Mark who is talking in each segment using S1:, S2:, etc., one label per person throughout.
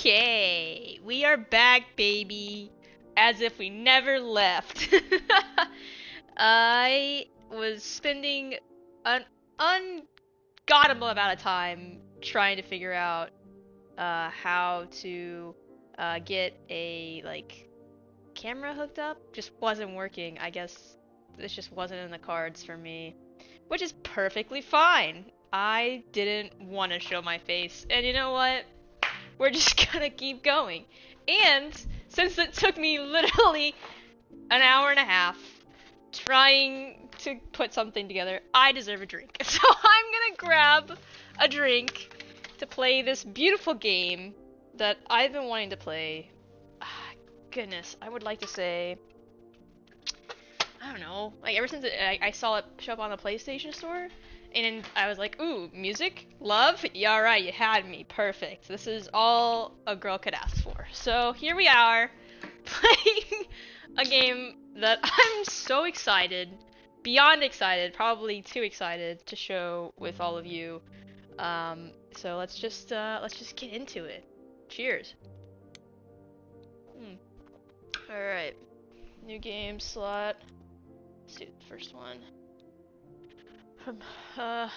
S1: Okay, we are back, baby, as if we never left. I was spending an ungodable amount of time trying to figure out how to get a camera hooked up. Just wasn't working. I guess this just wasn't in the cards for me, which is perfectly fine. I didn't want to show my face, and you know what? We're just gonna keep going. And since it took me literally an hour and a half trying to put something together, I deserve a drink. So I'm gonna grab a drink to play this beautiful game that I've been wanting to play. Goodness, I would like to say, I don't know, like ever since I saw it show up on the PlayStation Store, and I was like, ooh, music? Love? Yeah, alright, you had me. Perfect. This is all a girl could ask for. So here we are, playing a game that I'm so excited, beyond excited, probably too excited to show with all of you. So let's just get into it. Cheers. Alright. New game slot. Let's do the first one. Uh,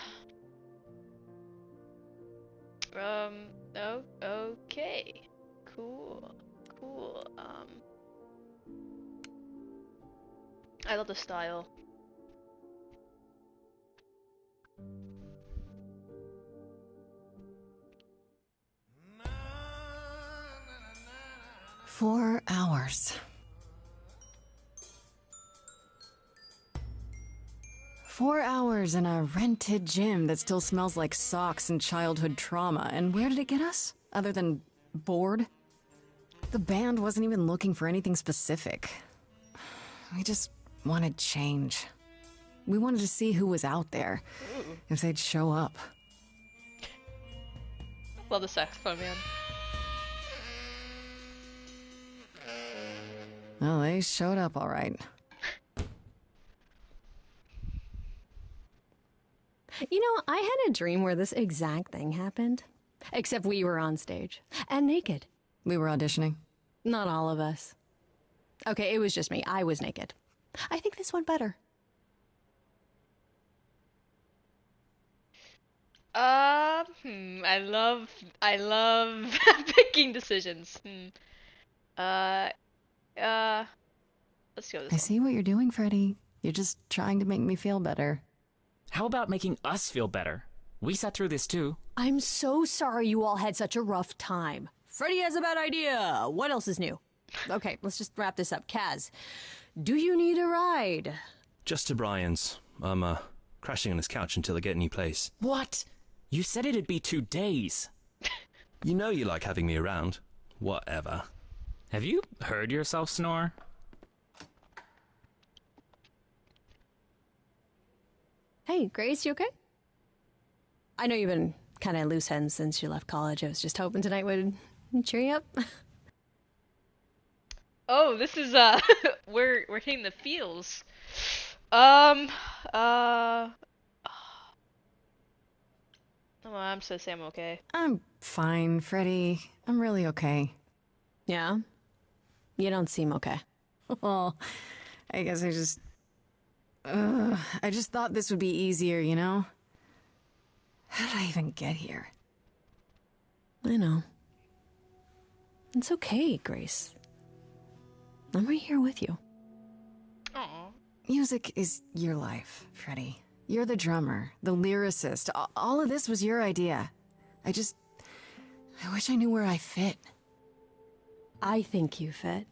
S1: oh, okay. Cool. Cool. I love the style.
S2: Four hours. 4 hours in a rented gym that still smells like socks and childhood trauma. And where did it get us? Other than bored? The band wasn't even looking for anything specific. We just wanted change. We wanted to see who was out there, if they'd show up.
S1: Love the saxophone, man.
S2: Well, they showed up all right.
S3: You know, I had a dream where this exact thing happened. Except we were on stage. And naked.
S2: We were auditioning.
S3: Not all of us. Okay, it was just me. I was naked. I think this went better.
S1: I love picking decisions. Uh, uh, let's go this
S2: I
S1: one.
S2: see what you're doing, Freddy. You're just trying to make me feel better.
S4: How about making us feel better? We sat through this too.
S3: I'm so sorry you all had such a rough time. Freddy has a bad idea. What else is new? Okay, let's just wrap this up. Kaz, do you need a ride?
S5: Just to Brian's. I'm, crashing on his couch until I get a new place.
S4: What? You said it'd be 2 days.
S5: You know you like having me around. Whatever.
S4: Have you heard yourself snore?
S3: Hey, Grace, you okay? I know you've been kind of loose ends since you left college. I was just hoping tonight would cheer you up.
S1: Oh, this is we're hitting the feels. Um, uh, oh, I'm so say I'm okay.
S2: I'm fine, Freddy. I'm really okay.
S3: Yeah? You don't seem okay.
S2: Well, I guess I just thought this would be easier, you know? How did I even get here?
S3: I know. It's okay, Grace. I'm right here with you.
S1: Aw.
S2: Music is your life, Freddy. You're the drummer, the lyricist. All of this was your idea. I wish I knew where I fit.
S3: I think you fit.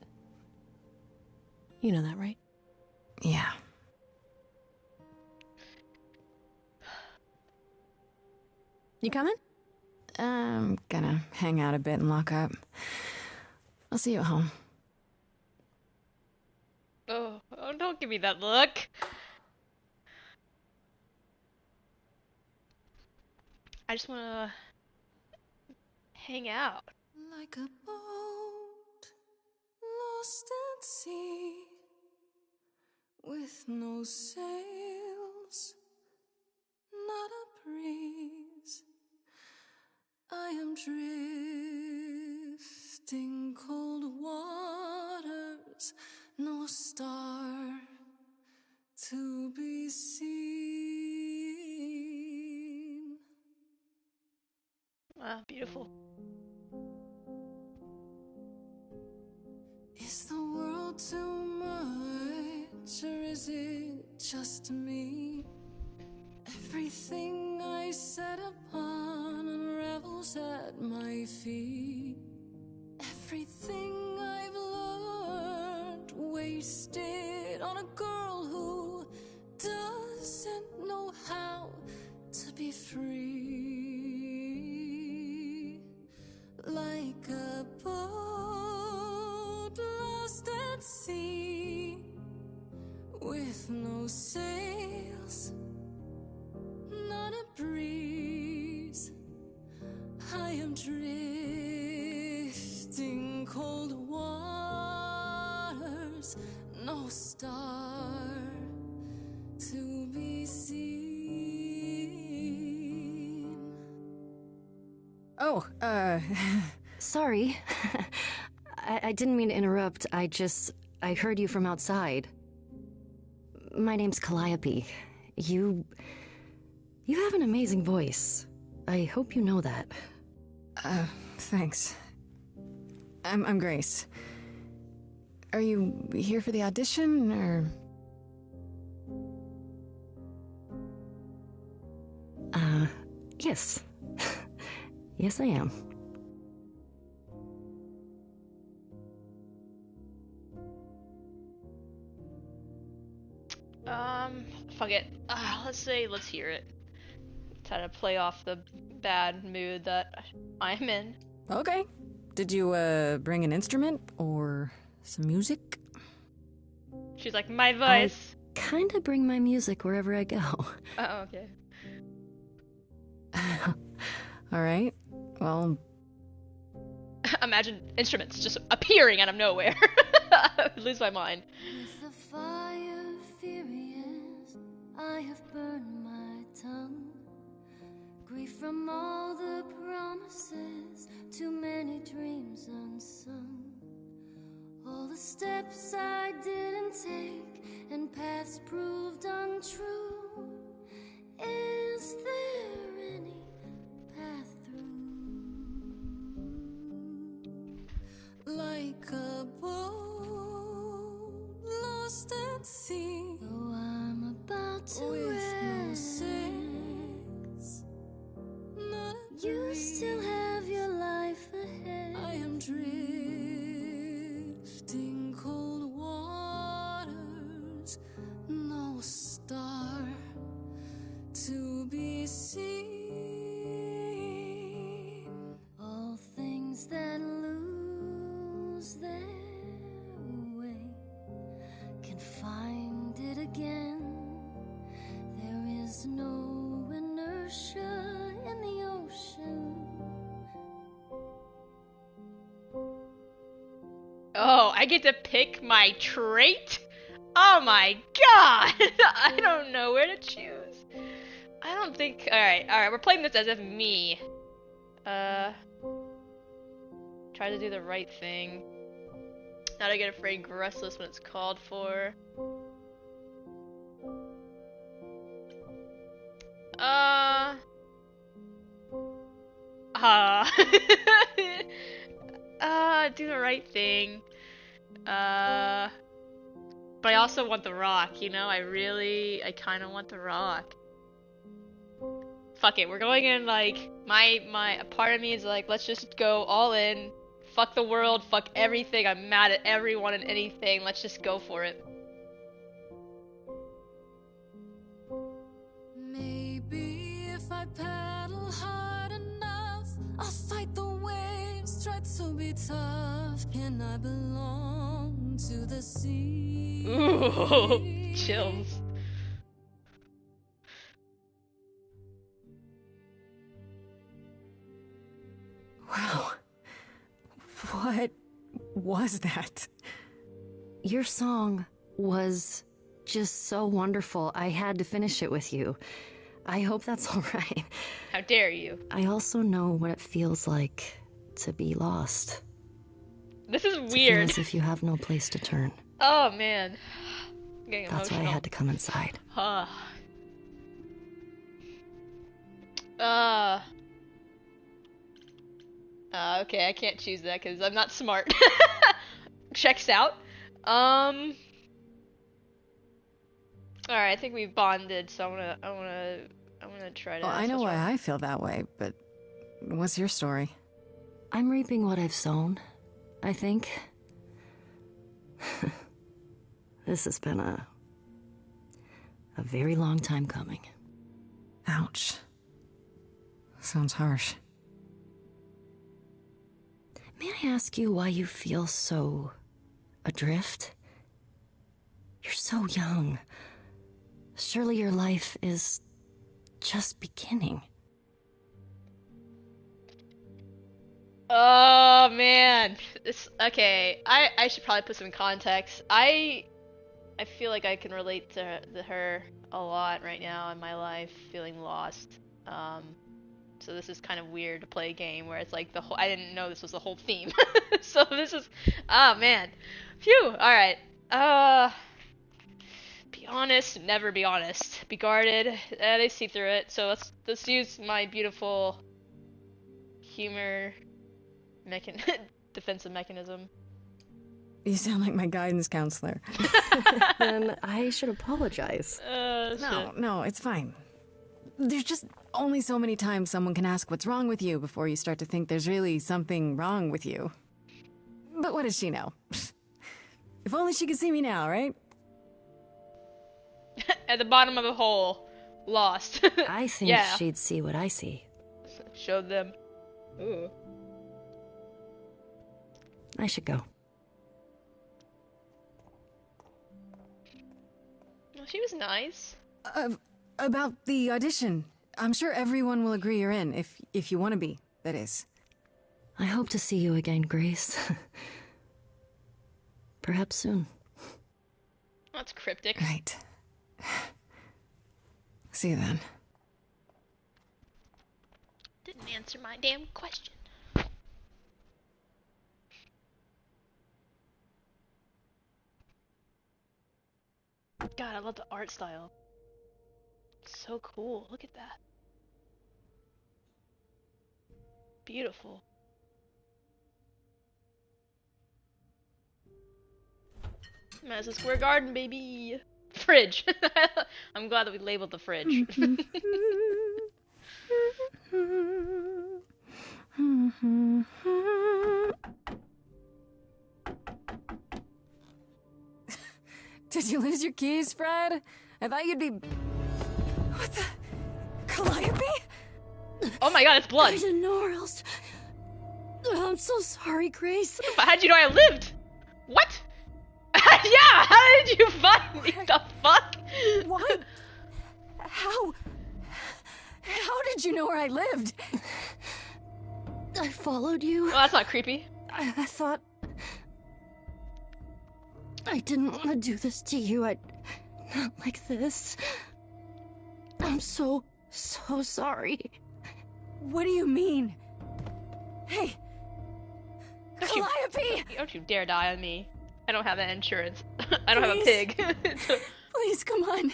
S3: You know that, right?
S2: Yeah.
S3: You coming?
S2: I'm gonna hang out a bit and lock up. I'll see you at home.
S1: Oh, don't give me that look. I just wanna hang out.
S2: Like a boat lost at sea, with no sails, not a breeze. I am drifting Drifting cold waters, no star to be seen.
S1: Wow, beautiful.
S2: Is the world too much, or is it just me? Everything I set upon unravels at my feet. Everything I've learned wasted on a girl who doesn't know how to be free. Like a boat lost at sea, with no sails, not a breeze. I am drifting cold waters, no star to be seen.
S3: Oh, Sorry. I didn't mean to interrupt. I heard you from outside. My name's Calliope. You have an amazing voice. I hope you know that.
S2: Thanks. I'm Grace. Are you here for the audition, or...?
S3: Yes. Yes, I am.
S1: Fuck it. Let's hear it. Try to play off the bad mood that I'm in.
S2: Okay. Did you, bring an instrument, or some music?
S1: She's like, my voice.
S3: I kinda bring my music wherever I go.
S1: Oh, okay.
S2: Alright. Well...
S1: Imagine instruments just appearing out of nowhere. I would lose my mind.
S6: With the fire furious, I have burned my tongue. Grief from all the promises, too many dreams unsung. All the steps I didn't take, and paths proved untrue. Is there any path through?
S2: Like a boat lost at sea,
S6: Though I'm about to
S2: with no
S6: end,
S2: sails, not a
S6: you
S2: breeze.
S6: still have your life ahead.
S2: I am drifting cold waters, no star to be seen.
S6: All things that lose their way can find it again. There is no inertia in the ocean.
S1: Oh, I get to pick my trait? Oh my god! I don't know where to choose. I don't think... Alright, we're playing this as if me. Try to do the right thing. Not to get afraid restless when it's called for. Do the right thing. But I also want the rock, you know? I kinda want the rock. Fuck it, we're going in like, a part of me is like, let's just go all in. Fuck the world, fuck everything, I'm mad at everyone and anything, let's just go for it.
S2: Maybe if I paddle hard enough, I'll fight the waves, try to be tough. Can I belong to the sea?
S1: Ooh, chills.
S2: Wow. What was that?
S3: Your song was just so wonderful. I had to finish it with you. I hope that's all right.
S1: How dare you?
S3: I also know what it feels like to be lost.
S1: This is
S3: To feel
S1: weird.
S3: as if you have no place to turn.
S1: Oh man. I'm getting
S3: That's why I
S1: emotional.
S3: had to come inside.
S1: Uh, okay, I can't choose that because I'm not smart. Checks out. Alright, I think we've bonded, so I'm gonna try to
S2: Well, I
S1: ask
S2: know
S1: what's
S2: why
S1: wrong.
S2: I feel that way, but what's your story?
S3: I'm reaping what I've sown, I think. This has been a very long time coming.
S2: Ouch. Sounds harsh.
S3: May I ask you why you feel so adrift? You're so young. Surely your life is just beginning.
S1: Oh man, okay. I should probably put some context. I feel like I can relate to her a lot right now in my life, feeling lost. So this is kind of weird to play a game where it's like the whole. I didn't know this was the whole theme. So this is. Oh man, phew. All right. Be honest, never be honest. Be guarded. They see through it. So let's use my beautiful humor defensive mechanism.
S2: You sound like my guidance counselor.
S3: Then I should apologize.
S2: No, it's fine. There's just only so many times someone can ask what's wrong with you before you start to think there's really something wrong with you. But what does she know? If only she could see me now, right?
S1: At the bottom of a hole, lost.
S3: I think
S1: Yeah.
S3: she'd see what I see.
S1: Showed them. Ooh.
S3: I should go.
S1: Well, she was nice.
S2: About the audition. I'm sure everyone will agree you're in, if you want to be, that is.
S3: I hope to see you again, Grace. Perhaps soon.
S1: That's cryptic.
S2: Right. See you then.
S1: Didn't answer my damn question. God, I love the art style. It's so cool. Look at that. Beautiful. Madison Square Garden, baby. Fridge. I'm glad that we labeled the fridge.
S2: Did you lose your keys, Fred? I thought you'd be... What the... Calliope?
S1: Oh my god, it's blood.
S3: I didn't know where else. I'm so sorry, Grace.
S1: How'd you know I lived? What? Yeah, how did you find me? The fuck?
S2: What? How did you know where I lived?
S3: I followed you.
S1: Well, that's not creepy.
S3: I thought... I didn't want to do this to you. Not like this. I'm so sorry.
S2: What do you mean? Hey!
S1: Don't you-
S2: Calliope!
S1: Don't you dare die on me. I don't have that insurance. I don't have a
S2: Please.
S1: pig.
S2: Please, come on.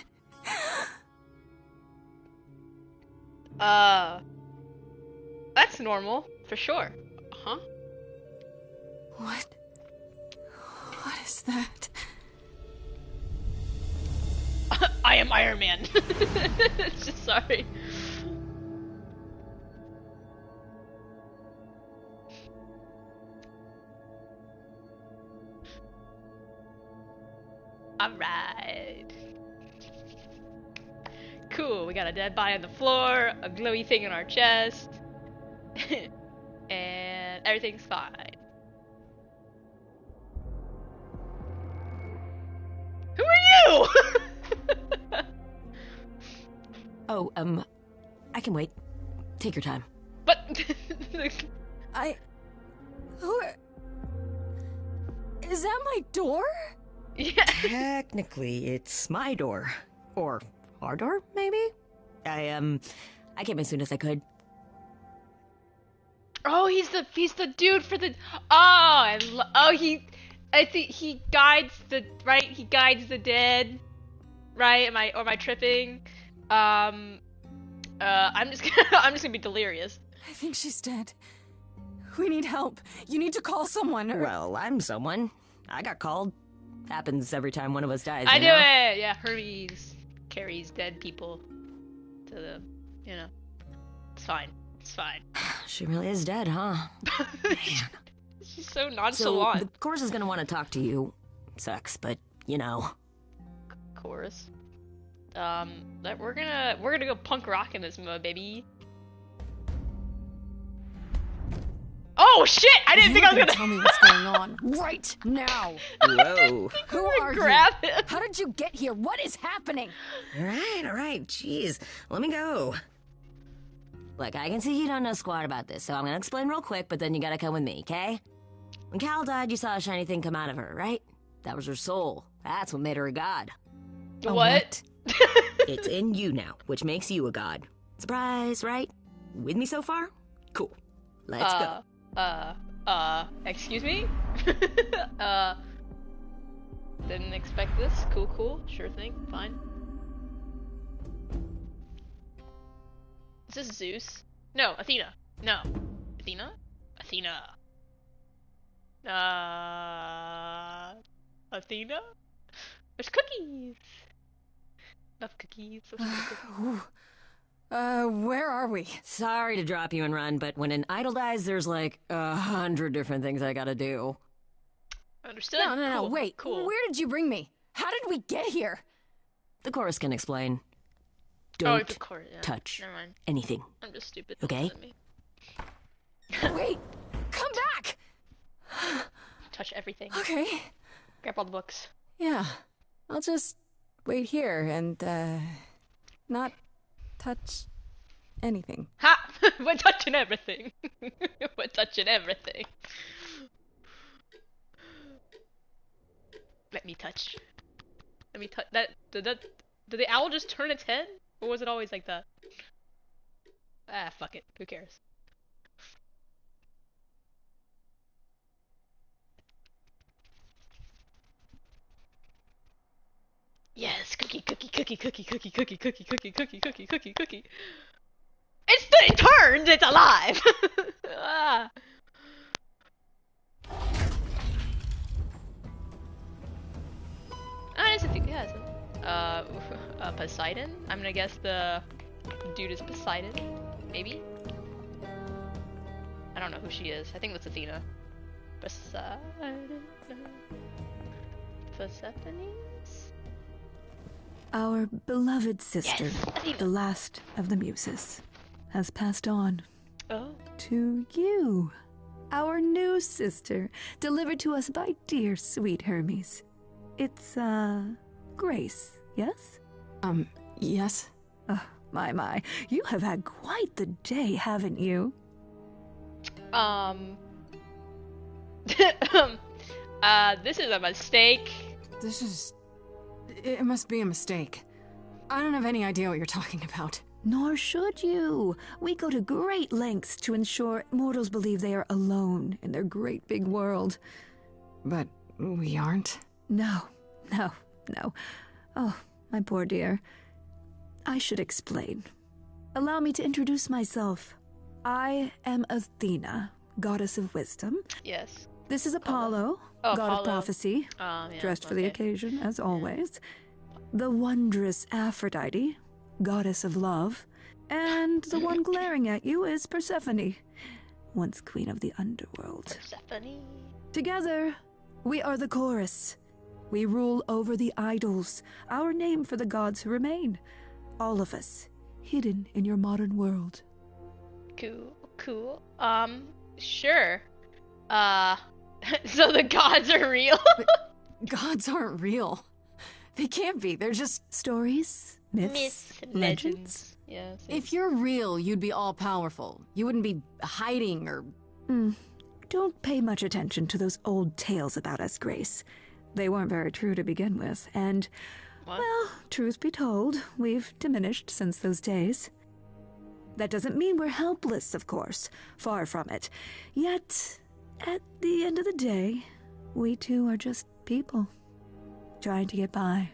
S1: That's normal, for sure. Huh?
S2: What is that?
S1: I am Iron Man. Just sorry. Alright. Cool, we got a dead body on the floor, a glowy thing in our chest, and everything's fine. Who are you?
S7: Oh, I can wait. Take your time.
S1: But
S2: Is that my door?
S1: yeah.
S7: Technically, it's my door. Or our door, maybe? I came as soon as I could.
S1: Oh, he's the dude for the. Oh, I think he guides the right. He guides the dead, right? Am I tripping? I'm just gonna I'm just gonna be delirious.
S2: I think she's dead. We need help. You need to call someone. Or...
S7: Well, I'm someone. I got called. Happens every time one of us dies.
S1: I
S7: you
S1: do
S7: know?
S1: it. Yeah, Hermes carries dead people to the. It's fine. It's fine.
S7: She really is dead, huh?
S1: She's so
S7: So
S1: nonchalant.
S7: the chorus is gonna want to talk to you. Sucks, but you know.
S1: Chorus. We're gonna go punk rock in this mode, baby. Oh shit! I didn't think I was gonna
S2: tell me what's going on right now.
S7: Whoa.
S2: Who are
S1: grab
S2: you?
S1: him.
S2: How did you get here? What is happening?
S7: All right. Jeez. Let me go. Look, I can see you don't know squat about this, so I'm gonna explain real quick, but then you gotta come with me, okay? When Cal died, you saw a shiny thing come out of her, right? That was her soul. That's what made her a god.
S1: What?
S7: It's in you now, which makes you a god. Surprise, right? With me so far? Cool. Let's go.
S1: Excuse me? Didn't expect this. Cool. Sure thing. Fine. Is this Zeus? No, Athena. No. Athena? Athena? There's cookies! Enough cookies.
S2: Where are we?
S7: Sorry to drop you and run, but when an idol dies, there's like 100 different things I gotta do.
S1: Understood?
S2: No,
S1: Cool,
S2: wait.
S1: Cool.
S2: Where did you bring me? How did we get here?
S7: The chorus can explain.
S1: Oh,
S7: Don't
S1: the court, yeah.
S7: touch
S1: Never mind.
S7: anything.
S1: I'm just stupid.
S7: Okay.
S1: Listen to me.
S2: Wait, come back!
S1: Touch everything.
S2: Okay.
S1: Grab all the books.
S2: Yeah, I'll just wait here and, not touch anything.
S1: Ha! We're touching everything. We're touching everything. Let me touch. That. Did the owl just turn its head? Or was it always like that? Ah, fuck it. Who cares? Yes, cookie. It turns, it's alive! Ah. It's a thing, yeah, it's Poseidon? I'm gonna guess the dude is Poseidon, maybe? I don't know who she is. I think that's Athena. Poseidon. Persephone?
S8: Our beloved sister,
S1: Yes, Athena.
S8: the last of the muses, has passed on
S1: Oh.
S8: to you. Our new sister, delivered to us by dear sweet Hermes. It's, Grace, yes?
S2: Yes?
S8: Oh, my. You have had quite the day, haven't you?
S1: This is a mistake.
S2: It must be a mistake. I don't have any idea what you're talking about.
S8: Nor should you. We go to great lengths to ensure mortals believe they are alone in their great big world.
S2: But we aren't?
S8: No. Oh, my poor dear. I should explain. Allow me to introduce myself. I am Athena, goddess of wisdom.
S1: Yes.
S8: This is Apollo,
S1: Oh,
S8: god
S1: Apollo.
S8: of prophecy,
S1: Yeah,
S8: dressed for the
S1: okay.
S8: occasion, as always. The wondrous Aphrodite, goddess of love. And the one glaring at you is Persephone, once queen of the underworld.
S1: Persephone.
S8: Together, we are the chorus. We rule over the idols, our name for the gods who remain. All of us, hidden in your modern world.
S1: Cool. Sure. So the gods are real?
S2: Gods aren't real. They can't be. They're just...
S8: Stories, myths, legends.
S1: Yeah.
S2: If you're real, you'd be all-powerful. You wouldn't be hiding or...
S8: Don't pay much attention to those old tales about us, Grace. They weren't very true to begin with, and,
S1: What?
S8: well, truth be told, we've diminished since those days. That doesn't mean we're helpless, of course. Far from it. Yet, at the end of the day, we too are just people. Trying to get by.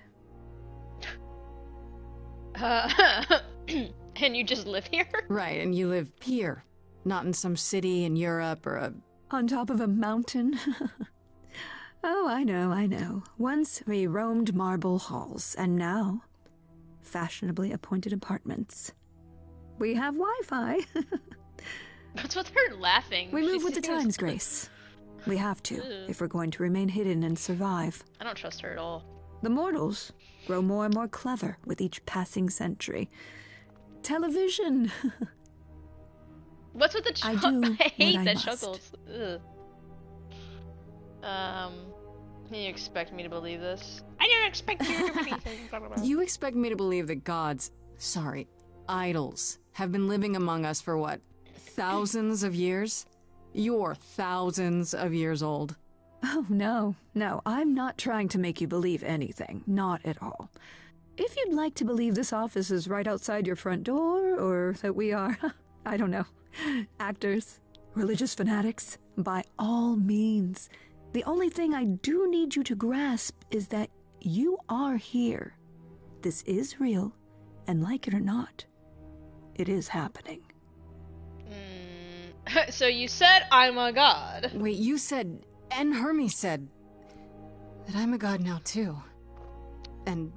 S1: And you just live here?
S2: Right, and you live here, not in some city in Europe or a...
S8: On top of a mountain? Oh, I know. Once we roamed marble halls, and now, fashionably appointed apartments. We have Wi-Fi.
S1: What's with her laughing?
S8: We move
S1: She
S8: with the
S1: seems-
S8: times, Grace. We have to, if we're going to remain hidden and survive.
S1: I don't trust her at all.
S8: The mortals grow more and more clever with each passing century. Television.
S1: What's with the
S8: I
S1: chuckles?
S8: do
S1: I hate
S8: what I
S1: the
S8: must.
S1: chuckles. Ugh. You expect me to believe this? I don't expect you to believe this.
S2: You expect me to believe that gods, sorry, idols, have been living among us for what, thousands of years? You're thousands of years old.
S8: Oh, no, I'm not trying to make you believe anything. Not at all. If you'd like to believe this office is right outside your front door, or that we are, I don't know, actors, religious fanatics, by all means. The only thing I do need you to grasp is that you are here. This is real, and like it or not, it is happening.
S1: So you said I'm a god.
S2: Wait, you said, and Hermes said, that I'm a god now too. And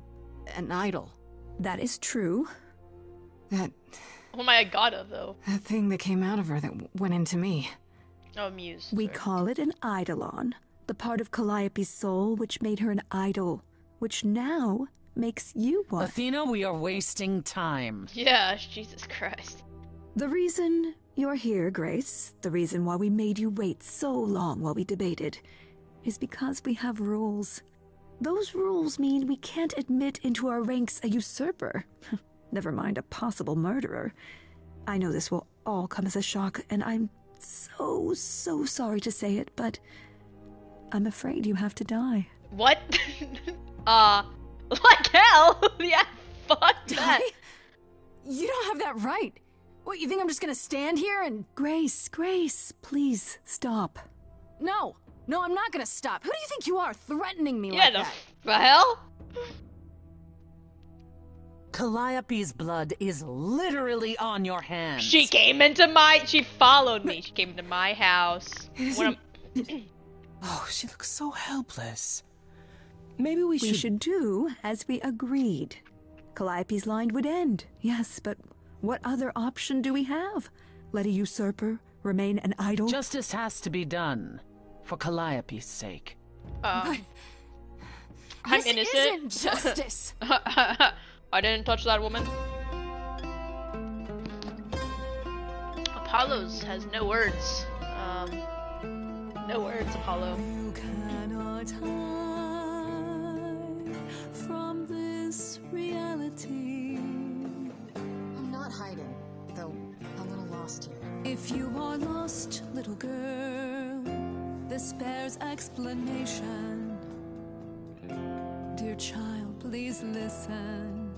S2: an idol.
S8: That is true.
S2: That
S1: What am I a god of, though?
S2: thing that came out of her that went into me.
S1: Oh, Muse.
S8: We
S1: sorry.
S8: call it an eidolon, the part of Calliope's soul which made her an idol, which now makes you one.
S9: Athena, we are wasting time.
S1: Yeah, Jesus Christ.
S8: The reason you're here, Grace, the reason why we made you wait so long while we debated, is because we have rules. Those rules mean we can't admit into our ranks a usurper. Never mind a possible murderer. I know this will all come as a shock, and I'm so sorry to say it, but I'm afraid you have to die.
S1: What? Like hell? Yeah, fuck that.
S2: You don't have that right. What, you think I'm just gonna stand here and...
S8: Grace, please stop.
S2: No, I'm not gonna stop. Who do you think you are, threatening me
S1: Yeah,
S2: like
S1: the
S2: that?
S1: the hell?
S9: Calliope's blood is literally on your hands.
S1: She followed me. She came into my house. When I'm-
S9: Oh, she looks so helpless. Maybe we
S8: We should do as we agreed. Calliope's line would end, yes, but what other option do we have? Let a usurper remain an idol?
S9: Justice has to be done. For Calliope's sake.
S1: I'm
S2: This
S1: innocent.
S2: isn't justice.
S1: I didn't touch that woman. Apollo's has no words. No words, Apollo.
S6: You cannot hide from this reality.
S2: I'm not hiding, though a little lost here.
S6: If you are lost, little girl, this bears explanation. Dear child, please listen.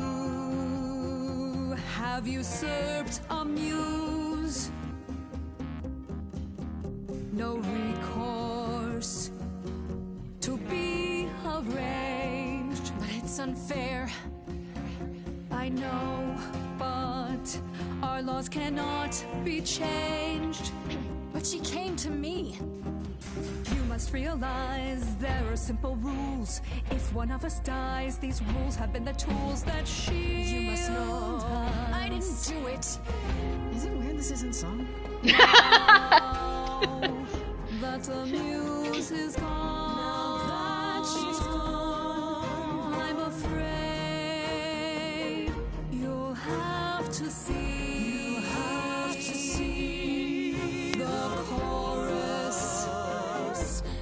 S6: You have usurped a muse. No recourse to be arranged.
S2: But it's unfair.
S6: I know, but our laws cannot be changed.
S2: But she came to me.
S6: You must realize there are simple rules. If one of us dies, these rules have been the tools that shield
S2: You must know
S6: us.
S2: I didn't do it. Is it weird this isn't song?
S6: Now that the muse is gone, I'm afraid you'll have to see. The chorus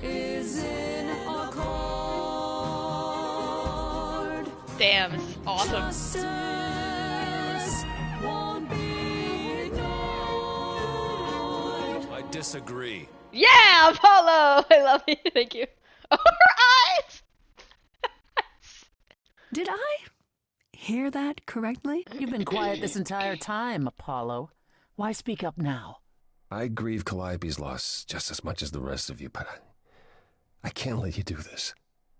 S6: is in accord.
S1: Damn, it's awesome.
S6: Justice won't be ignored.
S5: I disagree.
S1: Yeah, Apollo! I love you. Thank you. Oh, her eyes!
S8: Did I hear that correctly?
S9: You've been quiet this entire time, Apollo. Why speak up now?
S10: I grieve Calliope's loss just as much as the rest of you, but I can't let you do this.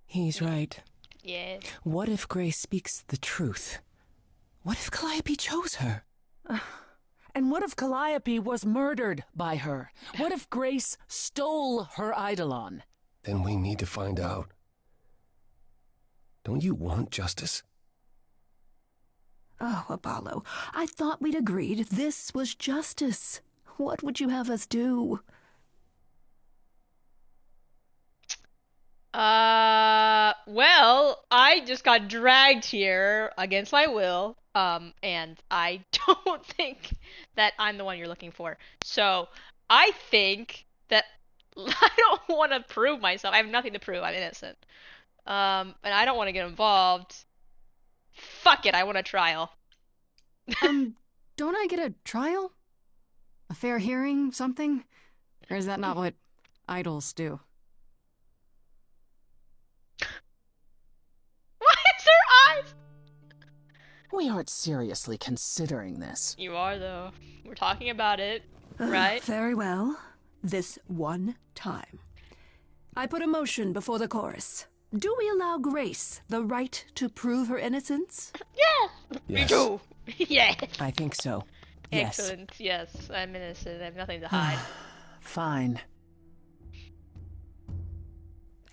S11: He's right.
S1: Yeah.
S11: What if Grace speaks the truth? What if Calliope chose her?
S9: And what if Calliope was murdered by her? What if Grace stole her Eidolon?
S10: Then we need to find out. Don't you want justice?
S8: Oh, Apollo, I thought we'd agreed this was justice. What would you have us do?
S1: Well, I just got dragged here against my will, and I don't think that I'm the one you're looking for. So, I think that I don't want to prove myself. I have nothing to prove. I'm innocent. And I don't want to get involved. Fuck it, I want a trial.
S2: Don't I get a trial? A fair hearing, something? Or is that not what idols do?
S1: Why is her eyes?
S9: We aren't seriously considering this.
S1: You are, though. We're talking about it, right?
S8: Very well. This one time. I put a motion before the chorus. Do we allow Grace the right to prove her innocence?
S1: Yeah!
S10: Yes.
S1: We do! Yes!
S11: I think so. Yes.
S1: Excellent, yes. I'm innocent. I have nothing to hide.
S9: Fine.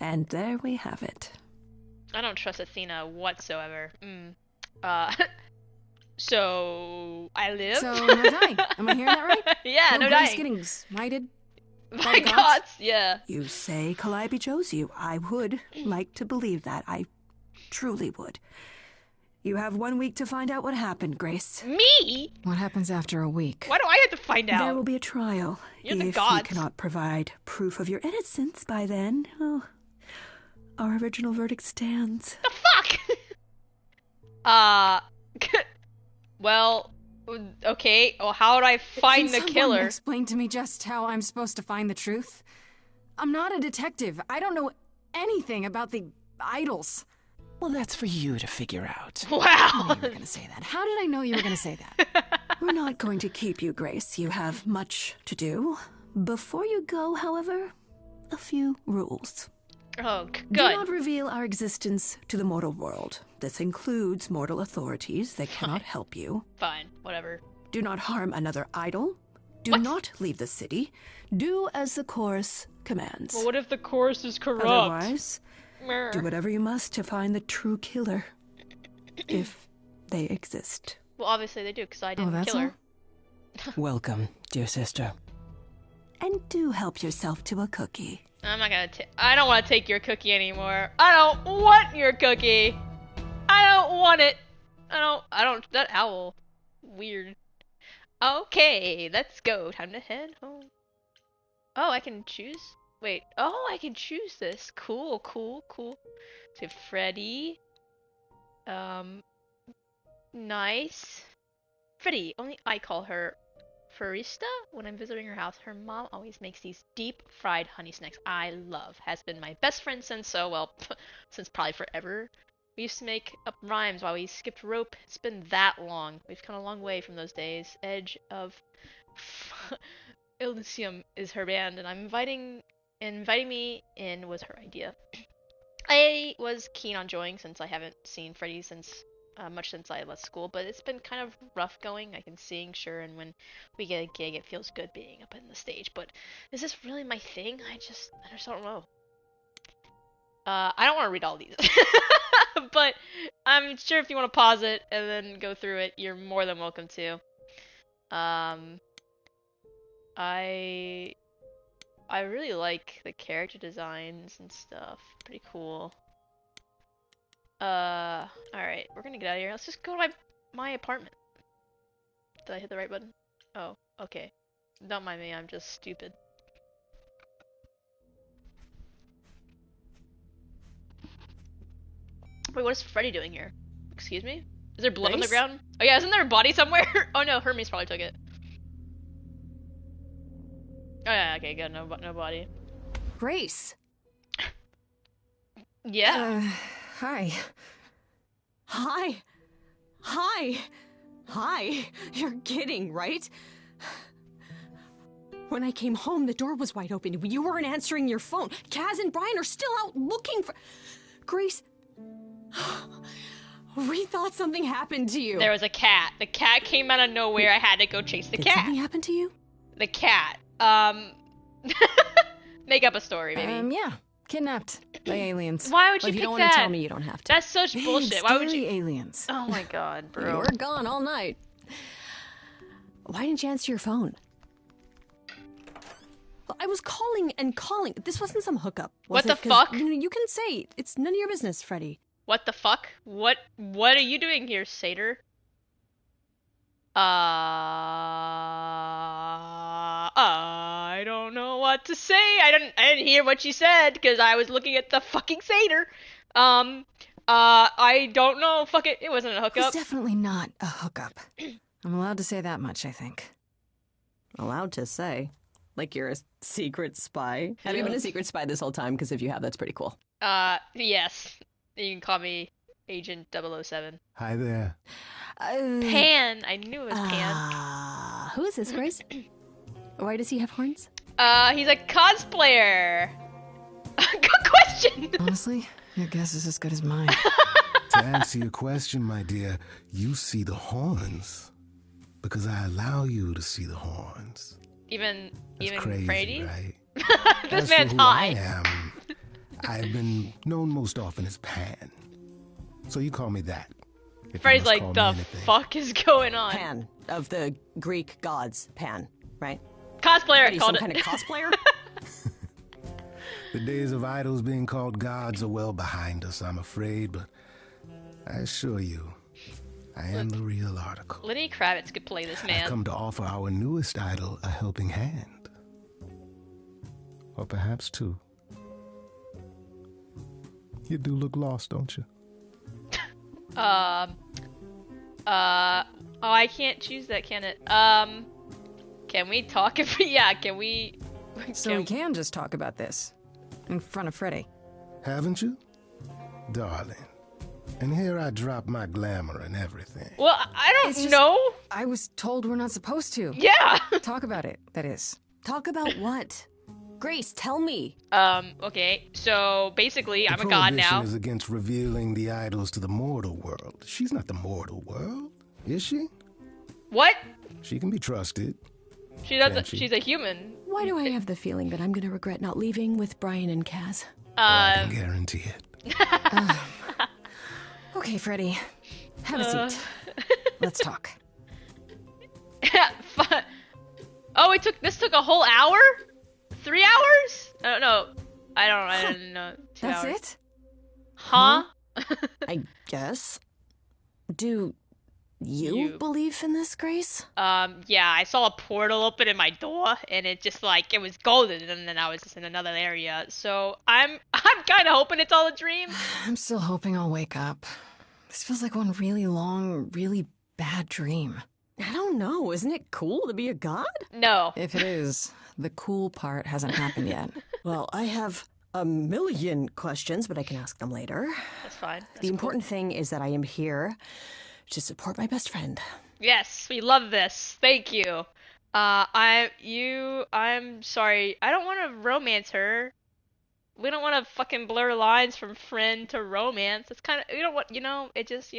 S8: And there we have it.
S1: I don't trust Athena whatsoever. So I live.
S2: So no dying. Am I hearing that right?
S1: Yeah, no
S2: Grace
S1: dying.
S2: getting smited.
S1: My gods, yeah.
S8: You say Calliope chose you. I would like to believe that. I truly would. You have 1 week to find out what happened, Grace.
S1: Me?
S2: What happens after a week?
S1: Why do I have to find out?
S8: There will be a trial.
S1: You're the
S8: if
S1: gods.
S8: you cannot provide proof of your innocence by then, oh, our original verdict stands.
S1: The fuck? Well, okay. Well, how would I find the
S2: Can
S1: killer?
S2: someone explain to me just how I'm supposed to find the truth? I'm not a detective. I don't know anything about the idols.
S11: Well, that's for you to figure out.
S2: I
S1: Wow.
S2: knew you were going to say that. How did I know you were going to say that?
S8: We're not going to keep you, Grace. You have much to do. Before you go, however, a few rules.
S1: Oh,
S8: Do
S1: good.
S8: not reveal our existence to the mortal world. This includes mortal authorities. They cannot help you.
S1: Fine, whatever.
S8: Do not harm another idol. Do
S1: What?
S8: not leave the city. Do as the chorus commands.
S1: Well, what if the chorus is corrupt?
S8: Otherwise,
S1: Mer.
S8: do whatever you must to find the true killer. If they exist.
S1: Well, obviously they do, because I didn't
S2: that's
S1: kill her.
S11: Welcome, dear sister.
S8: And do help yourself to a cookie.
S1: I'm not gonna I don't want to take your cookie anymore. I don't want your cookie. I don't want it. That owl. Weird. Okay, let's go. Time to head home. Oh, I can choose? Wait. Oh, I can choose this. Cool, cool, cool. So Freddy. Nice. Freddy, only I call her Farista when I'm visiting her house. Her mom always makes these deep fried honey snacks I love. Has been my best friend since, since probably forever. We used to make up rhymes while we skipped rope. It's been that long. We've come a long way from those days. Edge of Elysium is her band, and inviting me in was her idea. I was keen on joining since I haven't seen Freddy since much since I left school, but it's been kind of rough going. I can sing, sure, and when we get a gig, it feels good being up in the stage. But is this really my thing? I just don't know. I don't want to read all these, but I'm sure if you want to pause it and then go through it, you're more than welcome to. I really like the character designs and stuff. Pretty cool. Alright, we're gonna get out of here. Let's just go to my apartment. Did I hit the right button? Oh, okay. Don't mind me, I'm just stupid. Wait, what is Freddy doing here? Excuse me? Is there blood on the
S8: Grace?
S1: ground? Oh yeah, isn't there a body somewhere? Oh no, Hermes probably took it. Oh yeah, okay, good, no body.
S2: Grace.
S1: Yeah.
S2: Hi.
S12: Hi. You're kidding, right? When I came home, the door was wide open. You weren't answering your phone. Kaz and Brian are still out looking for... Grace... We thought something happened to you.
S1: There was a cat. The cat came out of nowhere. I had to go chase the
S12: Did
S1: cat.
S12: something happen to you?
S1: The cat. Make up a story, maybe.
S2: Yeah. Kidnapped by aliens.
S1: Why would you
S12: If
S1: pick
S12: you don't
S1: that?
S12: want to tell me, you don't have to.
S1: That's such bullshit. Why would you?
S2: aliens.
S1: Oh my god, bro.
S12: You were gone all night. Why didn't you answer your phone? I was calling and calling. This wasn't some hookup.
S1: What the
S12: 'Cause,
S1: fuck?
S12: You can say it's none of your business, Freddy.
S1: What the fuck? What are you doing here, Satyr? I don't know what to say. I didn't hear what you said because I was looking at the fucking Satyr. I don't know. Fuck it. It wasn't a hookup.
S2: It's definitely not a hookup. I'm allowed to say that much, I think.
S12: Allowed to say? Like you're a secret spy? Have you been a secret spy this whole time? Because if you have, that's pretty cool.
S1: Yes. You can call me Agent 007.
S10: Hi there.
S1: Pan. I knew it was Pan.
S12: Who is this, Grace? Why does he have horns?
S1: He's a cosplayer. Good question.
S2: Honestly, your guess is as good as mine.
S10: To answer your question, my dear, you see the horns because I allow you to see the horns.
S1: Even
S10: Crazy,
S1: Freddy?
S10: right?
S1: This
S10: As
S1: man's
S10: for who I
S1: high.
S10: am, I've been known most often as Pan. So you call me that. if you
S1: Freddy's
S10: must
S1: like,
S10: call me
S1: the
S10: anything."
S1: fuck is going on?
S12: Pan, of the Greek gods, Pan, right?
S1: Cosplayer
S12: What, are you
S1: called
S12: some
S1: it.
S12: kind of cosplayer?
S10: The days of idols being called gods are well behind us, I'm afraid, but I assure you, I am the real article.
S1: Lenny Kravitz could play this man.
S10: I've come to offer our newest idol a helping hand. Or perhaps two. You do look lost, don't you?
S1: Oh, I can't choose that, can it? Can we talk? Can we?
S2: So we can just talk about this in front of Freddy.
S10: Haven't you? Darling. And here I drop my glamour and everything.
S1: Well, I don't
S2: It's just-
S1: know.
S2: I was told we're not supposed to.
S1: Yeah.
S2: Talk about it, that is.
S12: Talk about what? Grace, tell me.
S1: Okay. So basically, I'm a god now.
S10: Prohibition is against revealing the idols to the mortal world. She's not the mortal world, is she?
S1: What?
S10: She can be trusted.
S1: She doesn't.
S10: Can't she?
S1: She's a human.
S12: Why do I have the feeling that I'm going to regret not leaving with Brian and Kaz?
S10: I can guarantee it.
S2: Okay, Freddy. Have a seat. Let's talk.
S1: Oh, this took a whole hour? 3 hours? I don't know. I didn't know. 2
S2: That's
S1: hours.
S2: it?
S1: Huh?
S12: I guess. Do you believe in this, Grace?
S1: Yeah, I saw a portal open in my door, and it just like it was golden, and then I was just in another area. So I'm kind of hoping it's all a dream.
S2: I'm still hoping I'll wake up. This feels like one really long, really bad dream.
S12: I don't know. Isn't it cool to be a god?
S1: No.
S2: If it is, the cool part hasn't happened yet.
S12: Well, I have a million questions, but I can ask them later.
S1: That's fine.
S12: The important thing is that I am here to support my best friend.
S1: Yes, we love this. Thank you. I'm sorry. I don't want to romance her. We don't want to fucking blur lines from friend to romance. It's kind of, it just,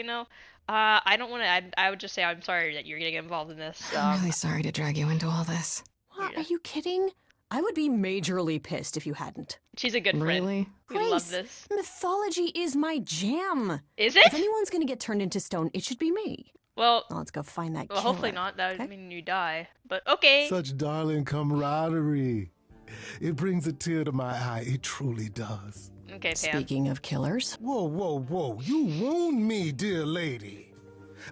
S1: I don't want to, I would just say I'm sorry that you're getting involved in this.
S2: I'm really sorry to drag you into all this.
S12: What? Are you kidding? I would be majorly pissed if you hadn't.
S1: She's a good friend.
S2: Really?
S1: We
S12: Grace,
S1: love this.
S12: mythology is my jam.
S1: Is it?
S12: If anyone's going to get turned into stone, it should be me.
S1: Well,
S12: let's go find that
S1: well, hopefully
S12: killer.
S1: not. That would mean you die. But okay.
S10: Such darling camaraderie. It brings a tear to my eye. It truly does.
S1: Okay, Pam.
S12: Speaking of killers.
S10: Whoa, whoa, whoa. You wound me, dear lady.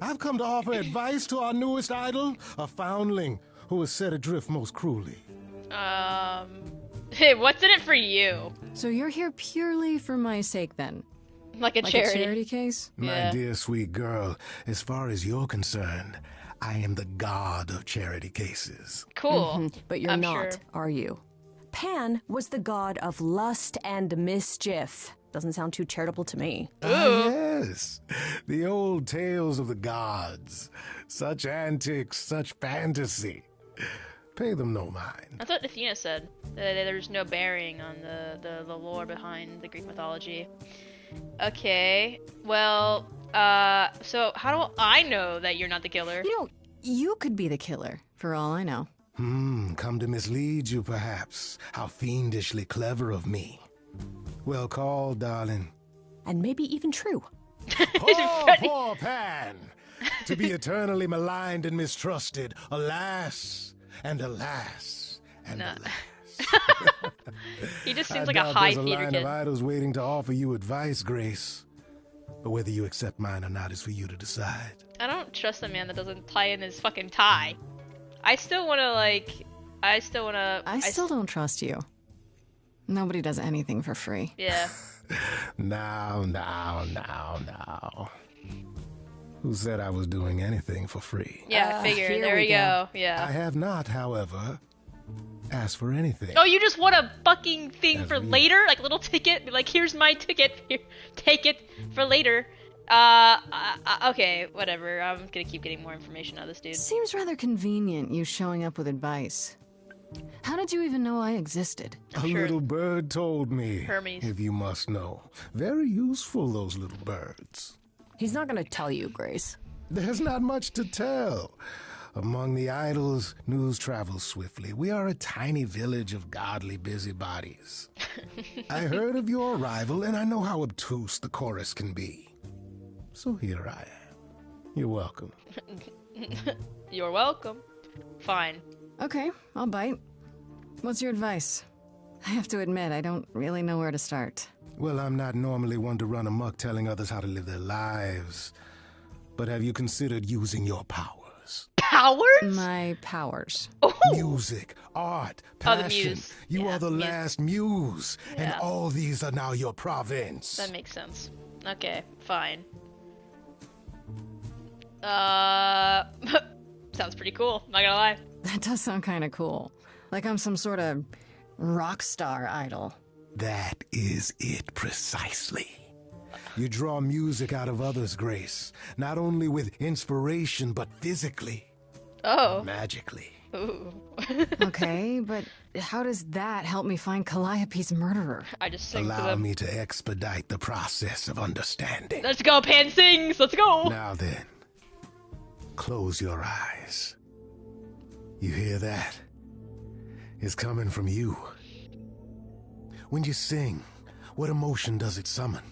S10: I've come to offer advice to our newest idol, a foundling who was set adrift most cruelly.
S1: Hey, what's in it for you?
S2: So you're here purely for my sake, then?
S1: Like a charity.
S2: Case?
S10: My dear sweet girl, as far as you're concerned, I am the god of charity cases.
S1: Cool.
S12: But you're
S1: I'm
S12: not,
S1: sure.
S12: are you? Pan was the god of lust and mischief. Doesn't sound too charitable to me.
S10: Yes, the old tales of the gods. Such antics, such fantasy. Pay them no mind.
S1: That's what Athena said. That there's no bearing on the lore behind the Greek mythology. Okay, well, so how do I know that you're not the killer?
S2: You know, you could be the killer, for all I know.
S10: Come to mislead you, perhaps. How fiendishly clever of me. Well called, darling.
S12: And maybe even true.
S10: Poor Pan! To be eternally maligned and mistrusted. Alas, and alas, and alas.
S1: He just seems
S10: I
S1: like a
S10: doubt
S1: high
S10: there's
S1: theater
S10: line
S1: kid.
S10: of idols waiting to offer you advice, Grace. But whether you accept mine or not is for you to decide.
S1: I don't trust a man that doesn't tie in his fucking tie. I still
S2: don't trust you. Nobody does anything for free.
S1: Yeah.
S10: Now. Who said I was doing anything for free?
S1: Yeah, I figured. There we go. Yeah.
S10: I have not, however, asked for anything.
S1: Oh, you just want a fucking thing for later? Like a little ticket? Be like, here's my ticket. Here, take it for later. Okay, whatever. I'm gonna keep getting more information out of this dude.
S2: Seems rather convenient, you showing up with advice. How did you even know I existed?
S10: A little bird told me.
S1: Hermes.
S10: If you must know. Very useful, those little birds.
S12: He's not going to tell you, Grace.
S10: There's not much to tell. Among the idols, news travels swiftly. We are a tiny village of godly busybodies. I heard of your arrival, and I know how obtuse the chorus can be. So here I am. You're welcome.
S1: You're welcome. Fine.
S2: Okay, I'll bite. What's your advice? I have to admit, I don't really know where to start.
S10: Well, I'm not normally one to run amok telling others how to live their lives. But have you considered using your powers?
S1: Powers?
S2: My powers.
S10: Music, art, passion.
S1: Oh, the muse.
S10: You are the last muse, and
S1: Yeah.
S10: all these are now your province.
S1: That makes sense. Okay, fine. Sounds pretty cool, not gonna lie.
S2: That does sound kind of cool. Like I'm some sort of rock star idol.
S10: That is it precisely. You draw music out of others, Grace, not only with inspiration, but physically.
S1: Oh.
S10: Magically.
S1: Ooh.
S2: Okay, but how does that help me find Calliope's murderer?
S1: I just sing to
S10: Allow
S1: them.
S10: me to expedite the process of understanding.
S1: Let's go, Pan sings! Let's go!
S10: Now then, close your eyes. You hear that? It's coming from you. When you sing, what emotion does it summon?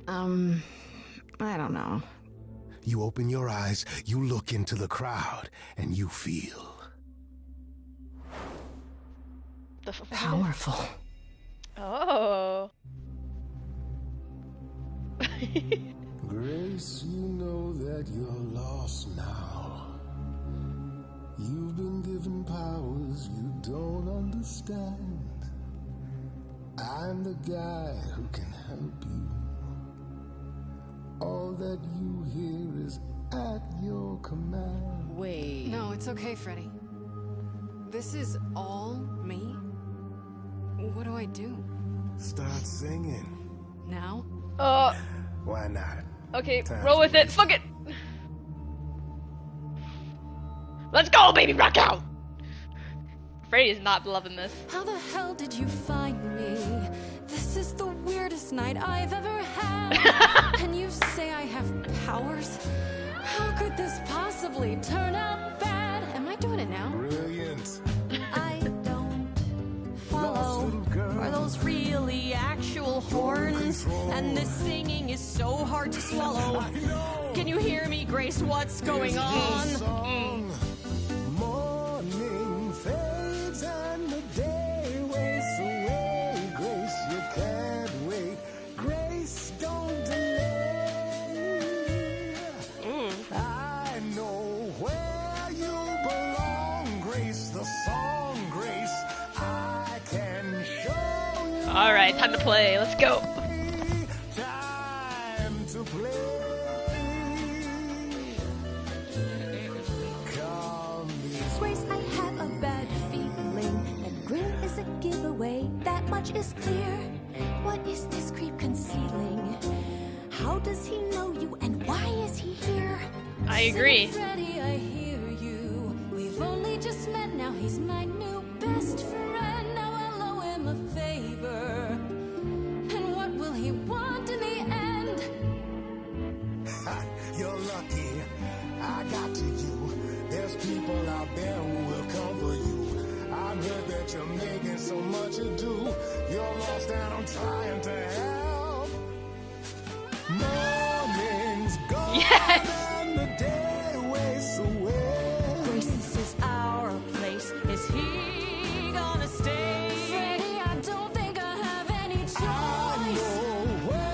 S2: I don't know.
S10: You open your eyes, you look into the crowd, and you feel
S2: powerful.
S1: Oh.
S10: Grace, you know that you're lost now. You've been given powers you don't understand. I'm the guy who can help you. All that you hear is at your command.
S2: Wait. No, it's okay, Freddy. This is all me? What do I do?
S10: Start singing.
S2: Now?
S10: Why not?
S1: Okay,
S10: Time's
S1: roll with it. Fuck it. Let's go, baby, rock out. Freddy is not loving this.
S6: How the hell did you find me? This is the weirdest night I've ever had. And you say I have powers? How could this possibly turn out bad? Am I doing it now?
S10: Brilliant.
S6: I don't follow. Are those really actual horns? And this singing is so hard to swallow. Can you hear me, Grace? What's going on?
S10: Morning fades and the day wastes away. Grace, you can't wait. Grace, don't delay. I know where you belong, Grace. The song, Grace. I can show you.
S1: All right, time to play. Let's go.
S10: Time to play.
S6: Grace, I have a bad feeling. And grin is a giveaway. That much is clear. What is this creep concealing? How does he know you, and why is he here?
S1: I agree.
S6: Freddy, I hear you. We've only just met, now he's my new best friend. Now I'll owe him a favor. And what will he want in the end?
S10: You're lucky I got to you. There's people out there who will come for you. I've heard that you're making so much ado. You're lost and I'm trying to help. Morning's gone.
S1: Yes.
S10: And the day wastes away.
S6: Grace, this is our place. Is he gonna stay? Freddy, I don't think I have any choice.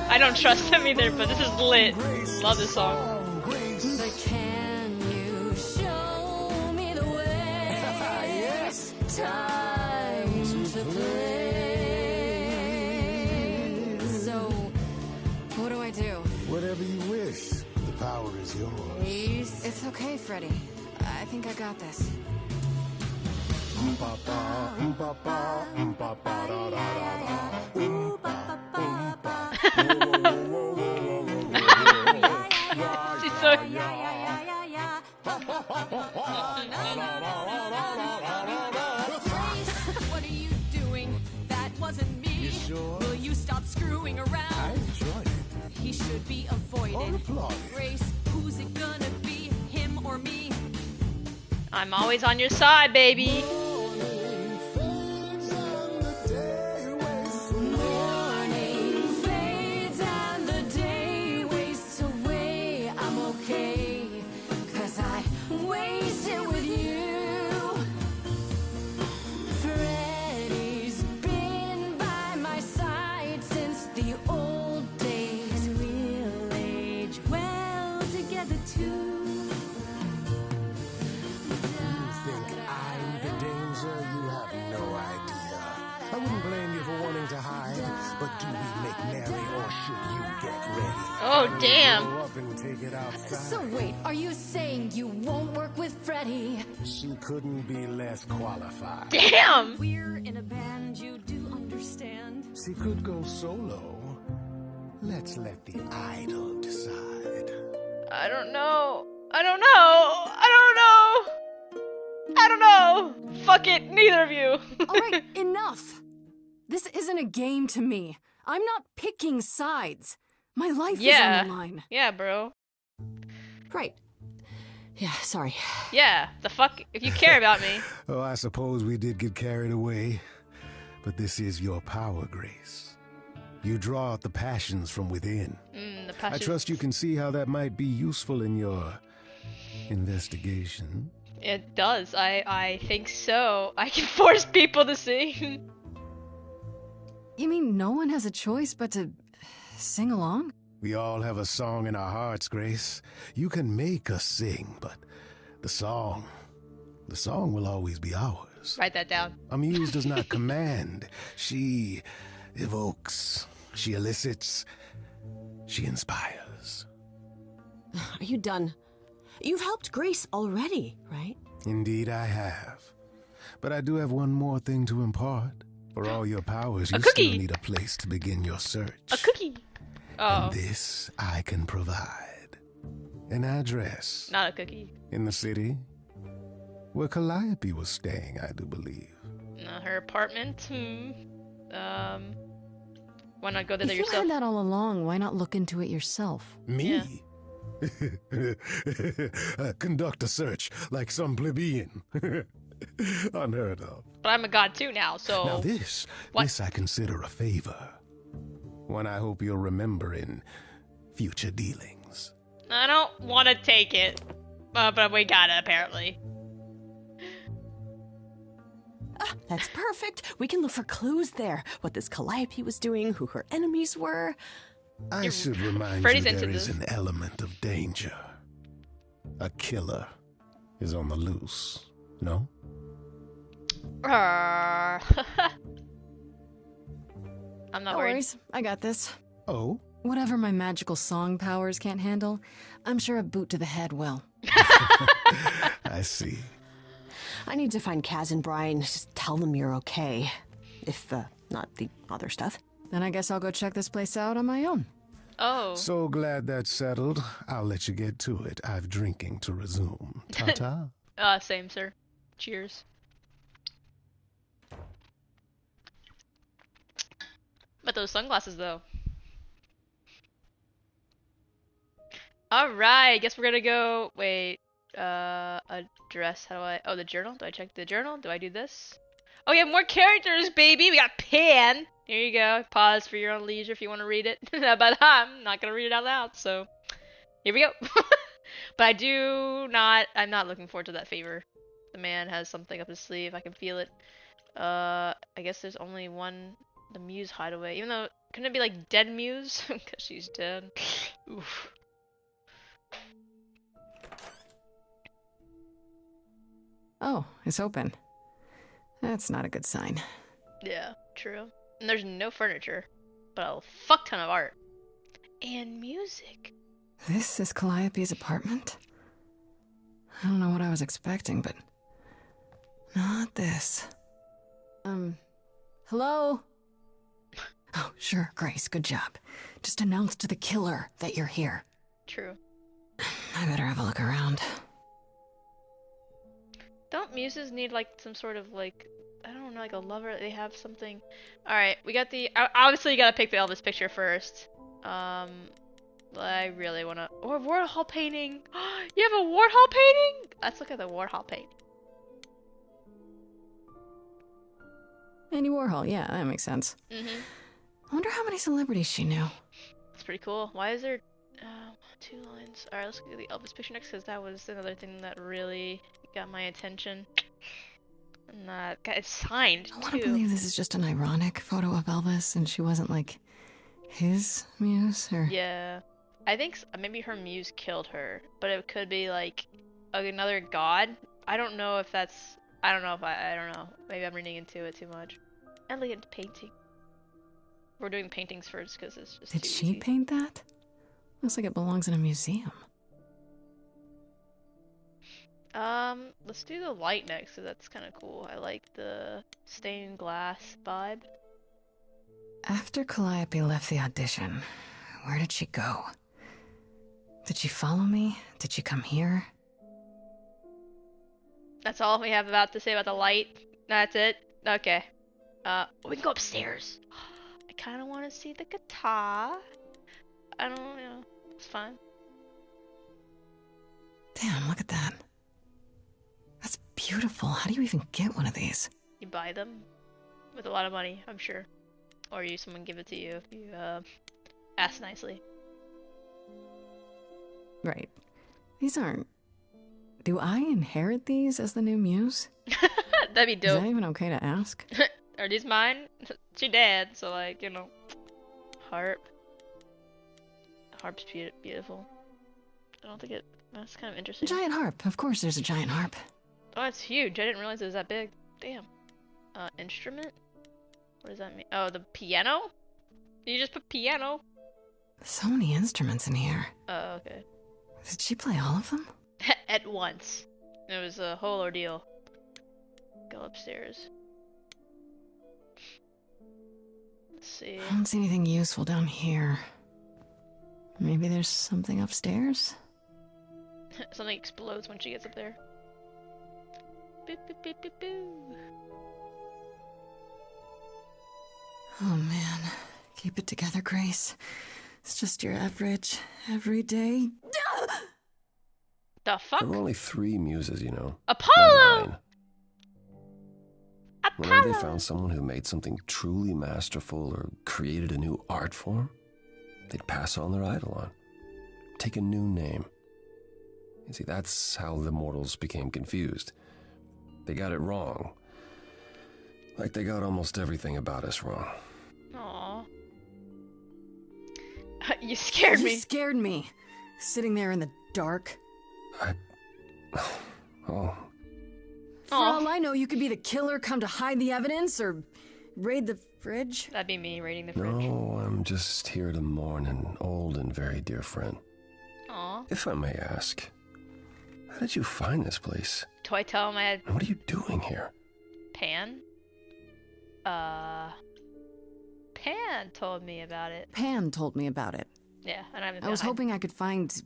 S1: I don't trust him either, but this is lit. Love this song.
S6: But can you show me the way?
S10: Yes.
S6: Time to play.
S2: So, what do I do?
S10: Whatever you wish, the power is yours.
S2: It's okay, Freddy. I think I got this.
S1: She's so...
S6: What are you doing? That wasn't me.
S10: You sure?
S6: Will you stop screwing around?
S10: I enjoyed it.
S6: He should be avoided.
S10: Or applauded.
S6: Grace, who's it gonna be? Him or me?
S1: I'm always on your side, baby.
S6: Morning fades and the day wastes away. I'm okay, 'cause I wasted with you. Freddy's been by my side since the old days. We'll age well together too.
S10: I'm the danger, you have no idea. I wouldn't blame you for wanting to hide, but do we make merry or should you get ready?
S1: Oh, damn.
S10: Grow up and take it outside.
S6: So wait, are you saying you won't work with Freddy?
S10: She couldn't be less qualified.
S1: Damn.
S6: We're in a band, you do understand.
S10: She could go solo. Let's let the idol decide.
S1: I don't know. I don't know. I don't know. I don't know. Fuck it, neither of you.
S2: Alright, enough! This isn't a game to me. I'm not picking sides. My life is on the line.
S1: Yeah, bro.
S12: Right. Yeah, sorry.
S1: Yeah, the fuck? If you care about me.
S10: Oh, I suppose we did get carried away. But this is your power, Grace. You draw out the passions from within.
S1: The
S10: I
S1: passion.
S10: trust you can see how that might be useful in your investigation.
S1: It does. I think so. I can force people to sing.
S2: You mean no one has a choice but to sing along?
S10: We all have a song in our hearts, Grace. You can make us sing, but the song will always be ours.
S1: Write that down.
S10: A muse does not command. She evokes. She elicits. She inspires.
S12: Are you done? You've helped Grace already, right?
S10: Indeed I have. But I do have one more thing to impart. For all your powers, you
S1: cookie.
S10: still need a place to begin your search.
S1: A cookie. Oh.
S10: And this I can provide. An address.
S1: Not a cookie.
S10: In the city. Where Calliope was staying, I do believe.
S1: Her apartment? Why not go there
S2: If you
S1: yourself?
S2: had that all along, why not look into it yourself?
S10: Me? Conduct a search like some plebeian. Unheard of.
S1: But I'm a god too now, so...
S10: Now this I consider a favor. One I hope you'll remember in future dealings.
S1: I don't want to take it. But we got it, apparently.
S12: That's perfect. We can look for clues there. What this Calliope was doing, who her enemies were.
S10: I should remind
S1: Freddy's
S10: you
S1: into
S10: there is
S1: this.
S10: an element of danger. A killer is on the loose, no?
S1: I'm not
S2: No
S1: worried.
S2: worries, I got this.
S10: Oh?
S2: Whatever my magical song powers can't handle, I'm sure a boot to the head will.
S10: I see.
S12: I need to find Kaz and Brian. Just tell them you're okay. If, not the other stuff.
S2: Then I guess I'll go check this place out on my own.
S1: Oh.
S10: So glad that's settled. I'll let you get to it. I've drinking to resume. Ta-ta.
S1: Same, sir. Cheers. But those sunglasses, though. Alright, guess we're gonna go. Wait. Address. How do I. Oh, the journal? Do I check the journal? Do I do this? Oh, we have more characters, baby! We got Pan! Here you go. Pause for your own leisure if you want to read it. But I'm not gonna read it out loud, so. Here we go. But I'm not looking forward to that favor. The man has something up his sleeve. I can feel it. I guess there's only one. The Muse hideaway. Even though, couldn't it be like dead Muse? Because she's dead. Oof.
S2: Oh, it's open. That's not a good sign.
S1: Yeah, true. And there's no furniture, but a fuck ton of art. And music.
S2: This is Calliope's apartment? I don't know what I was expecting, but not this. Hello? Oh, sure, Grace, good job. Just announce to the killer that you're here.
S1: True.
S2: I better have a look around.
S1: Don't muses need like some sort of like, I don't know, like a lover? They have something. Alright, we got the, obviously you gotta pick the Elvis picture first. I really wanna, or Warhol painting. You have a Warhol painting? Let's look at the Warhol painting.
S2: Andy Warhol, yeah, that makes sense.
S1: Mm-hmm.
S2: I wonder how many celebrities she knew.
S1: That's pretty cool. Why is there 2 lines? Alright, let's look at the Elvis picture next, because that was another thing that really got my attention. And it's signed,
S2: I want to believe this is just an ironic photo of Elvis, and she wasn't, like, his muse, or...
S1: Yeah. I think maybe her muse killed her, but it could be, like, another god? I don't know if that's... I don't know. Maybe I'm reading into it too much. Elegant painting. We're doing paintings first, because it's just
S2: Did she paint that? Looks like it belongs in a museum.
S1: Let's do the light next, because that's kind of cool. I like the stained glass vibe.
S2: After Calliope left the audition, where did she go? Did she follow me? Did she come here?
S1: That's all we have about to say about the light. That's it? Okay. We can go upstairs. I kind of want to see the guitar. I don't know. It's fine.
S2: Damn, look at that. That's beautiful. How do you even get one of these?
S1: You buy them with a lot of money, I'm sure. Or someone give it to you if you ask nicely.
S2: Right. These aren't... Do I inherit these as the new muse?
S1: That'd be dope.
S2: Is that even okay to ask?
S1: Are these mine? She dead, so like, you know. Harp. Harp's beautiful. I don't think it... That's kind of interesting.
S2: Giant harp. Of course there's a giant harp.
S1: Oh, it's huge. I didn't realize it was that big. Damn. Instrument? What does that mean? Oh, the piano? You just put piano?
S2: So many instruments in here.
S1: Oh, okay.
S2: Did she play all of them?
S1: At once. It was a whole ordeal. Go upstairs. Let's see.
S2: I don't see anything useful down here. Maybe there's something upstairs?
S1: Something explodes when she gets up there. Boop, boop, boop, boop, boop.
S2: Oh man. Keep it together, Grace. It's just your average, everyday...
S1: The fuck?
S13: There were only 3 muses, you know.
S1: Apollo!
S13: Whenever they found someone who made something truly masterful or created a new art form, they'd pass on their idol on. Take a new name. You see, that's how the mortals became confused. They got it wrong. Like they got almost everything about us wrong.
S1: Aww. You scared me.
S2: You scared me. Sitting there in the dark.
S13: Oh.
S2: For all I know, you could be the killer come to hide the evidence or raid the fridge.
S1: That'd be me raiding the fridge.
S13: No, I'm just here to mourn an old and very dear friend.
S1: Aw.
S13: If I may ask, how did you find this place?
S1: Do I tell him I had...
S13: And what are you doing here?
S1: Pan? Pan told me about it.
S2: Pan told me about it.
S1: Yeah, and I'm.
S2: I was hoping I could find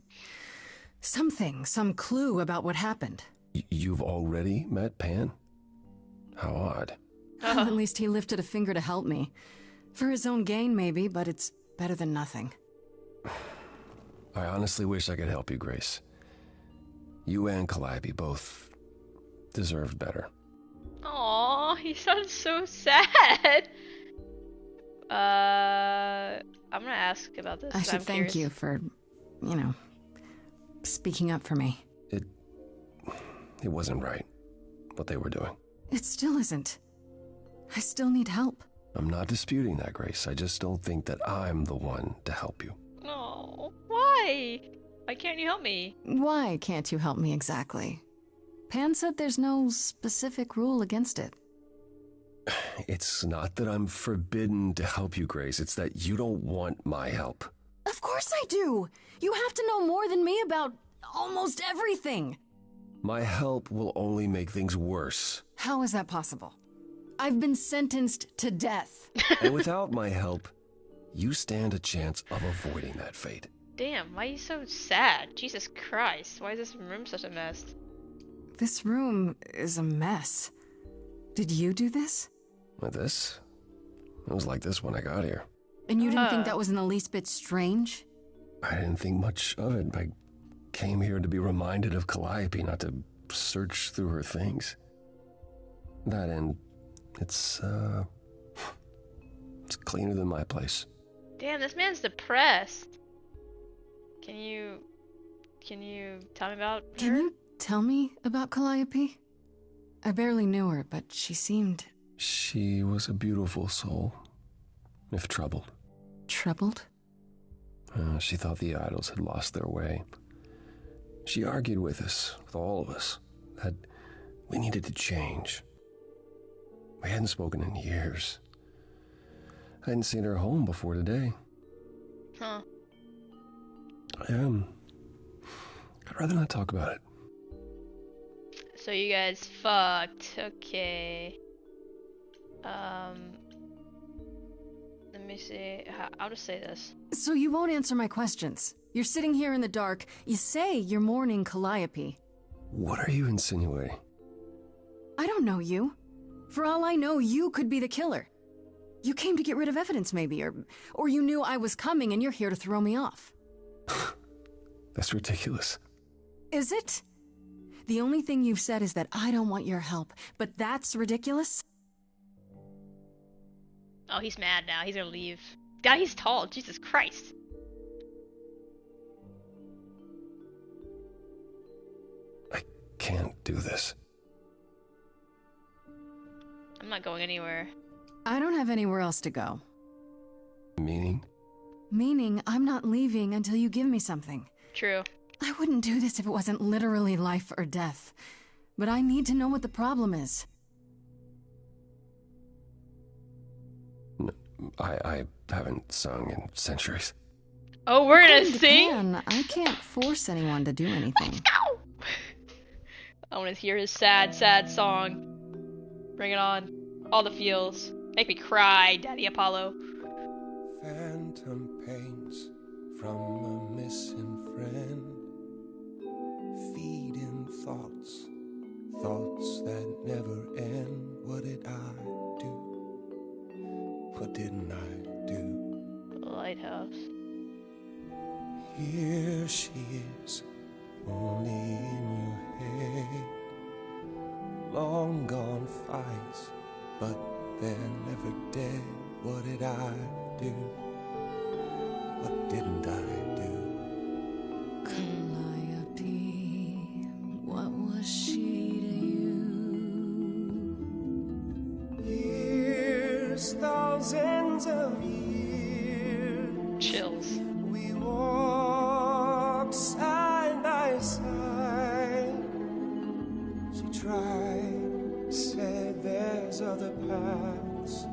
S2: something, some clue about what happened.
S13: You've already met Pan? How odd.
S2: Well, at least he lifted a finger to help me. For his own gain, maybe, but it's better than nothing.
S13: I honestly wish I could help you, Grace. You and Calliope both deserved better.
S1: Aw, he sounds so sad. I'm gonna ask about this.
S2: I should
S1: I'm
S2: thank
S1: curious.
S2: you for, speaking up for me.
S13: It wasn't right, what they were doing.
S2: It still isn't. I still need help.
S13: I'm not disputing that, Grace. I just don't think that I'm the one to help you.
S1: Oh, why? Why can't you help me?
S2: Why can't you help me exactly? Pan said there's no specific rule against it.
S13: It's not that I'm forbidden to help you, Grace. It's that you don't want my help.
S2: Of course I do! You have to know more than me about almost everything!
S13: My help will only make things worse.
S2: How is that possible? I've been sentenced to death.
S13: And without my help, you stand a chance of avoiding that fate.
S1: Damn, why are you so sad? Jesus Christ, why is this room such a mess?
S2: This room is a mess. Did you do this?
S13: With this? It was like this when I got here.
S2: And you didn't think that was in the least bit strange?
S13: I didn't think much of it. I came here to be reminded of Calliope, not to search through her things. That and it's cleaner than my place.
S1: Damn, this man's depressed. Can you tell me about her?
S2: Can you tell me about Calliope? I barely knew her, but she seemed...
S13: She was a beautiful soul, if troubled.
S2: Troubled?
S13: She thought the idols had lost their way. She argued with us, with all of us, that we needed to change. We hadn't spoken in years. I hadn't seen her home before today.
S1: Huh.
S13: I'd rather not talk about it.
S1: So you guys fucked. Okay. Let me see. I'll just say this.
S2: So you won't answer my questions. You're sitting here in the dark. You say you're mourning Calliope.
S13: What are you insinuating?
S2: I don't know you. For all I know, you could be the killer. You came to get rid of evidence, maybe, or you knew I was coming and you're here to throw me off.
S13: That's ridiculous.
S2: Is it? The only thing you've said is that I don't want your help, but that's ridiculous?
S1: Oh, he's mad now. He's gonna leave. God, he's tall. Jesus Christ.
S13: I can't do this.
S1: I'm not going anywhere.
S2: I don't have anywhere else to go.
S13: Meaning?
S2: Meaning I'm not leaving until you give me something.
S1: True.
S2: I wouldn't do this if it wasn't literally life or death. But I need to know what the problem is.
S13: I haven't sung in centuries.
S1: Oh, we're gonna
S2: According to
S1: sing?
S2: Pan, I can't force anyone to do anything.
S1: I want to hear his sad, sad song. Bring it on. All the feels. Make me cry, Daddy Apollo.
S14: Phantom pains from a missing friend. Feeding thoughts, thoughts that never end. What did I do? What didn't I do?
S1: Lighthouse.
S14: Here she is, only in your head. Long gone fights, but they're never dead. What did I do? What didn't I do?
S2: Calliope, what was she to you?
S14: Years, thousands of years.
S1: Chills.
S14: We walked side by side. She tried, said there's other paths.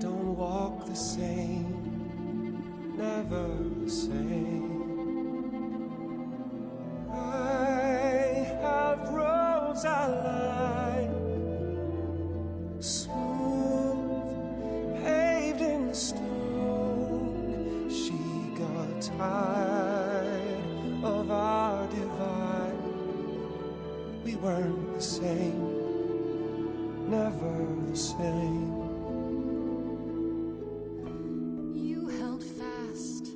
S14: Don't walk the same, never the same. I have roads I like, smooth, paved in stone. She got tired. same, never the same.
S6: You held fast.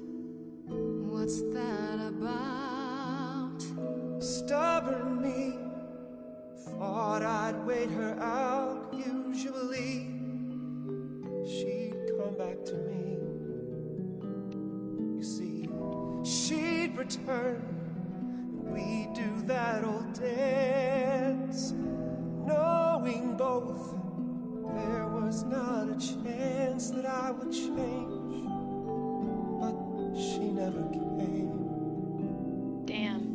S6: What's that about?
S14: Stubborn me, thought I'd wait her out. Usually, she'd come back to me. You see, she'd return, and we'd do that old dance, knowing both there was not a chance that I would change, but she never came.
S1: Damn.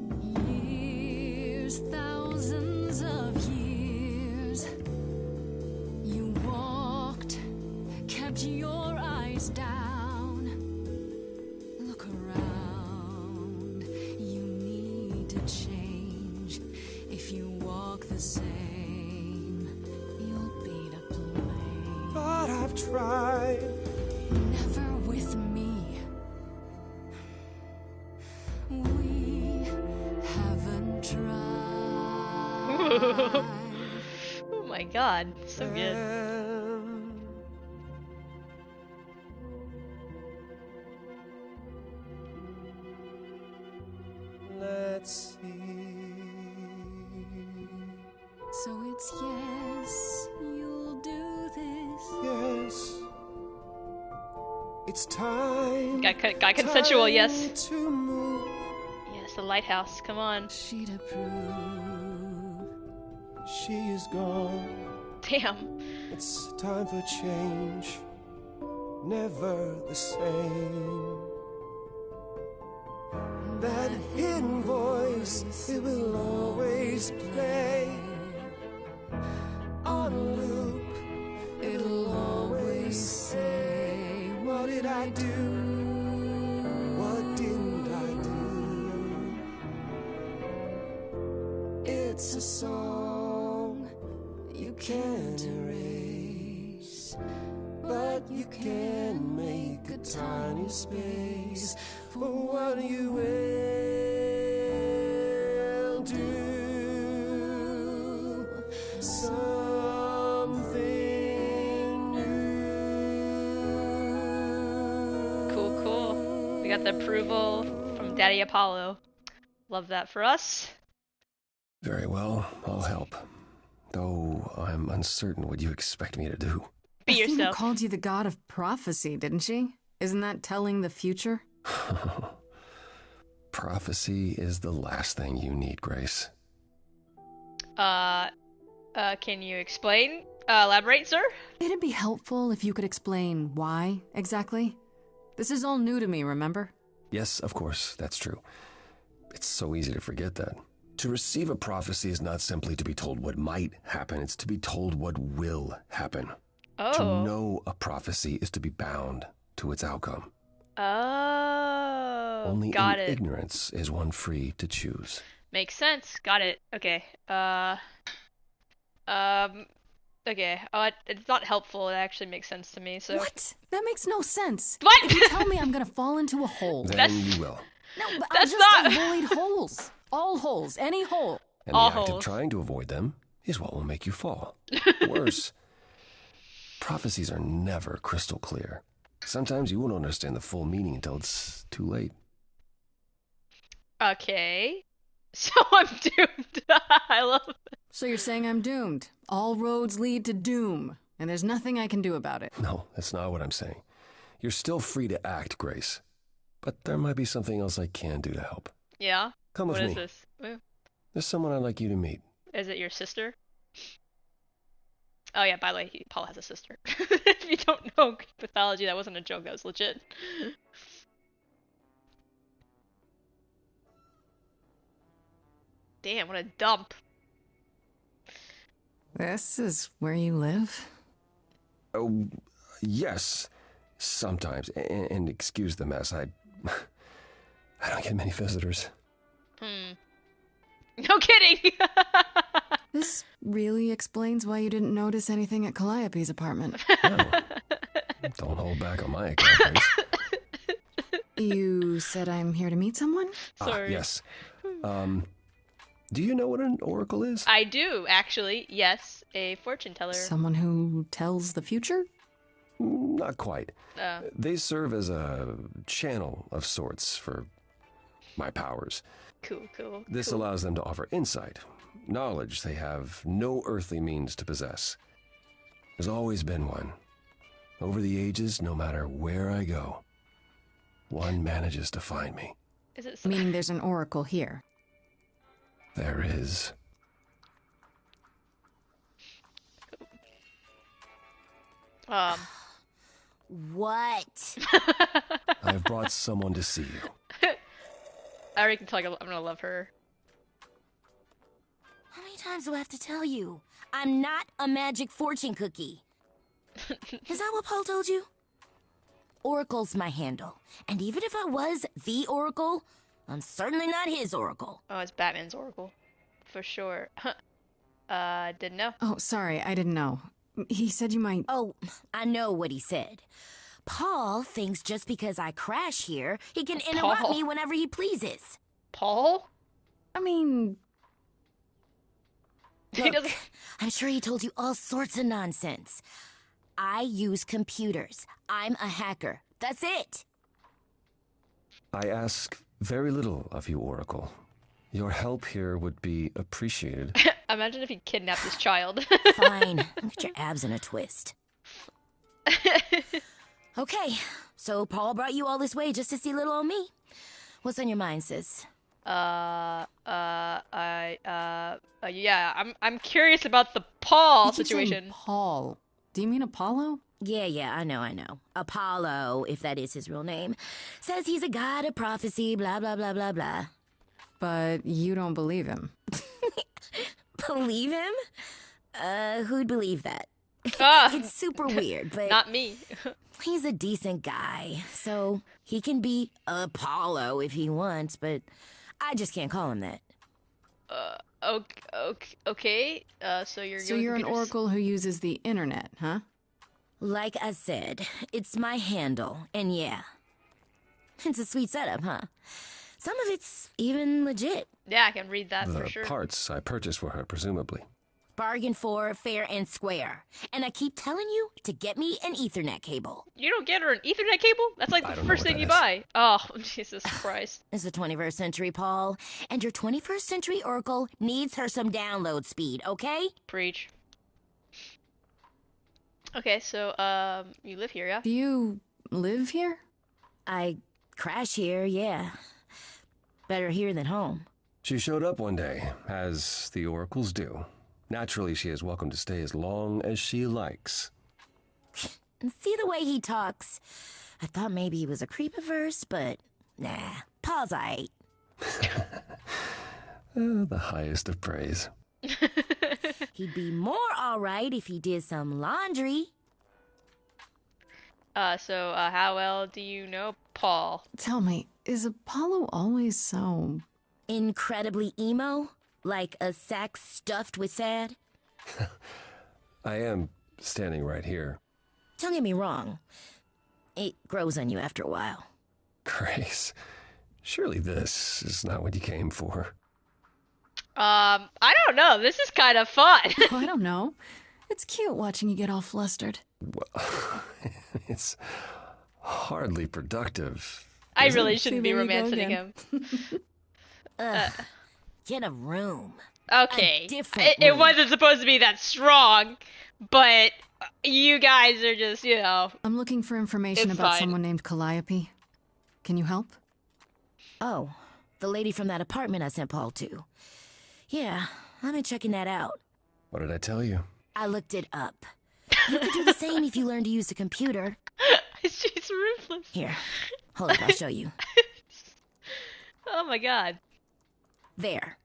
S6: Years, thousands of years. You walked, kept your eyes down. Look around. You need to change. If you walk the same, you'll be to blame.
S14: But I've tried.
S6: Never with me. We haven't tried.
S1: Oh my god, so good.
S14: Let's see.
S6: So it's yes, you'll do this.
S14: Yes. It's time.
S1: Got consensual,
S14: time
S1: yes.
S14: To move.
S1: Yes, the lighthouse, come on.
S6: She'd approve.
S14: She is gone.
S1: Damn.
S14: It's time for change. Never the same. That hidden voice, it will always play. On a loop, it'll always say, what did I do? What didn't I do? It's a song you can't erase, but you can make a tiny space for what you will do. Something new.
S1: Cool. We got the approval from Daddy Apollo. Love that for us.
S13: Very well, I'll help. Though I'm uncertain what you expect me to do.
S1: Be
S2: Athena
S1: yourself.
S2: called you the god of prophecy, didn't she? Isn't that telling the future?
S13: Prophecy is the last thing you need, Grace.
S1: Can you explain? Elaborate, sir?
S2: It'd be helpful if you could explain why, exactly. This is all new to me, remember?
S13: Yes, of course, that's true. It's so easy to forget that. To receive a prophecy is not simply to be told what might happen, it's to be told what will happen.
S1: Oh.
S13: To know a prophecy is to be bound to its outcome.
S1: Oh.
S13: Only
S1: got
S13: in
S1: it.
S13: ignorance is one free to choose.
S1: Makes sense. Got it. Okay. Okay. It's not helpful. It actually makes sense to me. So.
S2: What? That makes no sense.
S1: What?
S2: If you tell me I'm gonna fall into a hole.
S13: Then you will.
S2: No, but
S1: That's
S2: I'll
S1: not-
S2: just avoid holes. All holes. Any hole.
S13: And
S1: All
S13: the act of
S1: holes.
S13: trying to avoid them is what will make you fall. Worse, prophecies are never crystal clear. Sometimes you won't understand the full meaning until it's too late.
S1: Okay. So I'm doomed. I love it.
S2: So you're saying I'm doomed. All roads lead to doom, and there's nothing I can do about it.
S13: No, that's not what I'm saying. You're still free to act, Grace. But there might be something else I can do to help.
S1: Yeah.
S13: Come with
S1: What
S13: me.
S1: is this? Ooh.
S13: There's someone I'd like you to meet.
S1: Is it your sister? Oh yeah, by the way, Paul has a sister. If you don't know Greek mythology, that wasn't a joke, that was legit. Damn, what a dump.
S2: This is where you live?
S13: Oh, yes. Sometimes. And excuse the mess. I don't get many visitors.
S1: No kidding!
S2: This really explains why you didn't notice anything at Calliope's apartment.
S13: Don't hold back on my account, Grace.
S2: You said I'm here to meet someone?
S1: Sorry.
S13: Yes. Do you know what an oracle is?
S1: I do, actually. Yes, a fortune teller.
S2: Someone who tells the future?
S13: Not quite.
S1: Oh.
S13: They serve as a channel of sorts for my powers.
S1: Cool.
S13: This allows them to offer insight, knowledge they have no earthly means to possess. There's always been one. Over the ages, no matter where I go, one manages to find me.
S1: Is it
S2: Meaning there's an oracle here.
S13: There is.
S7: What?
S13: I've brought someone to see you.
S1: I already can tell I'm gonna love her.
S7: How many times do I have to tell you? I'm not a magic fortune cookie. Is that what Paul told you? Oracle's my handle. And even if I was the Oracle, I'm certainly not his Oracle.
S1: Oh, it's Batman's Oracle. For sure. Didn't know.
S2: Oh, sorry, I didn't know. He said you might...
S7: Oh, I know what he said. Paul thinks just because I crash here, he can interrupt me whenever he pleases.
S1: Paul?
S2: I mean...
S7: Look, I'm sure he told you all sorts of nonsense. I use computers. I'm a hacker. That's it.
S13: I ask very little of you, Oracle. Your help here would be appreciated.
S1: Imagine if he kidnapped this child.
S7: Fine. Get your abs in a twist. Okay, so Paul brought you all this way just to see little old me. What's on your mind, sis?
S1: Yeah, I'm curious about the Paul
S2: You keep saying
S1: situation.
S2: Paul. Do you mean Apollo?
S7: Yeah, I know. Apollo, if that is his real name, says he's a god of prophecy, blah, blah, blah, blah, blah.
S2: But you don't believe him.
S7: Believe him? Who'd believe that? It's super weird, but...
S1: Not me.
S7: He's a decent guy, so he can be Apollo if he wants, but I just can't call him that.
S1: Okay. So you're
S2: an
S1: computers?
S2: oracle who uses the internet, huh?
S7: Like I said, it's my handle, and yeah. It's a sweet setup, huh? Some of it's even legit.
S1: Yeah, I can read that for
S13: The
S1: sure.
S13: parts I purchased for her, presumably.
S7: Bargain for, fair and square. And I keep telling you to get me an Ethernet cable.
S1: You don't get her an Ethernet cable? That's like
S13: I
S1: the
S13: don't know
S1: first
S13: what
S1: thing
S13: that
S1: you
S13: is.
S1: buy. Oh, Jesus Christ.
S7: It's the 21st century, Paul. And your 21st century Oracle needs her some download speed, okay?
S1: Preach. Okay, so, you live here, yeah?
S2: Do you live here?
S7: I crash here, yeah. Better here than home.
S13: She showed up one day, as the oracles do. Naturally, she is welcome to stay as long as she likes.
S7: And see the way he talks. I thought maybe he was a creep at first, but nah. Paul's aight.
S13: The highest of praise.
S7: He'd be more alright if he did some laundry.
S1: So, how well do you know Paul?
S2: Tell me, is Apollo always so...
S7: Incredibly emo? Like a sack stuffed with sad?
S13: I am standing right here.
S7: Don't get me wrong. It grows on you after a while.
S13: Grace, surely this is not what you came for.
S1: I don't know. This is kind of fun.
S2: Oh, I don't know. It's cute watching you get all flustered.
S13: Well, it's hardly productive.
S1: I
S13: is
S1: really
S13: it?
S1: shouldn't be
S2: there you go
S1: romancing
S2: again.
S1: him.
S7: Get a room.
S1: Okay.
S7: A different
S1: It
S7: room.
S1: wasn't supposed to be that strong, but you guys are just, you know.
S2: I'm looking for information
S1: It's
S2: about
S1: fine.
S2: someone named Calliope. Can you help?
S7: Oh, the lady from that apartment I sent Paul to. Yeah, I've been checking that out.
S13: What did I tell you?
S7: I looked it up. You could do the same if you learn to use the computer.
S1: She's ruthless.
S7: Here, hold up, I'll show you.
S1: Oh my god.
S7: There.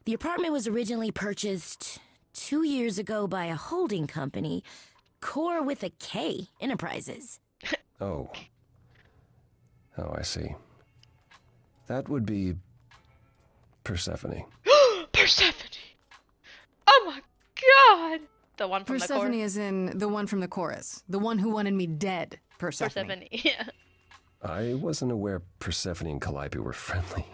S7: The apartment was originally purchased 2 years ago by a holding company, Core with a K Enterprises.
S13: Oh, I see. That would be Persephone.
S1: Persephone! Oh my god! The one from
S2: Persephone
S1: the
S2: is in the one from the chorus. The one who wanted me dead. Persephone.
S1: Persephone, yeah.
S13: I wasn't aware Persephone and Calliope were friendly.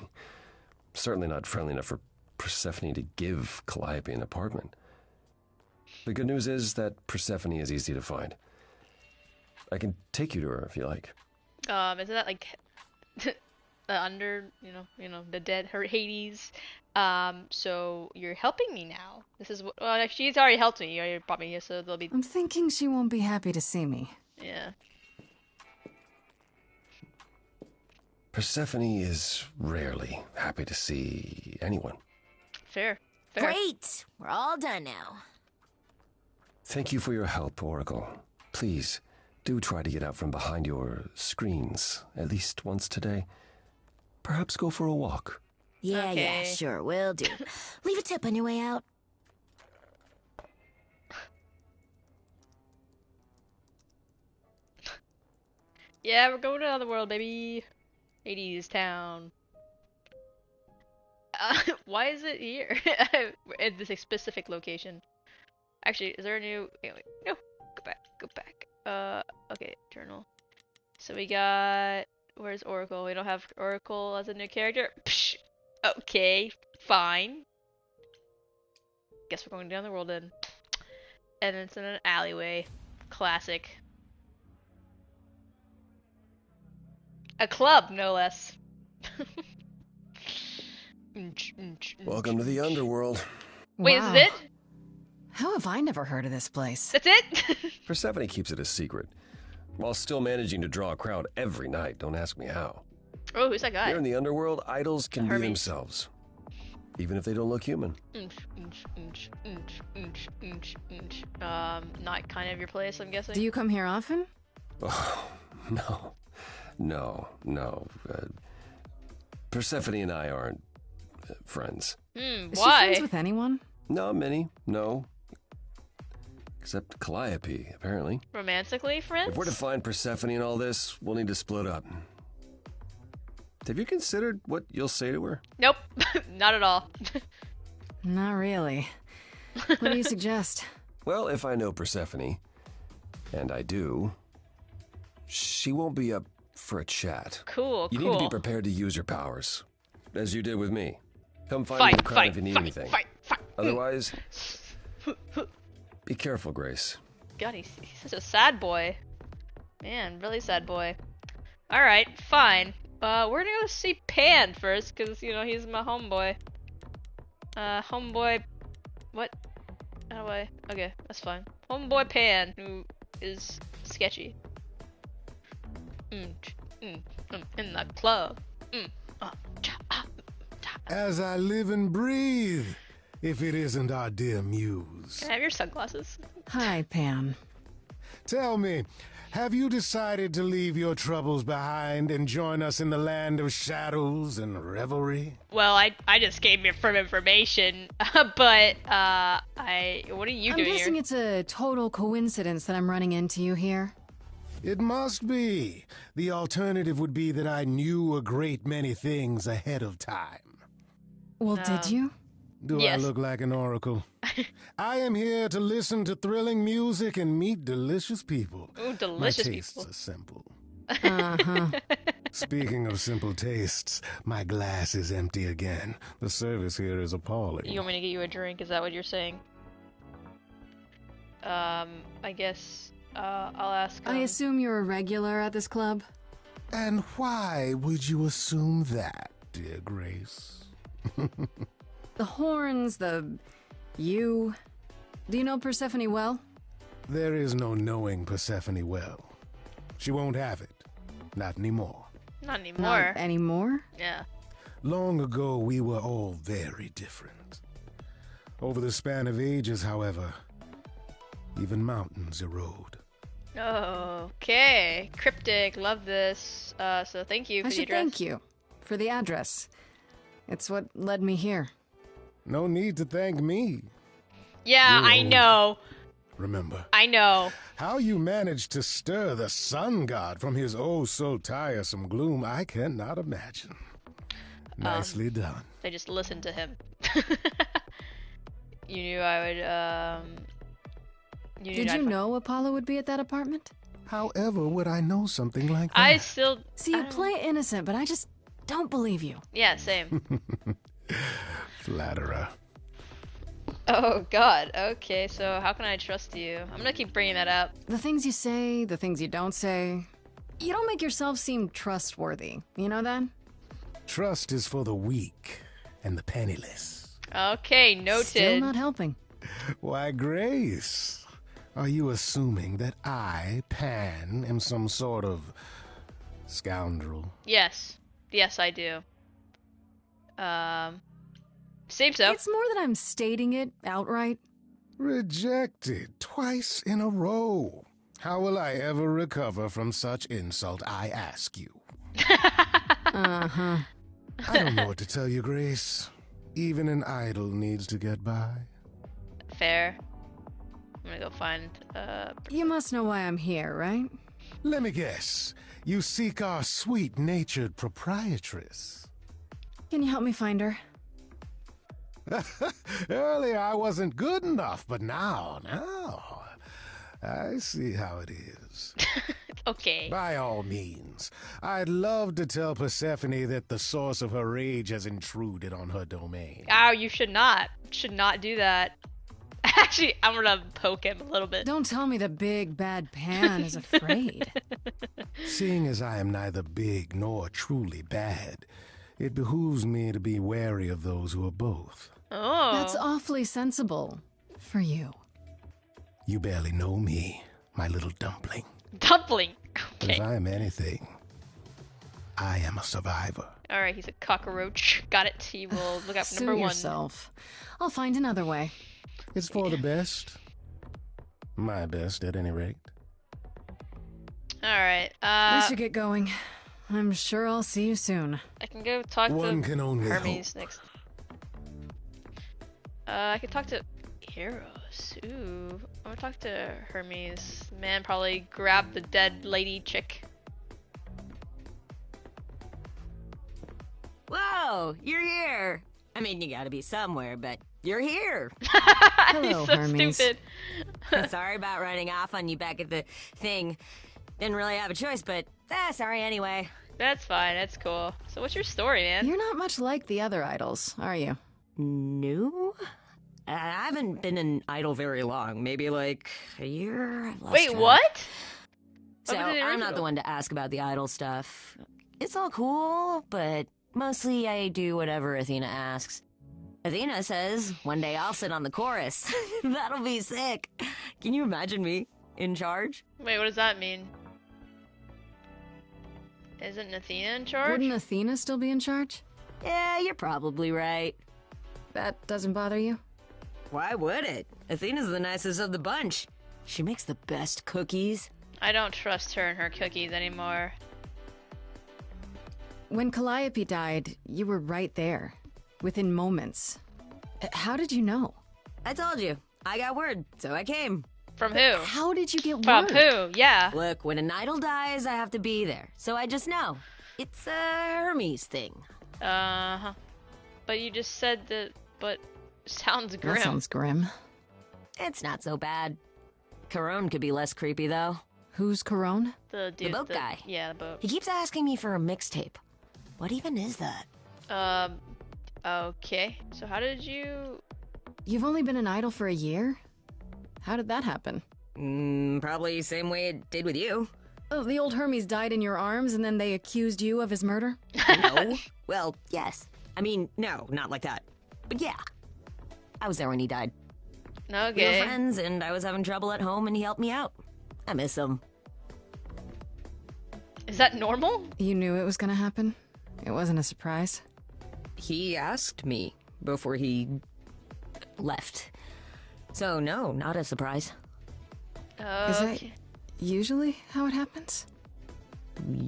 S13: Certainly not friendly enough for Persephone to give Calliope an apartment. The good news is that Persephone is easy to find. I can take you to her if you like.
S1: Isn't that like under, the dead, her Hades? So you're helping me now. This is well, she's already helped me. You already brought me here, so there'll be.
S2: I'm thinking she won't be happy to see me.
S1: Yeah.
S13: Persephone is rarely happy to see anyone.
S1: Fair.
S7: Great! We're all done now.
S13: Thank you for your help, Oracle. Please, do try to get out from behind your screens at least once today. Perhaps go for a walk.
S7: Yeah, sure, will do. Leave a tip on your way out.
S1: Yeah, we're going to another world, baby. Hades Town. Why is it here? At this specific location. Actually, is there a new... Wait, no. Go back. Okay, journal. So we got... Where's Oracle? We don't have Oracle as a new character. Psh, okay, fine. Guess we're going down the world then. And it's in an alleyway. Classic. A club, no less.
S13: Welcome to the underworld.
S1: Wait,
S2: Wow.
S1: is it?
S2: How have I never heard of this place?
S1: That's it?
S13: Persephone keeps it a secret, while still managing to draw a crowd every night. Don't ask me how.
S1: Oh, who's that guy?
S13: Here in the underworld, idols can be
S1: Hermes.
S13: themselves, even if they don't look human.
S1: Not kind of your place, I'm guessing.
S2: Do you come here often?
S13: Oh, no. Persephone and I aren't friends.
S2: Is she
S1: why?
S2: friends with anyone?
S13: Not many, no. Except Calliope, apparently.
S1: Romantically, friends?
S13: If we're to find Persephone in all this, we'll need to split up. Have you considered what you'll say to her?
S1: Nope, not at all.
S2: Not really. What do you suggest?
S13: Well, if I know Persephone, and I do, she won't be up for a chat.
S1: Cool,
S13: You need to be prepared to use your powers, as you did with me. Come find me in the crowd if you need anything.
S1: Fight.
S13: Otherwise, be careful, Grace.
S1: God, he's such a sad boy. Man, really sad boy. Alright, fine. We're gonna go see Pan first, because, he's my homeboy. Homeboy... What? How do I... Okay, that's fine. Homeboy Pan, who is sketchy. In the club.
S10: As I live and breathe, if it isn't our dear muse.
S1: Can I have your sunglasses?
S2: Hi, Pan.
S10: Tell me, have you decided to leave your troubles behind and join us in the land of shadows and revelry?
S1: Well, I just gave you some information, but, what are you doing
S2: I'm guessing
S1: here?
S2: it's a total coincidence that I'm running into you here.
S10: It must be. The alternative would be that I knew a great many things ahead of time.
S2: Well, did you?
S10: Do I look like an oracle? I am here to listen to thrilling music and meet delicious people.
S1: Ooh, delicious
S10: My tastes
S1: people.
S10: are simple.
S2: Uh-huh.
S10: Speaking of simple tastes, my glass is empty again. The service here is appalling.
S1: You want me to get you a drink? Is that what you're saying? I guess, I'll ask.
S2: I assume you're a regular at this club?
S10: And why would you assume that, dear Grace?
S2: The horns, you... Do you know Persephone well?
S10: There is no knowing Persephone well. She won't have it. Not anymore.
S1: Not anymore.
S2: Not anymore?
S1: Yeah.
S10: Long ago, we were all very different. Over the span of ages, however, even mountains erode.
S1: Okay. Cryptic. Love this. So thank you for the
S2: I should
S1: address.
S2: thank you for the address. It's what led me here.
S10: No need to thank me.
S1: Yeah,
S10: You're
S1: I
S10: old.
S1: know.
S10: Remember.
S1: I know.
S10: How you managed to stir the sun god from his oh-so-tiresome gloom, I cannot imagine. Nicely done.
S1: They just listened to him. You knew I would,
S2: Did you know Apollo would be at that apartment?
S10: However would I know something like that?
S1: I still...
S2: See, you play innocent, but I just don't believe you.
S1: Yeah, same.
S10: Flatterer.
S1: Oh god, okay, so how can I trust you? I'm gonna keep bringing that up.
S2: The things you say, the things you don't say. You don't make yourself seem trustworthy. You know that?
S10: Trust is for the weak and the penniless.
S1: Okay, noted.
S2: Still not helping.
S10: Why, Grace, are you assuming that I, Pan, am some sort of scoundrel?
S1: Yes. Yes, I do. Seems so.
S2: It's more that I'm stating it outright.
S10: Rejected twice in a row. How will I ever recover from such insult, I ask you?
S2: Uh-huh.
S10: I don't know what to tell you, Grace. Even an idol needs to get by.
S1: Fair. I'm gonna go find,
S2: You must know why I'm here, right?
S10: Let me guess. You seek our sweet-natured proprietress.
S2: Can you help me find her?
S10: Earlier I wasn't good enough, but now, I see how it is.
S1: Okay.
S10: By all means, I'd love to tell Persephone that the source of her rage has intruded on her domain.
S1: Ow, you should not. Should not do that. Actually, I'm gonna poke him a little bit.
S2: Don't tell me the big bad Pan is afraid.
S10: Seeing as I am neither big nor truly bad, it behooves me to be wary of those who are both.
S1: Oh.
S2: That's awfully sensible. For you.
S10: You barely know me, my little dumpling.
S1: Dumpling?
S10: But
S1: Okay.
S10: if I am anything, I am a survivor.
S1: Alright, he's a cockroach. Got it. He will look up
S2: Sue
S1: number 1.
S2: yourself. I'll find another way.
S10: It's for the best. My best, at any rate.
S1: Alright,
S2: I should get going. I'm sure I'll see you soon.
S1: I can go talk
S10: One
S1: to
S10: can only
S1: Hermes next. I can talk to Eros. Ooh, I'm gonna talk to Hermes. Man probably grabbed the dead lady chick.
S7: Whoa, you're here. I mean, you gotta be somewhere, but you're here.
S2: Hello,
S1: He's so
S2: Hermes.
S1: stupid.
S7: Sorry about running off on you back at the thing. Didn't really have a choice, but sorry anyway.
S1: That's fine. That's cool. So what's your story, man?
S2: You're not much like the other idols, are you?
S7: No? I haven't been an idol very long. Maybe like a year. I've lost
S1: Wait,
S7: track.
S1: what?
S7: So
S1: What was the
S7: I'm not
S1: original?
S7: the one to ask about the idol stuff. It's all cool, but mostly I do whatever Athena asks. Athena says one day I'll sit on the chorus. That'll be sick. Can you imagine me in charge?
S1: Wait, what does that mean? Isn't Athena in charge?
S2: Wouldn't Athena still be in charge?
S7: Yeah, you're probably right.
S2: That doesn't bother you?
S7: Why would it? Athena's the nicest of the bunch. She makes the best cookies.
S1: I don't trust her and her cookies anymore.
S2: When Calliope died, you were right there. Within moments. How did you know?
S7: I told you. I got word, so I came.
S1: From who?
S2: How did you get
S1: From
S2: word?
S1: who? Yeah.
S7: Look, when an idol dies, I have to be there. So I just know. It's a Hermes thing.
S1: Uh-huh. But you just said that, but sounds grim.
S2: That sounds grim.
S7: It's not so bad. Corone could be less creepy, though.
S2: Who's Corone?
S1: The dude,
S7: boat guy.
S1: Yeah, the boat.
S7: He keeps asking me for a mixtape. What even is that?
S1: Okay. So how did you...
S2: You've only been an idol for a year? How did that happen?
S7: Probably same way it did with you.
S2: Oh, the old Hermes died in your arms and then they accused you of his murder?
S7: No. Well, yes. I mean, no, not like that. But yeah. I was there when he died. We were
S1: Okay.
S7: friends, and I was having trouble at home, and he helped me out. I miss him.
S1: Is that normal?
S2: You knew it was gonna happen? It wasn't a surprise?
S7: He asked me before he left. So, no, not a surprise.
S2: Is that
S1: Okay.
S2: usually how it happens?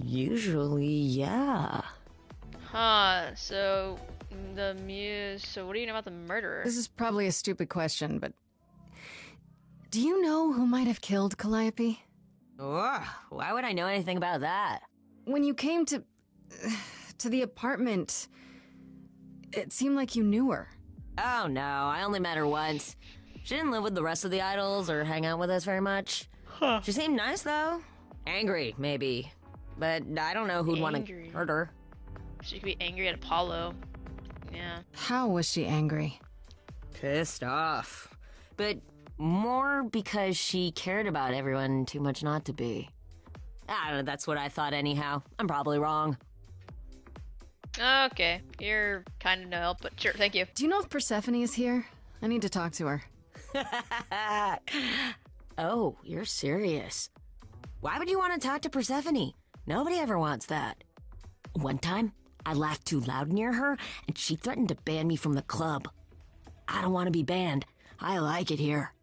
S7: Usually, yeah.
S1: Huh, so the muse... So what do you know about the murderer?
S2: This is probably a stupid question, but... Do you know who might have killed Calliope?
S7: Ugh, why would I know anything about that?
S2: When you came to the apartment, it seemed like you knew her.
S7: Oh, no, I only met her once. She didn't live with the rest of the idols or hang out with us very much.
S1: Huh.
S7: She seemed nice, though. Angry, maybe. But I don't know who'd want to
S1: Angry.
S7: hurt her.
S1: She could be angry at Apollo. Yeah.
S2: How was she angry?
S7: Pissed off. But more because she cared about everyone too much not to be. I don't know, that's what I thought anyhow. I'm probably wrong.
S1: Okay, you're kind of no help, but sure, thank you.
S2: Do you know if Persephone is here? I need to talk to her.
S7: Oh, you're serious. Why would you want to talk to Persephone? Nobody ever wants that. One time, I laughed too loud near her, and she threatened to ban me from the club. I don't want to be banned. I like it here.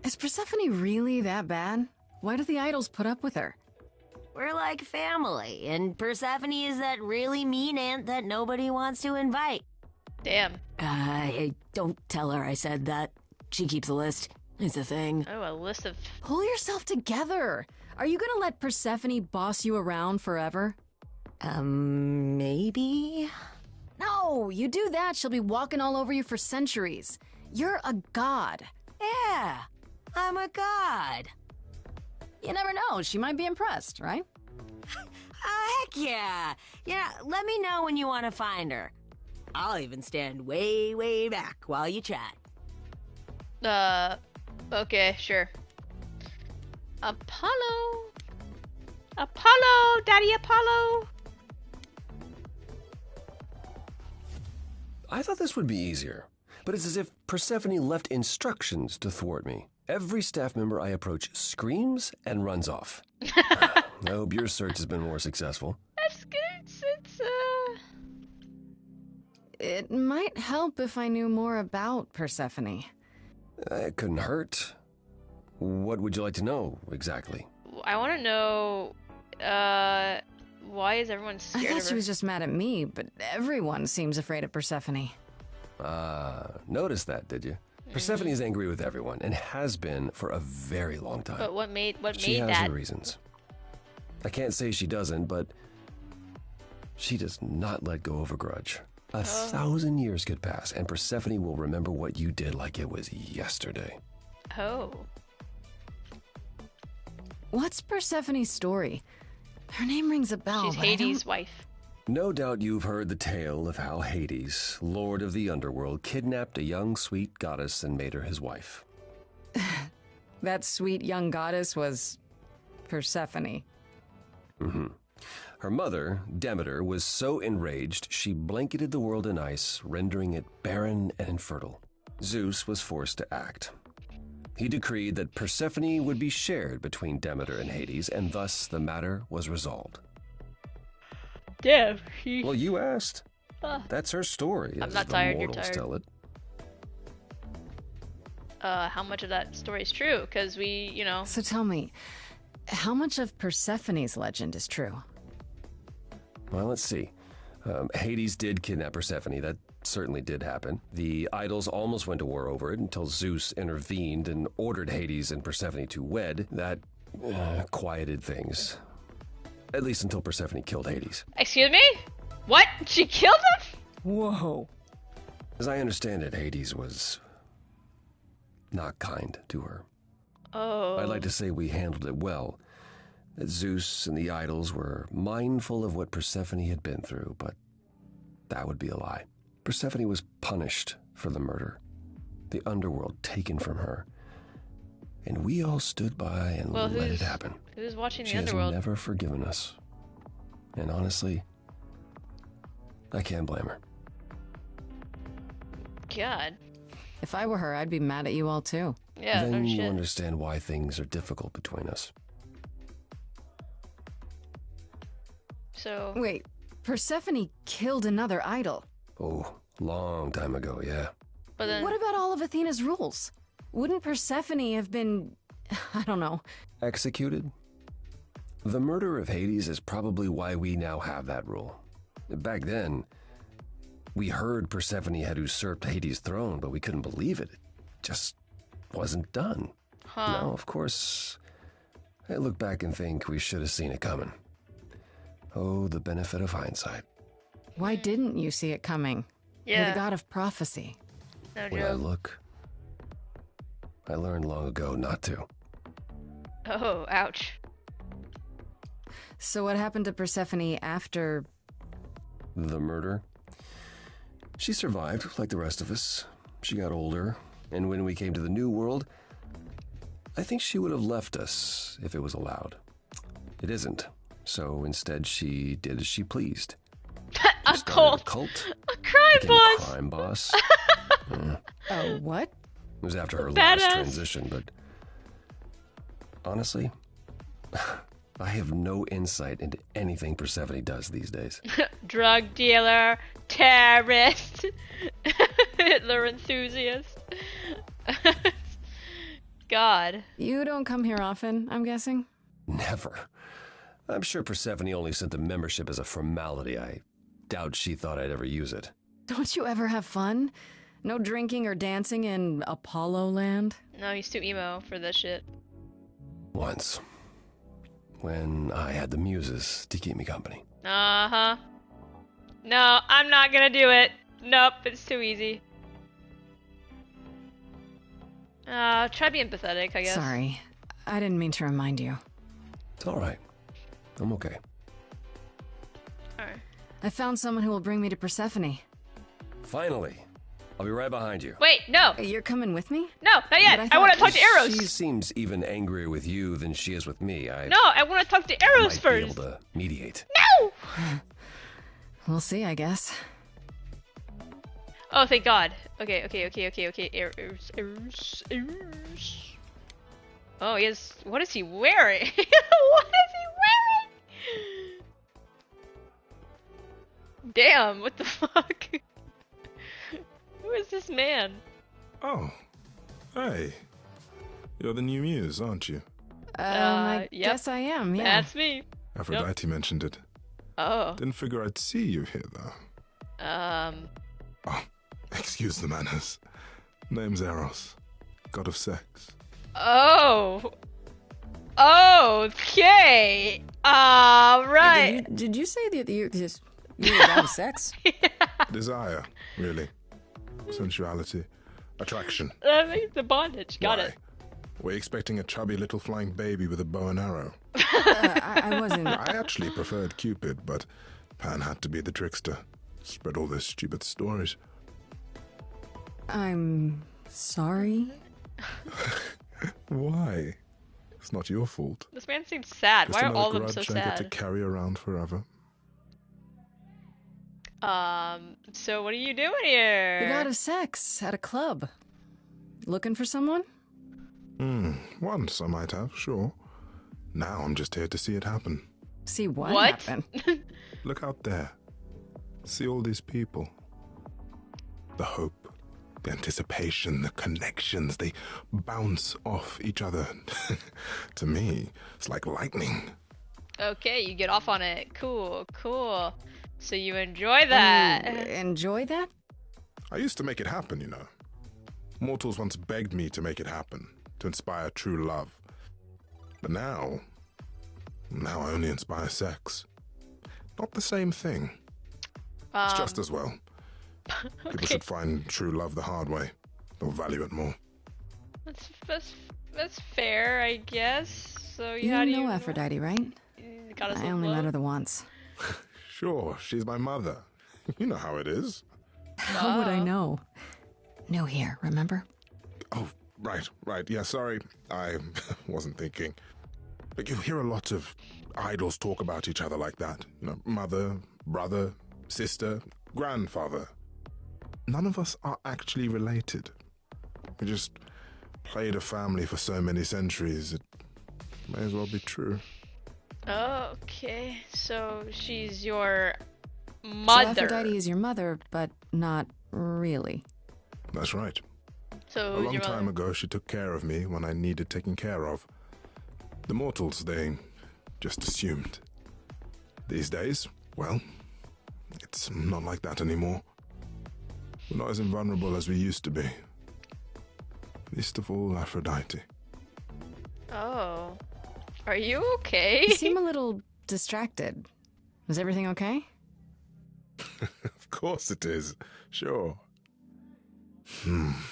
S2: Is Persephone really that bad? Why do the idols put up with her?
S7: We're like family, and Persephone is that really mean aunt that nobody wants to invite.
S1: Damn.
S7: Don't tell her I said that. She keeps a list. It's a thing.
S1: Oh, a list of...
S2: Pull yourself together. Are you gonna let Persephone boss you around forever?
S7: Maybe?
S2: No, you do that, she'll be walking all over you for centuries. You're a god.
S7: Yeah, I'm a god.
S2: You never know, she might be impressed, right?
S7: Heck yeah. Yeah, let me know when you want to find her. I'll even stand way, way back while you chat.
S1: Okay, sure. Apollo! Apollo! Daddy Apollo!
S13: I thought this would be easier, but it's as if Persephone left instructions to thwart me. Every staff member I approach screams and runs off. I hope your search has been more successful.
S1: That's good.
S2: It might help if I knew more about Persephone.
S13: It couldn't hurt. What would you like to know, exactly?
S1: I want to know, why is everyone scared
S2: I
S1: of
S2: thought
S1: her?
S2: she was just mad at me, but everyone seems afraid of Persephone.
S13: Noticed that, did you? Persephone is angry with everyone, and has been for a very long time.
S1: But what made
S13: She has
S1: that?
S13: her reasons. I can't say she doesn't, but she does not let go of a grudge. 1,000 years could pass, and Persephone will remember what you did like it was yesterday.
S1: Oh.
S2: What's Persephone's story? Her name rings a bell.
S1: She's
S2: but
S1: Hades' wife.
S13: No doubt you've heard the tale of how Hades, lord of the underworld, kidnapped a young sweet goddess and made her his wife.
S2: That sweet young goddess was Persephone.
S13: Mm-hmm. Her mother, Demeter, was so enraged she blanketed the world in ice, rendering it barren and infertile. Zeus was forced to act. He decreed that Persephone would be shared between Demeter and Hades, and thus the matter was resolved.
S1: Damn.
S13: Well, you asked. That's her story,
S1: I'm
S13: as
S1: not
S13: the
S1: tired, you're
S13: mortals
S1: tired.
S13: tell it.
S1: How much of that story is true? Because we, you know...
S2: So tell me, how much of Persephone's legend is true?
S13: Well, let's see. Hades did kidnap Persephone. That certainly did happen. The idols almost went to war over it until Zeus intervened and ordered Hades and Persephone to wed. That quieted things. At least until Persephone killed Hades.
S1: Excuse me? What? She killed him?
S2: Whoa.
S13: As I understand it, Hades was not kind to her.
S1: Oh.
S13: I'd like to say we handled it well. That Zeus and the idols were mindful of what Persephone had been through, but that would be a lie. Persephone was punished for the murder, the underworld taken from her, and we all stood by and let it happen.
S1: Who's watching the
S13: She
S1: underworld?
S13: has never forgiven us. And honestly, I can't blame her.
S1: God.
S2: If I were her, I'd be mad at you all too.
S1: Yeah,
S13: Then
S1: no
S13: you
S1: shit.
S13: understand why things are difficult between us.
S1: So...
S2: Wait, Persephone killed another idol.
S13: Oh, long time ago, yeah.
S1: But then...
S2: What about all of Athena's rules? Wouldn't Persephone have been... I don't know.
S13: Executed? The murder of Hades is probably why we now have that rule. Back then, we heard Persephone had usurped Hades' throne, but we couldn't believe it. It just wasn't done.
S1: Huh.
S13: Now, of course, I look back and think we should have seen it coming. Oh, the benefit of hindsight.
S2: Why didn't you see it coming?
S1: Yeah.
S2: You're the god of prophecy.
S1: No
S13: When I
S1: joke.
S13: look, I learned long ago not to.
S1: Oh, ouch.
S2: So what happened to Persephone after
S13: the murder. She survived, like the rest of us. She got older, and when we came to the New World, I think she would have left us if it was allowed. It isn't, so instead she did as she pleased.
S1: A cult. A crime boss.
S13: A crime boss.
S2: Oh, what?
S13: It was after her
S1: Badass.
S13: last transition, but honestly, I have no insight into anything Persephone does these days.
S1: Drug dealer, terrorist, Hitler enthusiast. God.
S2: You don't come here often, I'm guessing?
S13: Never. I'm sure Persephone only sent the membership as a formality. I doubt she thought I'd ever use it.
S2: Don't you ever have fun? No drinking or dancing in Apollo Land?
S1: No, he's too emo for this shit.
S13: Once. When I had the muses to keep me company.
S1: Uh-huh. No, I'm not gonna do it. Nope, it's too easy. Try being pathetic, I guess.
S2: Sorry. I didn't mean to remind you.
S13: It's alright. I'm okay.
S1: Alright.
S2: I found someone who will bring me to Persephone.
S13: Finally. I'll be right behind you.
S1: Wait, no.
S2: You're coming with me?
S1: No, not yet. I want to talk to Eros.
S13: She seems even angrier with you than she is with me.
S1: No, I want to talk to Eros
S13: might
S1: first.
S13: Be able to mediate.
S1: No!
S2: We'll see, I guess.
S1: Oh, thank God. Okay. Eros. Oh, he has... What is he wearing? What is he wearing? Damn, what the fuck? Who is this man?
S15: Oh, hey. You're the new muse, aren't you?
S2: I
S1: yep.
S2: guess I am, yeah.
S1: That's me.
S15: Aphrodite mentioned it.
S1: Oh.
S15: Didn't figure I'd see you here, though. Oh, excuse the manners. Name's Eros, god of sex.
S1: Oh. Okay. Right.
S2: Did you say that you were god of sex?
S15: Desire, really. Sensuality. Attraction.
S1: The bondage. Got it.
S15: We're expecting a chubby little flying baby with a bow and arrow.
S2: I wasn't.
S15: I actually preferred Cupid, but Pan had to be the trickster. Spread all those stupid stories.
S2: I'm sorry.
S15: Why? It's not your fault.
S1: This man seems sad.
S15: Just
S1: Why are all of them
S15: grudge
S1: so
S15: I get to
S1: sad?
S15: carry around forever.
S1: So what are you doing here?
S2: The god of sex at a club. Looking for someone?
S15: Once I might have, sure. Now I'm just here to see it happen.
S2: See what happen?
S15: Look out there. See all these people. The hope, the anticipation, the connections, they bounce off each other. To me, it's like lightning.
S1: Okay, you get off on it. Cool. So you enjoy that.
S2: Enjoy that?
S15: I used to make it happen, you know. Mortals once begged me to make it happen, to inspire true love. But now I only inspire sex. Not the same thing. It's just as well. People should find true love the hard way. They'll value it more.
S1: That's fair, I guess. So
S2: You
S1: how do
S2: know
S1: you
S2: Aphrodite, right?
S1: got us
S2: I only met her the once.
S15: Sure, she's my mother. You know how it is.
S2: How would I know? New here, remember?
S15: Oh, right. Yeah, sorry. I wasn't thinking. But you hear a lot of idols talk about each other like that. You know, mother, brother, sister, grandfather. None of us are actually related. We just played a family for so many centuries, it may as well be true.
S1: Okay, so she's your mother.
S2: So Aphrodite is your mother, but not really.
S15: That's right.
S1: So
S15: a long time ago, she took care of me when I needed taking care of. The mortals, they just assumed. These days, well, it's not like that anymore. We're not as invulnerable as we used to be. Least of all, Aphrodite.
S1: Oh. Are you okay?
S2: You seem a little distracted. Is everything okay?
S15: Of course it is. Sure.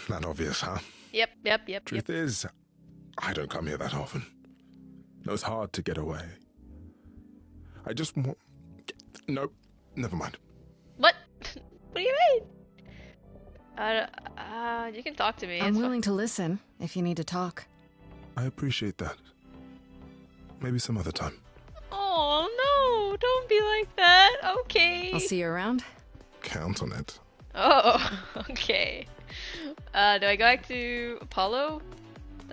S15: Not obvious, huh?
S1: Yep.
S15: Truth is, I don't come here that often. No, it's hard to get away. I just want... Nope, never mind.
S1: What do you mean? You can talk to me.
S2: I'm willing to listen if you need to talk.
S15: I appreciate that. Maybe some other time.
S1: Oh no! Don't be like that. Okay.
S2: I'll see you around.
S15: Count on it.
S1: Oh, okay. Do I go back to Apollo?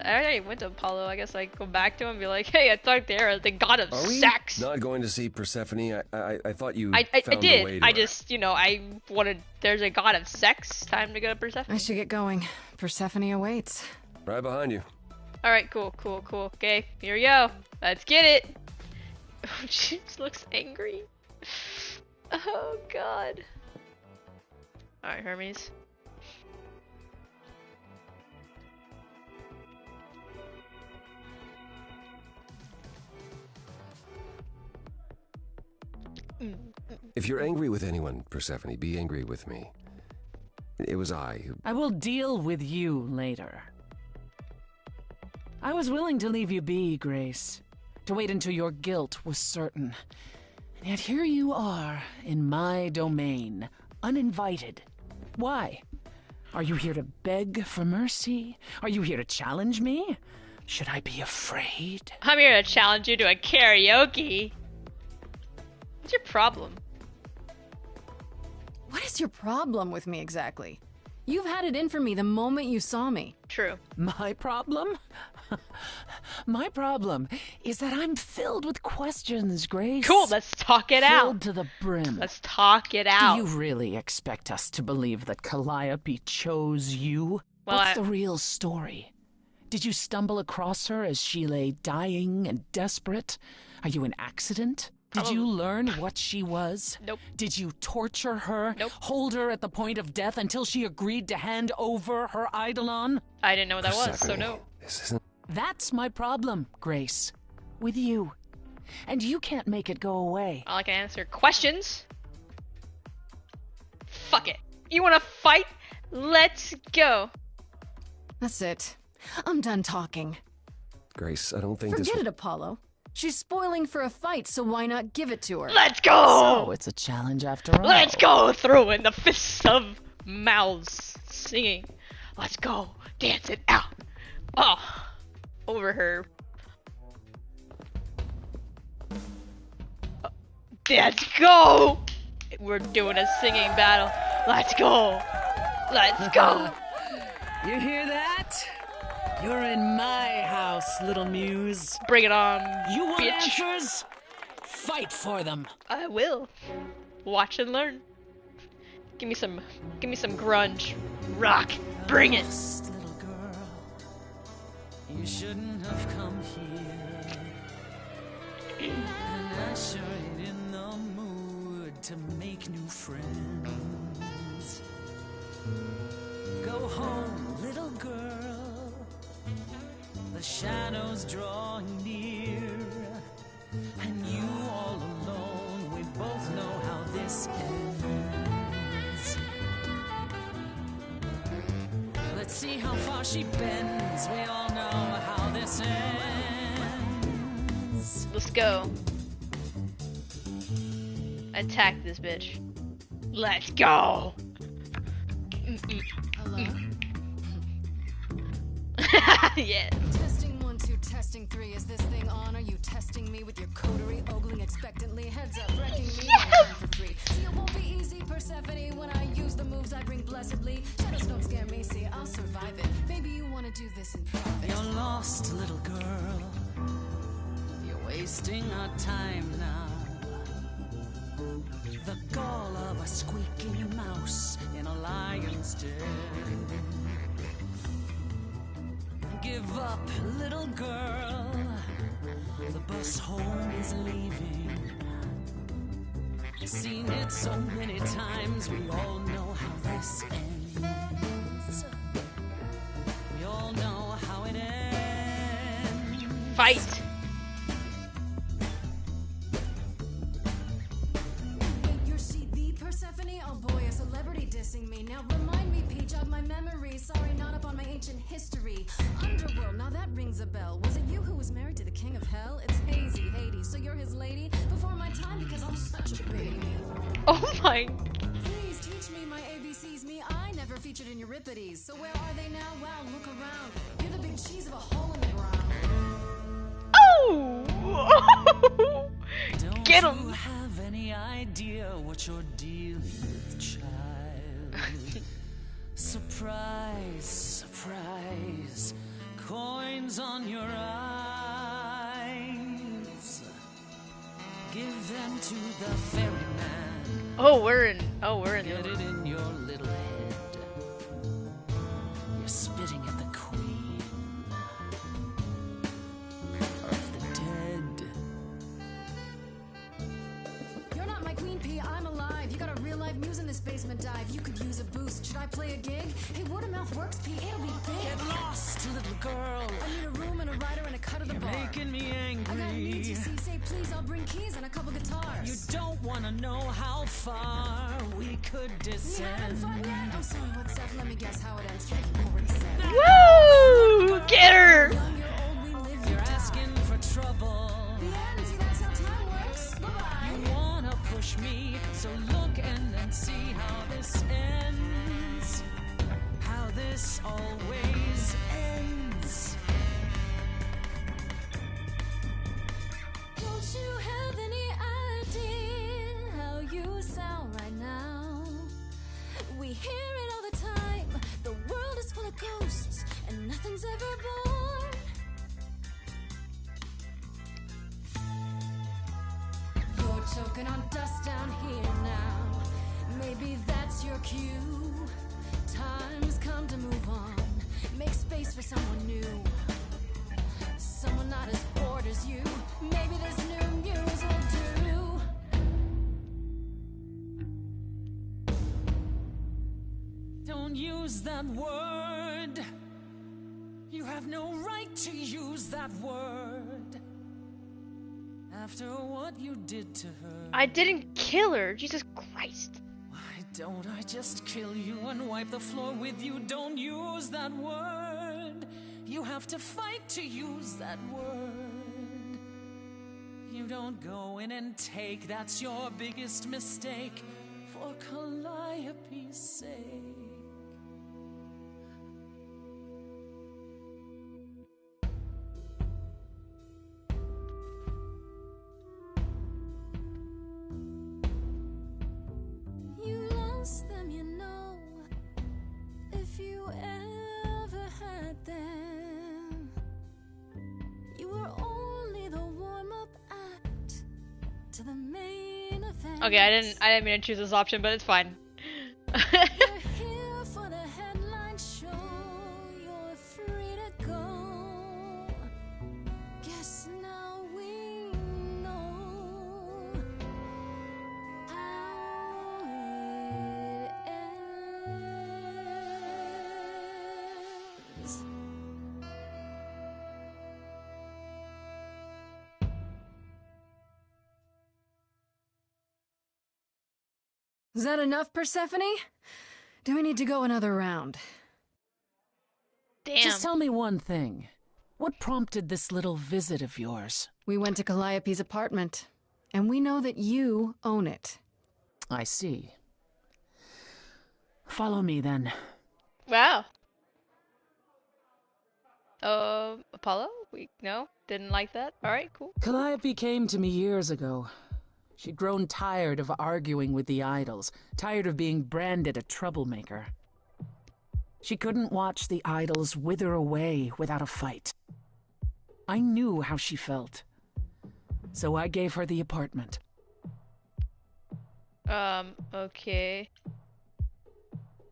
S1: I already went to Apollo. I guess I go back to him and be like, "Hey, I talked to Hera, the god of sex."
S13: Not going to see Persephone? I thought you
S1: I
S13: found
S1: did.
S13: a way to
S1: I
S13: her.
S1: just, I wanted. There's a god of sex. Time to go to Persephone.
S2: I should get going. Persephone awaits.
S13: Right behind you.
S1: All right, cool. Okay, here we go. Let's get it. She just looks angry. Oh God. All right, Hermes.
S13: If you're angry with anyone, Persephone, be angry with me. It was I who...
S9: I will deal with you later. I was willing to leave you be, Grace, to wait until your guilt was certain. And yet here you are, in my domain, uninvited. Why? Are you here to beg for mercy? Are you here to challenge me? Should I be afraid?
S1: I'm here to challenge you to a karaoke. What's your problem?
S2: What is your problem with me exactly? You've had it in for me the moment you saw me.
S1: True.
S9: My problem? My problem is that I'm filled with questions, Grace.
S1: Cool, let's talk it out.
S9: Filled to the brim.
S1: Let's talk it out.
S9: Do you really expect us to believe that Calliope chose you?
S1: Well,
S9: What's the real story? Did you stumble across her as she lay dying and desperate? Are you an accident? Did you learn what she was?
S1: Nope.
S9: Did you torture her?
S1: Nope.
S9: Hold her at the point of death until she agreed to hand over her Eidolon?
S1: I didn't know what that was, so no.
S13: This isn't...
S9: That's my problem, Grace. With you. And you can't make it go away.
S1: I can answer questions. Fuck it. You wanna fight? Let's go.
S2: That's it. I'm done talking.
S13: Grace, I don't think this...
S2: Forget it, Apollo. She's spoiling for a fight, so why not give it to her?
S1: Let's go!
S9: So it's a challenge after all.
S1: Let's go through in the fists of mouths singing. Let's go dance it out. Oh, over her. Let's go! We're doing a singing battle. Let's go! Let's go!
S9: You hear that? You're in my house, little muse.
S1: Bring it on,
S9: You want
S1: bitch.
S9: answers? Fight for them.
S1: I will. Watch and learn. Give me some grunge. Rock. Bring it.
S16: Little girl, you shouldn't have come here. And I sure ain't in the mood to make new friends. Go home, little girl. The shadows drawing near, and you all alone. We both know how this ends. Let's see how far she bends. We all know how this ends.
S1: Let's go. Attack this bitch. Let's go.
S2: Hello?
S1: Yeah.
S2: Testing 1, 2, testing 3. Is this thing on? Are you testing me with your coterie, ogling expectantly? Heads up, wrecking me for free. See, it won't be easy, Persephone. When I use the moves I bring blessedly. Shadows don't scare me, see, I'll survive it. Maybe you wanna do this in private.
S16: You're lost, little girl. You're wasting our time now. The gall of a squeaking mouse in a lion's den. Give up, little girl. The bus home is leaving. Seen it so many times. We all know how this ends. We all know how it ends.
S1: Fight.
S2: You're she the Persephone? Oh boy, a celebrity dissing me. Now remind me, P, jog my memory. Sorry, not up on my ancient history. Underworld, now that rings a bell. Was it you who was married to the king of hell? It's hazy, Hades, so you're his lady? Before my time because I'm such a baby.
S1: Oh my.
S2: Please teach Teach me my ABCs, me, I never featured in Euripides. So where are they now? Wow, look around. You're the big cheese of a hole in the ground.
S1: Oh! Get
S16: Don't
S1: him!
S16: you have any idea what you're dealing with, child? Surprise, surprise, coins on your eyes. Give them to the ferryman.
S1: Oh, we're in
S16: Get it in your little head. You're spitting at the queen of the dead.
S2: You're not my queen pea, I'm alive. You got a real life muse in this basement dive. You could use a boost. Should I play a gig? Hey, word of mouth works, P. It'll be big.
S16: Get lost, little girl.
S2: I need a room and a rider and a cut of the
S16: You're
S2: bar.
S16: making me angry.
S2: I got needs, you see. Say please, I'll bring keys and a couple guitars.
S16: You don't wanna know how far we could
S2: We haven't
S16: descend.
S2: fun yet. I'm sorry, what's up? Let me guess how it ends. You already said.
S1: Woo! Get her!
S16: You're asking for trouble.
S2: The end, see, that's how time works. Bye-bye.
S16: You wanna push me, so look and then see how this ends. How this always ends.
S6: Don't you have any idea how you sound right now? We hear it all the time. The world is full of ghosts and nothing's ever born.
S2: You're choking on dust down here now. Maybe that's your cue. Time's come to move on. Make space for someone new. Someone not as bored as you. Maybe this new muse will do.
S16: Don't use that word. You have no right to use that word. After what you did to her.
S1: I didn't kill her. Jesus Christ.
S16: Why don't I just kill you and wipe the floor with you? Don't use that word. You have to fight to use that word. You don't go in and take. That's your biggest mistake. For Calliope's sake.
S6: You lost them, you know. If you ever had them, you were only the warm-up act to the main event.
S1: Okay, I didn't mean to choose this option, but it's fine.
S6: You're here for the headline show. You're free to go. Guess now we know how it ends.
S2: Is that enough, Persephone? Do we need to go another round?
S1: Damn.
S9: Just tell me one thing. What prompted this little visit of yours?
S2: We went to Calliope's apartment, and we know that you own it.
S9: I see. Follow me, then.
S1: Wow. Apollo? No? Didn't like that? Alright, cool.
S9: Calliope came to me years ago. She'd grown tired of arguing with the idols, tired of being branded a troublemaker. She couldn't watch the idols wither away without a fight. I knew how she felt. So I gave her the apartment.
S1: Okay.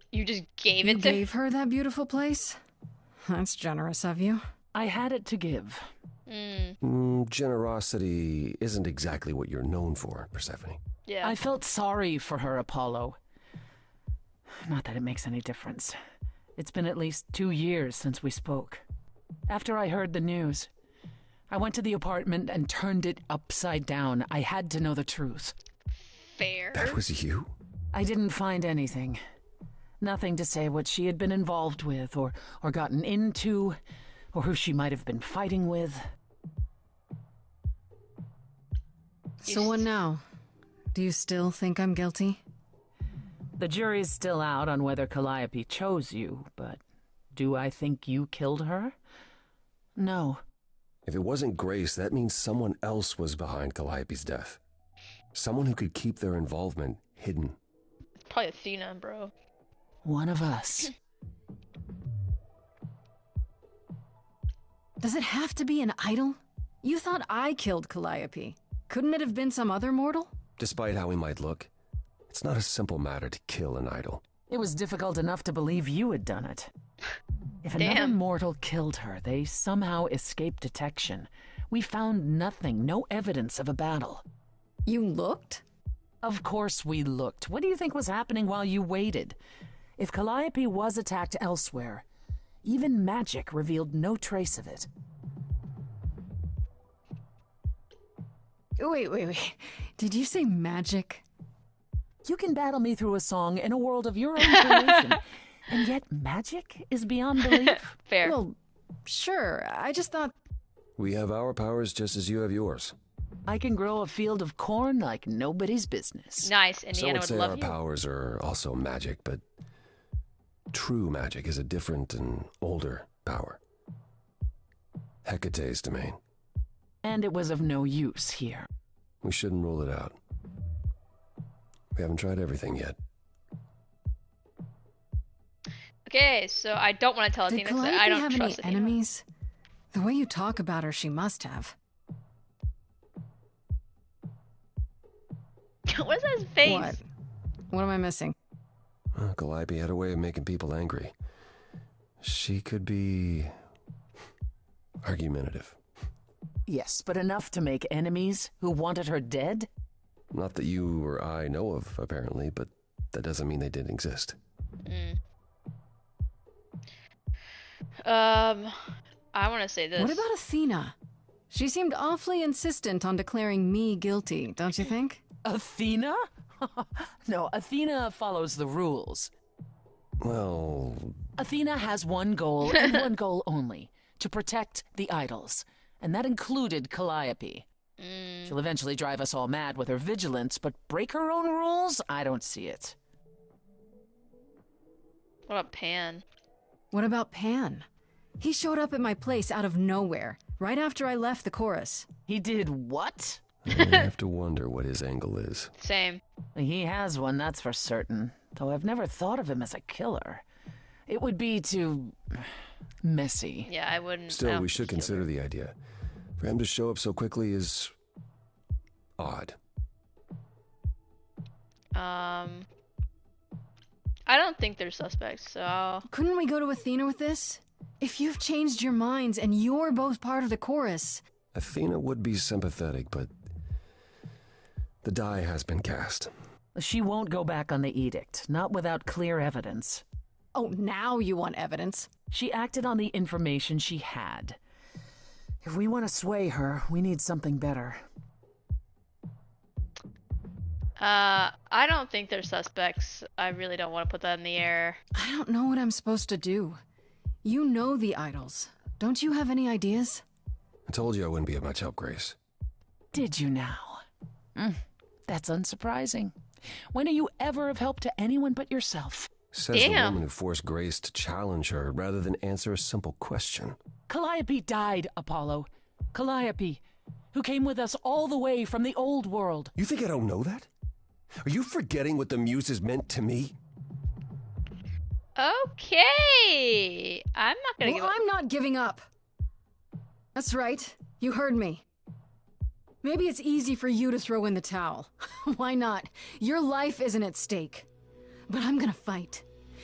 S1: You just gave
S2: You
S1: it to
S2: gave her that beautiful place? That's generous of you.
S9: I had it to give.
S13: Generosity isn't exactly what you're known for, Persephone.
S1: Yeah.
S9: I felt sorry for her, Apollo. Not that it makes any difference. It's been at least 2 years since we spoke. After I heard the news, I went to the apartment and turned it upside down. I had to know the truth.
S1: Fair.
S13: That was you?
S9: I didn't find anything. Nothing to say what she had been involved with, or gotten into, or who she might have been fighting with.
S2: So what now? Do you still think I'm guilty?
S9: The jury's still out on whether Calliope chose you, but do I think you killed her? No.
S13: If it wasn't Grace, that means someone else was behind Calliope's death. Someone who could keep their involvement hidden.
S1: Probably Athena, bro.
S9: One of us.
S2: Does it have to be an idol? You thought I killed Calliope. Couldn't it have been some other mortal?
S13: Despite how he might look, it's not a simple matter to kill an idol.
S9: It was difficult enough to believe you had done it. If another mortal killed her, they somehow escaped detection. We found nothing, no evidence of a battle.
S2: You looked?
S9: Of course we looked. What do you think was happening while you waited? If Calliope was attacked elsewhere, even magic revealed no trace of it.
S2: Wait. Did you say magic?
S9: You can battle me through a song in a world of your own creation, and yet magic is beyond belief?
S1: Fair.
S2: Well, sure. I just thought...
S13: We have our powers just as you have yours.
S9: I can grow a field of corn like nobody's business.
S1: Nice, Indiana would
S13: Some would
S1: love
S13: say
S1: you.
S13: our powers are also magic, but true magic is a different and older power. Hecate's domain.
S9: And it was of no use here.
S13: We shouldn't rule it out. We haven't tried everything yet.
S1: Okay, so I don't want to tell
S2: Did
S1: Athena because
S2: Calliope
S1: I don't
S2: have
S1: trust
S2: any
S1: Athena.
S2: enemies? The way you talk about her, she must have.
S1: What is his face?
S2: What? What am I missing?
S13: Calliope had a way of making people angry. She could be argumentative.
S9: Yes, but enough to make enemies who wanted her dead?
S13: Not that you or I know of, apparently, but that doesn't mean they didn't exist.
S1: I want to say this.
S2: What about Athena? She seemed awfully insistent on declaring me guilty, don't you think?
S9: Athena? No, Athena follows the rules.
S13: Well...
S9: Athena has one goal, and one goal only. To protect the idols. And that included Calliope. She'll eventually drive us all mad with her vigilance, but break her own rules? I don't see it.
S1: What about Pan?
S2: What about Pan? He showed up at my place out of nowhere, right after I left the chorus.
S9: He did what?
S13: I have to wonder what his angle is.
S1: Same.
S9: He has one, that's for certain. Though I've never thought of him as a killer. It would be too... messy.
S1: Yeah, I wouldn't...
S13: Still, we should consider the idea. For him to show up so quickly is... odd.
S1: I don't think they're suspects, so...
S2: Couldn't we go to Athena with this? If you've changed your minds and you're both part of the chorus...
S13: Athena would be sympathetic, but... the die has been cast.
S9: She won't go back on the edict, not without clear evidence.
S2: Oh, now you want evidence?
S9: She acted on the information she had. If we want to sway her, we need something better.
S1: I don't think they're suspects. I really don't want to put that in the air.
S2: I don't know what I'm supposed to do. You know the idols. Don't you have any ideas?
S13: I told you I wouldn't be of much help, Grace.
S9: Did you now? That's unsurprising. When are you ever of help to anyone but yourself?
S13: Says the woman who forced Grace to challenge her rather than answer a simple question.
S9: Calliope died, Apollo. Calliope, who came with us all the way from the old world.
S13: You think I don't know that? Are you forgetting what the Muses meant to me?
S1: Okay. I'm not gonna give up.
S2: I'm not giving up. That's right. You heard me. Maybe it's easy for you to throw in the towel. Why not? Your life isn't at stake. But I'm gonna fight.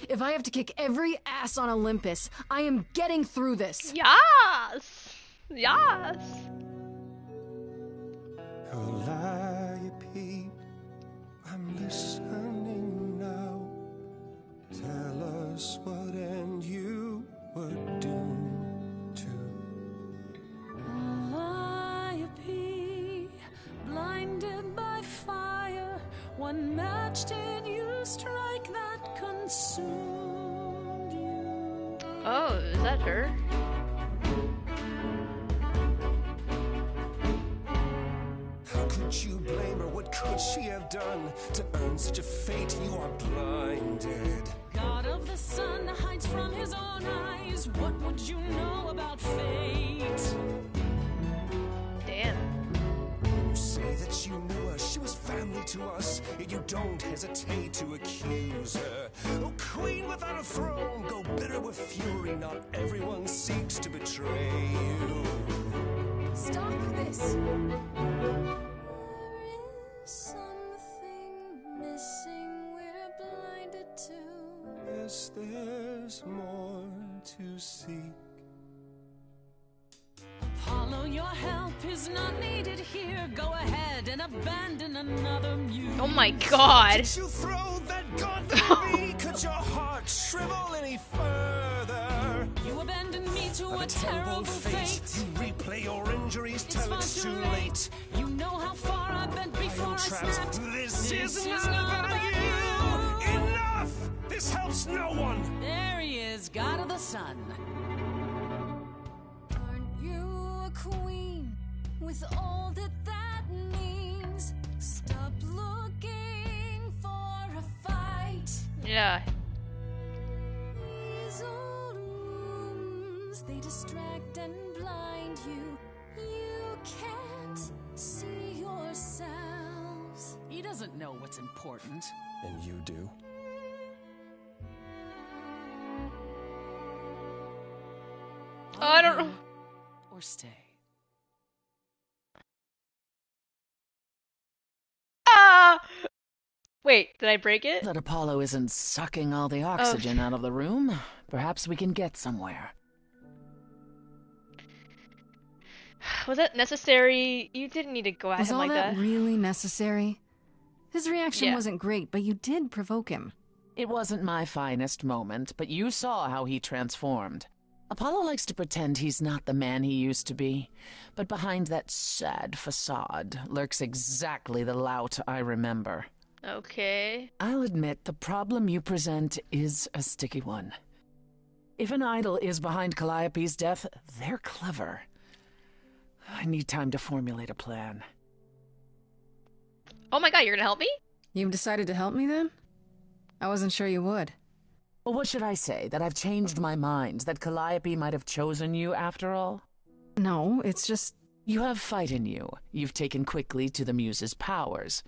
S2: If I have to kick every ass on Olympus, I am getting through this.
S1: Yes! Yes!
S14: Calliope, I'm listening now. Tell us what end you were doomed to.
S16: Calliope, blinded by fire, one match did you strike that consumed you.
S1: Oh, is that her?
S14: How could you blame her? What could she have done to earn such a fate? You are blinded.
S16: God of the sun hides from his own eyes. What would you know about fate?
S1: Damn.
S14: You say that you knew her, she was family to us, yet you don't hesitate to accuse her. Oh, queen without a throne, go bitter with fury. Not everyone seeks to betray you.
S6: Stop this. Missing, we're blinded to.
S14: Yes, there's more to seek.
S16: Apollo, your help is not needed here. Go ahead and abandon another muse.
S1: Oh my god.
S14: Did you throw that gauntlet at me? Could your heart shrivel any further?
S16: You abandoned me to a terrible fate.
S14: You replay your injuries
S16: It's
S14: till
S16: far
S14: it's
S16: too
S14: too
S16: late.
S14: late.
S16: You know how far I've been before I snapped.
S14: This is not about you. Enough! This helps no one.
S16: There he is, God of the sun.
S6: Aren't you a queen with all that that means? Stop looking for a fight.
S1: Yeah.
S6: These old wounds, they distract and blind you. You can't see yourselves.
S16: He doesn't know what's important.
S14: And you do.
S1: Oh, I don't know.
S16: Or stay.
S1: Ah! Wait, did I break it?
S9: That Apollo isn't sucking all the oxygen out of the room. Perhaps we can get somewhere.
S1: Was that necessary? You didn't need to go at
S2: Was
S1: him
S2: all
S1: like
S2: that
S1: that.
S2: really necessary? His reaction
S1: Yeah.
S2: wasn't great, but you did provoke him.
S9: It wasn't my finest moment, but you saw how he transformed. Apollo likes to pretend he's not the man he used to be, but behind that sad facade lurks exactly the lout I remember.
S1: Okay.
S9: I'll admit the problem you present is a sticky one. If an idol is behind Calliope's death, they're clever. I need time to formulate a plan.
S1: Oh my god, you're gonna help me?
S2: You've decided to help me then? I wasn't sure you would.
S9: Well, what should I say? That I've changed my mind? That Calliope might have chosen you after all?
S2: No, it's just...
S9: You have fight in you. You've taken quickly to the Muse's powers.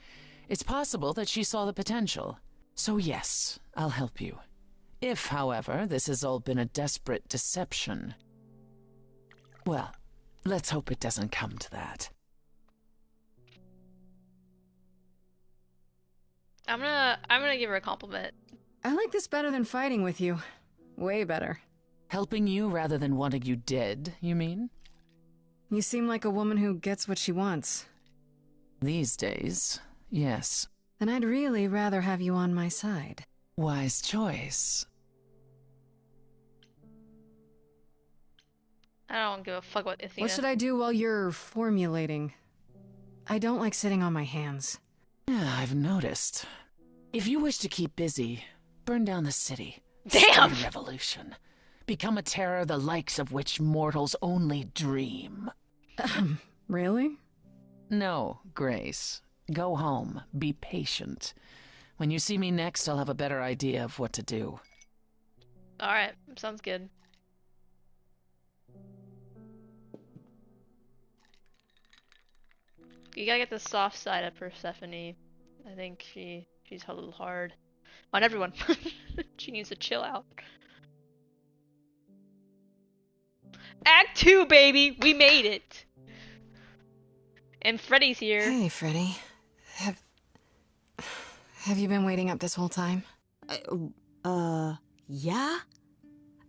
S9: It's possible that she saw the potential. So yes, I'll help you. If, however, this has all been a desperate deception... Well, let's hope it doesn't come to that.
S1: I'm gonna give her a compliment.
S2: I like this better than fighting with you. Way better.
S9: Helping you rather than wanting you dead, you mean?
S2: You seem like a woman who gets what she wants.
S9: These days, yes.
S2: Then I'd really rather have you on my side.
S9: Wise choice.
S1: I don't give a fuck what Athena.
S2: What should I do while you're formulating? I don't like sitting on my hands.
S9: Yeah, I've noticed. If you wish to keep busy, burn down the city.
S1: Damn!
S9: Start a revolution. Become a terror the likes of which mortals only dream.
S2: Really?
S9: No, Grace. Go home. Be patient. When you see me next, I'll have a better idea of what to do.
S1: Alright, sounds good. You gotta get the soft side of Persephone. I think she's a little hard on everyone. She needs to chill out. Act 2, baby! We made it! And Freddy's here.
S2: Hey, Freddy. Have you been waiting up this whole time?
S12: Yeah?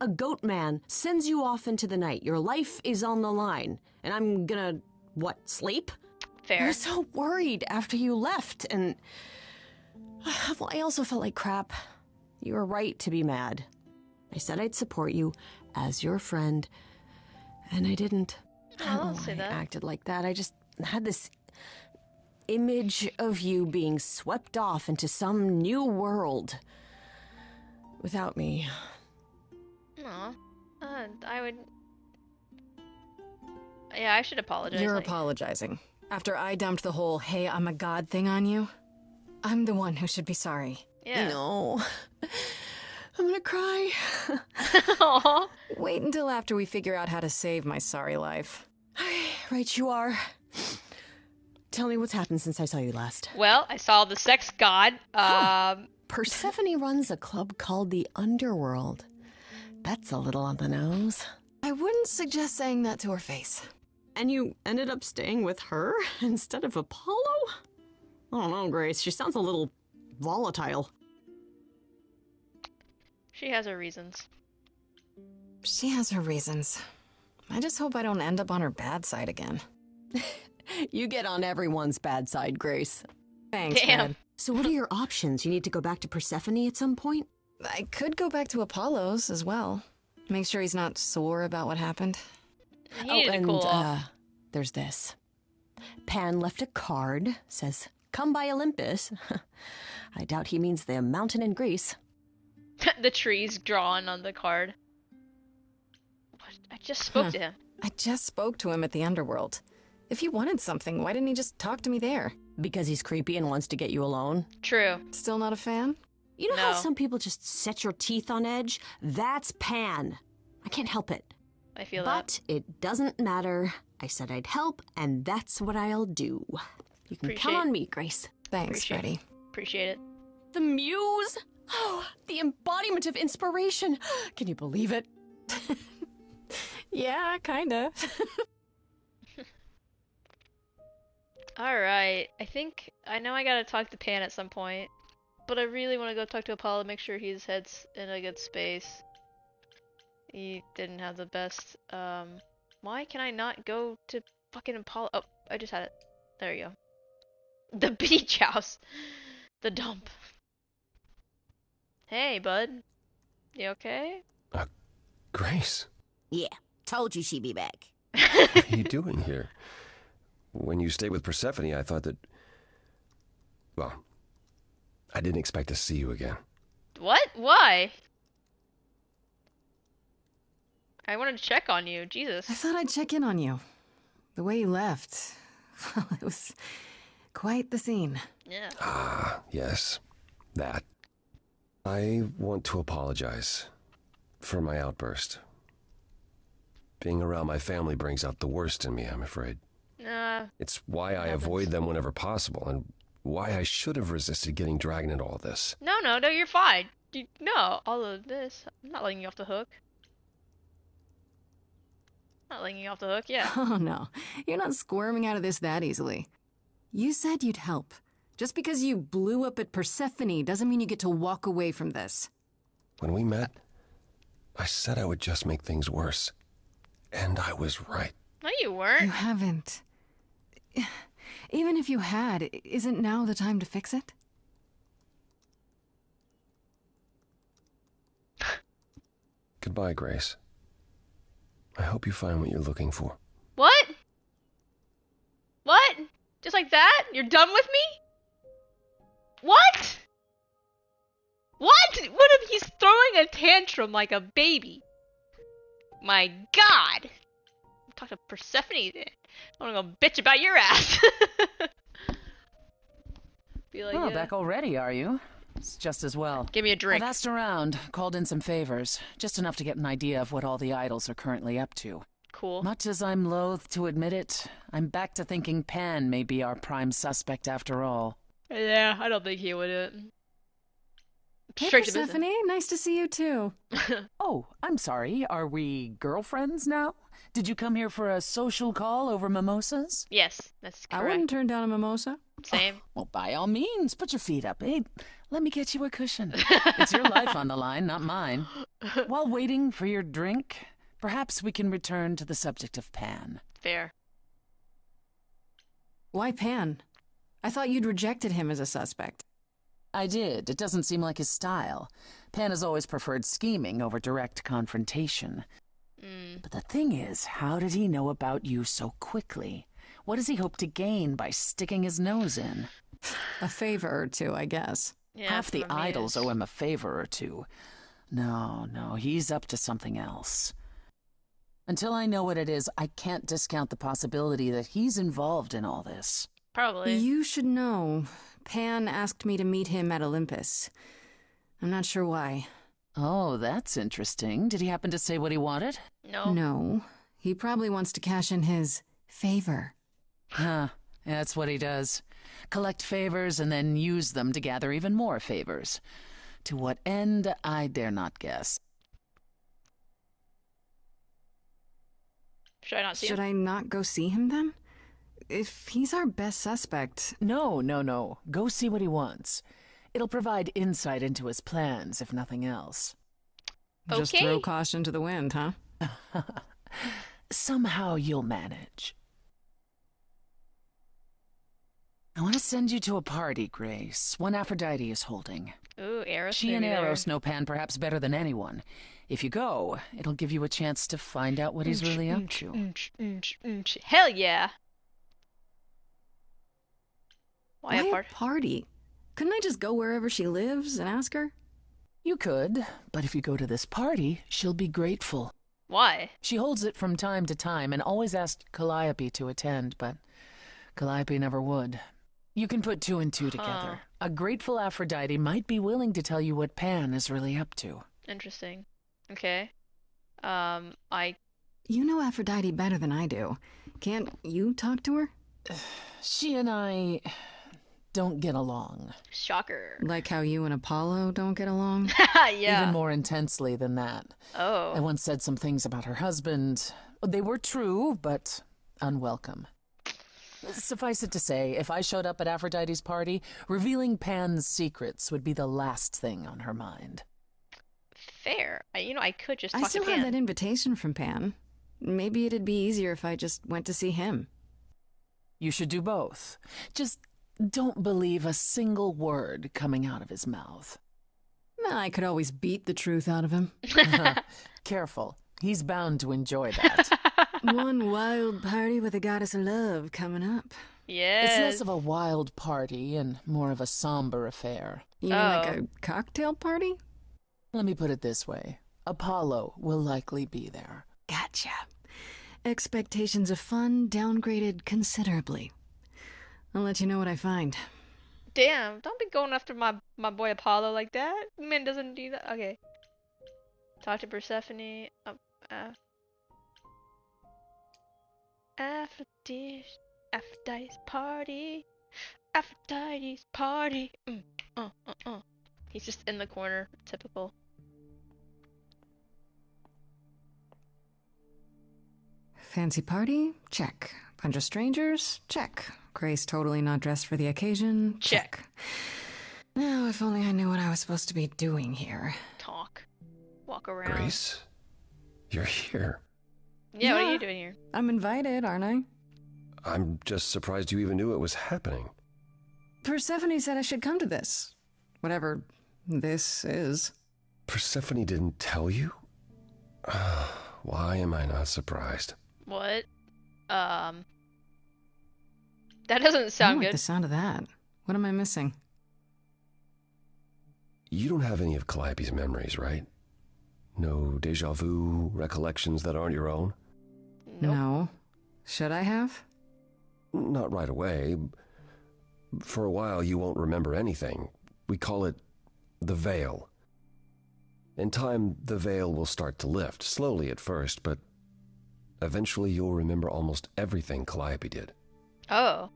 S12: A goat man sends you off into the night. Your life is on the line. And I'm gonna, what, sleep?
S1: Fair.
S12: I was so worried after you left, and... Well, I also felt like crap. You were right to be mad. I said I'd support you as your friend, and I didn't.
S1: I don't say that.
S12: I acted like that. I just had this image of you being swept off into some new world without me.
S1: Aw. I would... Yeah, I should apologize.
S2: You're
S1: like-
S2: apologizing. After I dumped the whole, hey, I'm a god thing on you, I'm the one who should be sorry.
S1: Yeah.
S12: No. I'm gonna cry.
S1: Aww.
S2: Wait until after we figure out how to save my sorry life.
S12: Right you are. Tell me what's happened since I saw you last.
S1: Well, I saw the sex god.
S12: Persephone runs a club called the Underworld. That's a little on the nose.
S2: I wouldn't suggest saying that to her face.
S12: And you ended up staying with her instead of Apollo? I don't know, Grace. She sounds a little volatile.
S1: She has her reasons.
S2: She has her reasons. I just hope I don't end up on her bad side again.
S12: You get on everyone's bad side, Grace.
S2: Thanks,
S1: Damn.
S2: Fred.
S12: So what are your options? You need to go back to Persephone at some point?
S2: I could go back to Apollo's as well. Make sure he's not sore about what happened.
S1: He needed to cool off.
S12: There's this. Pan left a card, says, come by Olympus. I doubt he means the mountain in Greece.
S1: The trees drawn on the card. What? I just spoke to him.
S2: I just spoke to him at the Underworld. If he wanted something, why didn't he just talk to me there?
S12: Because he's creepy and wants to get you alone?
S1: True.
S2: Still not a fan?
S12: You know how some people just set your teeth on edge? That's Pan. I can't help it.
S1: I feel
S12: but it doesn't matter. I said I'd help, and that's what I'll do. You can count on me, Grace.
S2: Thanks, Freddie.
S1: Appreciate it.
S12: The muse? Oh, the embodiment of inspiration. Can you believe it?
S2: Yeah, kinda.
S1: Alright, I know I gotta talk to Pan at some point, but I really want to go talk to Apollo, make sure his head's in a good space. He didn't have the best, why can I not go to fucking Apollo? Oh, I just had it. There you go. The beach house. The dump. Hey, bud. You okay?
S13: Grace,
S7: Yeah, told you she'd be back.
S13: what are you doing here? When you stayed with Persephone, I thought that... Well, I didn't expect to see you again.
S1: What? Why? I wanted to check on you. Jesus.
S2: I thought I'd check in on you. The way you left, well, it was quite the scene.
S1: Yeah.
S13: Ah, yes. That. I want to apologize for my outburst. Being around my family brings out the worst in me, I'm afraid. It's why I avoid them whenever possible, and why I should have resisted getting dragged into all this.
S1: No, you're fine. No, all of this. I'm not letting you off the hook. Not letting you off the hook, yeah.
S2: Oh, no. You're not squirming out of this that easily. You said you'd help. Just because you blew up at Persephone doesn't mean you get to walk away from this.
S13: When we met, I said I would just make things worse. And I was right.
S1: No, you weren't.
S2: You haven't. Even if you had, isn't now the time to fix it?
S13: Goodbye, Grace. I hope you find what you're looking for.
S1: What? What? Just like that? You're done with me? What? What? What if he's throwing a tantrum like a baby? My God. Talk to Persephone then. I wanna go bitch about your ass. Be like,
S9: Oh,
S1: yeah.
S9: back already, are you? It's just as well.
S1: Give me a drink.
S9: I've asked around, called in some favors, just enough to get an idea of what all the idols are currently up to.
S1: Cool.
S9: Much as I'm loath to admit it, I'm back to thinking Pan may be our prime suspect after all.
S1: Yeah, I don't think he would.
S2: Hey,
S1: Straight to
S2: Persephone,
S1: business.
S2: nice to see you too.
S9: Oh, I'm sorry. Are we girlfriends now? Did you come here for a social call over mimosas?
S1: Yes, that's correct.
S2: I wouldn't turn down a mimosa.
S1: Same.
S9: Well, by all means, put your feet up. Hey, let me get you a cushion. It's your life on the line, not mine. While waiting for your drink, perhaps we can return to the subject of Pan.
S1: Fair.
S2: Why Pan? I thought you'd rejected him as a suspect.
S9: I did. It doesn't seem like his style. Pan has always preferred scheming over direct confrontation. But the thing is, how did he know about you so quickly? What does he hope to gain by sticking his nose in?
S2: A favor or two, I guess.
S1: Yeah,
S9: Half the
S1: from me
S9: idols
S1: is-
S9: owe him a favor or two. No, he's up to something else. Until I know what it is, I can't discount the possibility that he's involved in all this.
S1: Probably.
S2: You should know. Pan asked me to meet him at Olympus. I'm not sure why.
S9: Oh, that's interesting. Did he happen to say what he wanted?
S1: No.
S2: No. He probably wants to cash in his favor.
S9: Huh. That's what he does. Collect favors and then use them to gather even more favors. To what end, I dare not guess.
S1: Should I not see him?
S2: Should I not go see him then? If he's our best suspect...
S9: No. Go see what he wants. It'll provide insight into his plans, if nothing else.
S2: Just throw caution to the wind, huh?
S9: Somehow you'll manage. I want to send you to a party, Grace. One Aphrodite is holding.
S1: Ooh, Eros.
S9: She and Eros know Pan perhaps better than anyone. If you go, it'll give you a chance to find out what he's really up to.
S1: Hell yeah!
S2: Why a party? Couldn't I just go wherever she lives and ask her?
S9: You could, but if you go to this party, she'll be grateful.
S1: Why?
S9: She holds it from time to time and always asked Calliope to attend, but Calliope never would. You can put two and two together. A grateful Aphrodite might be willing to tell you what Pan is really up to.
S1: Interesting. Okay.
S2: You know Aphrodite better than I do. Can't you talk to her?
S9: She and I don't get along.
S1: Shocker.
S2: Like how you and Apollo don't get along?
S1: Yeah.
S9: Even more intensely than that.
S1: Oh.
S9: I once said some things about her husband. They were true, but unwelcome. Suffice it to say, if I showed up at Aphrodite's party, revealing Pan's secrets would be the last thing on her mind.
S1: Fair. I could just talk
S2: I still
S1: to Pan.
S2: have that invitation from Pan. Maybe it'd be easier if I just went to see him.
S9: You should do both. Just don't believe a single word coming out of his mouth.
S2: I could always beat the truth out of him.
S9: Careful. He's bound to enjoy that.
S2: One wild party with a goddess of love coming up.
S1: Yes.
S9: It's less of a wild party and more of a somber affair.
S2: You mean like a cocktail party?
S9: Let me put it this way. Apollo will likely be there.
S2: Gotcha. Expectations of fun downgraded considerably. I'll let you know what I find.
S1: Damn, don't be going after my boy Apollo like that. Man doesn't do that. Okay. Talk to Persephone. Aphrodite's party. Aphrodite's party. He's just in the corner. Typical.
S2: Fancy party? Check. Bunch of strangers? Check. Grace totally not dressed for the occasion? Check. Now, if only I knew what I was supposed to be doing here.
S1: Talk. Walk around.
S13: Grace? You're here.
S1: Yeah, what are you doing here?
S2: I'm invited, aren't I?
S13: I'm just surprised you even knew it was happening.
S2: Persephone said I should come to this. Whatever this is.
S13: Persephone didn't tell you? Why am I not surprised?
S1: What? That doesn't sound
S2: I like
S1: good.
S2: the sound of that. What am I missing?
S13: You don't have any of Calliope's memories, right? No déjà vu recollections that aren't your own?
S1: Nope.
S2: No. Should I have?
S13: Not right away. For a while, you won't remember anything. We call it the veil. In time, the veil will start to lift, slowly at first, but eventually you'll remember almost everything Calliope did.
S1: Oh.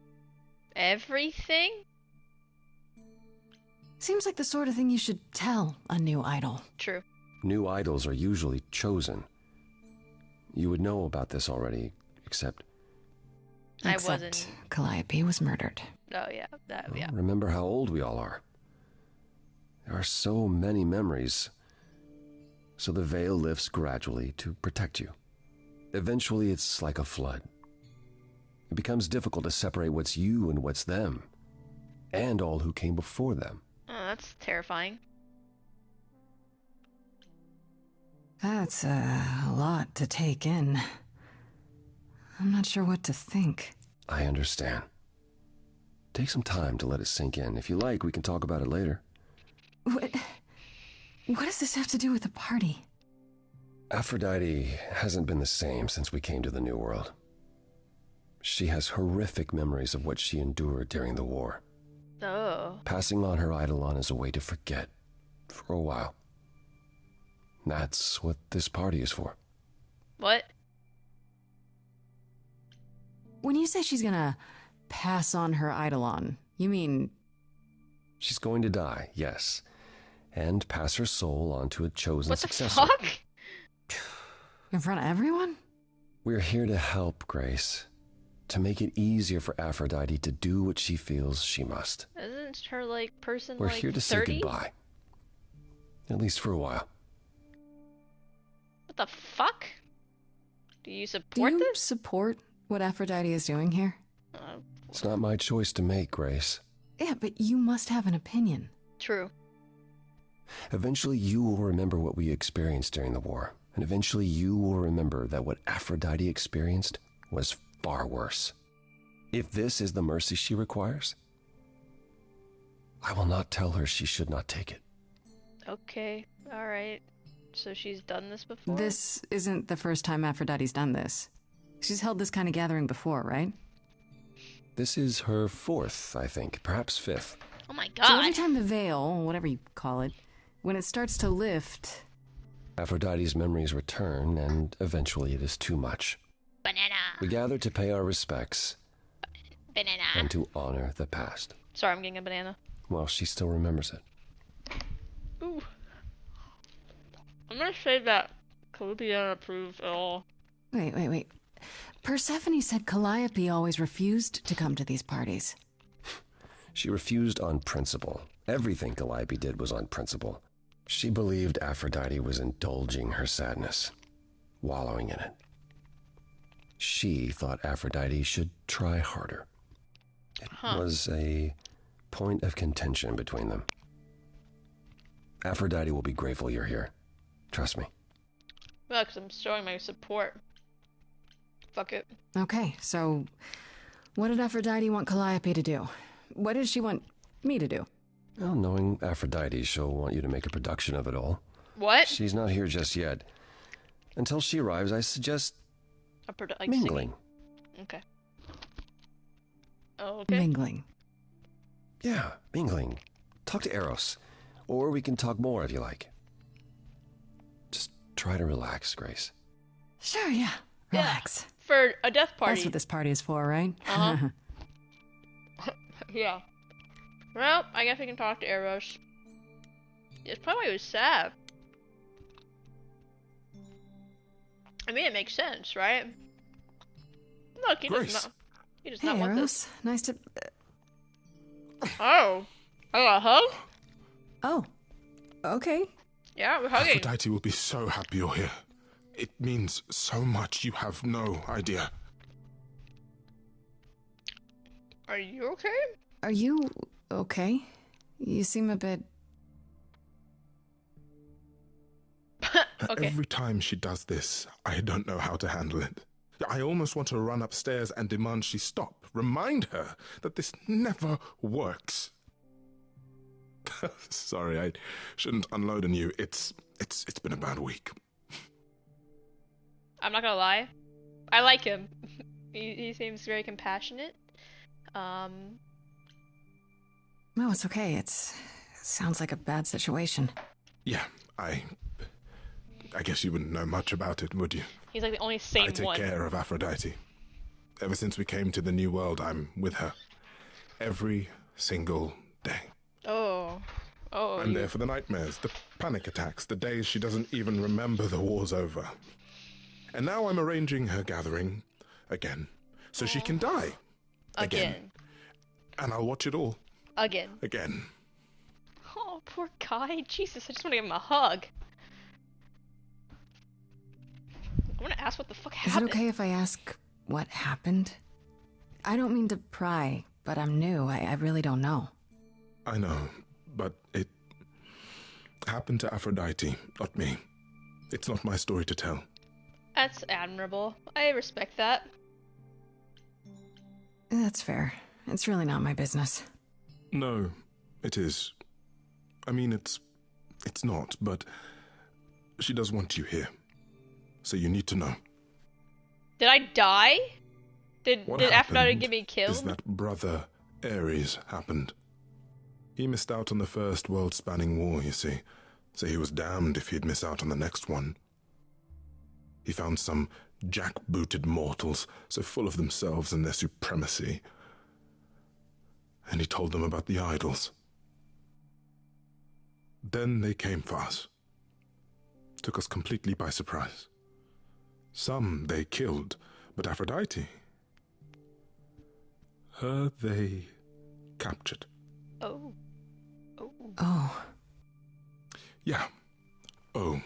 S1: Everything?
S2: Seems like the sort of thing you should tell a new idol.
S1: True.
S13: New idols are usually chosen. You would know about this already, except
S2: Calliope was murdered.
S1: Oh, yeah. Yeah.
S13: Remember how old we all are. There are so many memories. So the veil lifts gradually to protect you. Eventually, it's like a flood. It becomes difficult to separate what's you and what's them, and all who came before them.
S1: Oh, that's terrifying.
S2: That's a lot to take in. I'm not sure what to think.
S13: I understand. Take some time to let it sink in. If you like, we can talk about it later.
S2: What does this have to do with the party?
S13: Aphrodite hasn't been the same since we came to the New World. She has horrific memories of what she endured during the war.
S1: Oh.
S13: Passing on her Eidolon is a way to forget, for a while. That's what this party is for.
S1: What?
S2: When you say she's gonna pass on her Eidolon, you mean...
S13: She's going to die, yes. And pass her soul on to a chosen successor.
S1: What the fuck?
S2: In front of everyone?
S13: We're here to help, Grace. To make it easier for Aphrodite to do what she feels she must.
S1: Isn't her, like, person,
S13: We're
S1: like,
S13: here to
S1: 30?
S13: say goodbye. At least for a while.
S1: What the fuck? Do you
S2: Do
S1: support
S2: you
S1: this?
S2: support what Aphrodite is doing here?
S13: It's not my choice to make, Grace.
S2: Yeah, but you must have an opinion.
S1: True.
S13: Eventually you will remember what we experienced during the war. And eventually you will remember that what Aphrodite experienced was far worse. If this is the mercy she requires, I will not tell her she should not take it.
S1: Okay, alright. So she's done this before?
S2: This isn't the first time Aphrodite's done this. She's held this kind of gathering before, right?
S13: This is her fourth, I think, perhaps fifth.
S1: Oh my
S2: So every
S1: god.
S2: time the veil, whatever you call it, when it starts to lift...
S13: Aphrodite's memories return, and eventually it is too much.
S1: Banana.
S13: We gather to pay our respects
S1: Banana.
S13: and to honor the past.
S1: Sorry, I'm getting a banana.
S13: Well, she still remembers it.
S1: Ooh. I'm gonna say that Calliope didn't approve at all.
S2: Wait. Persephone said Calliope always refused to come to these parties.
S13: She refused on principle. Everything Calliope did was on principle. She believed Aphrodite was indulging her sadness, wallowing in it. She thought Aphrodite should try harder. It was a point of contention between them. Aphrodite will be grateful you're here. Trust me.
S1: Well, because I'm showing my support. Fuck it.
S2: Okay, so what did Aphrodite want Calliope to do? What did she want me to do?
S13: Well, knowing Aphrodite, she'll want you to make a production of it all.
S1: What?
S13: She's not here just yet. Until she arrives, I suggest
S1: Like
S13: mingling.
S1: Singing. Okay. Oh, okay.
S2: Mingling.
S13: Yeah, mingling. Talk to Eros. Or we can talk more if you like. Just try to relax, Grace.
S2: Sure, yeah. Relax.
S1: For a death party.
S2: That's what this party is for, right?
S1: Uh-huh. Yeah. Well, I guess we can talk to Eros. It's probably why he was sad. I mean, it makes sense, right? Look, he does not. He does not
S2: Hey,
S1: want
S2: Eros.
S1: this.
S2: Nice to...
S1: Oh. I got a hug?
S2: Oh. Okay.
S1: Yeah, we're hugging.
S15: Aphrodite will be so happy you're here. It means so much, you have no idea.
S1: Are you okay?
S2: Are you okay? You seem a bit...
S1: Okay.
S15: Every time she does this, I don't know how to handle it. I almost want to run upstairs and demand she stop. Remind her that this never works. Sorry, I shouldn't unload on you. It's been a bad week.
S1: I'm not gonna lie. I like him. He seems very compassionate.
S2: No, it's okay. It sounds like a bad situation.
S15: Yeah, I guess you wouldn't know much about it, would you?
S1: He's like the only sane
S15: I take
S1: one.
S15: care of Aphrodite. Ever since we came to the New World, I'm with her. Every single day.
S1: Oh. Oh.
S15: I'm there for the nightmares, the panic attacks, the days she doesn't even remember the war's over. And now I'm arranging her gathering again, so she can die.
S1: Again.
S15: And I'll watch it all.
S1: Again.
S15: Again.
S1: Oh, poor guy. Jesus, I just want to give him a hug. I want to ask what the fuck
S2: Is it
S1: happened.
S2: okay if I ask what happened? I don't mean to pry, but I'm new. I really don't know.
S15: I know, but it happened to Aphrodite, not me. It's not my story to tell.
S1: That's admirable. I respect that.
S2: That's fair. It's really not my business.
S15: No, it is. I mean, it's not, but she does want you here. so you need to know.
S1: Did I die? Did
S15: What
S1: Aphrodite
S15: happened
S1: get me killed?
S15: is that Brother Ares happened. He missed out on the first world-spanning war, you see, so he was damned if he'd miss out on the next one. He found some jackbooted mortals so full of themselves and their supremacy, and he told them about the idols. Then they came for us. Took us completely by surprise. Some they killed, but Aphrodite, her they captured.
S1: Oh.
S2: Oh.
S15: Yeah. Oh.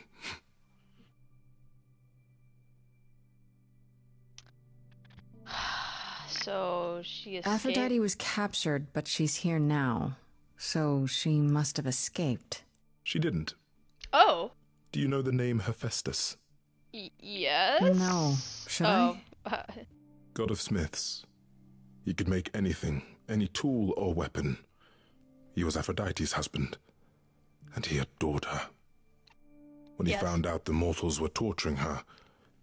S1: So she escaped.
S2: Aphrodite was captured, but she's here now. So she must have escaped.
S15: She didn't.
S1: Oh.
S15: Do you know the name Hephaestus?
S1: Yes?
S2: No. Should I?
S15: God of smiths. He could make anything, any tool or weapon. He was Aphrodite's husband, and he adored her. When he found out the mortals were torturing her,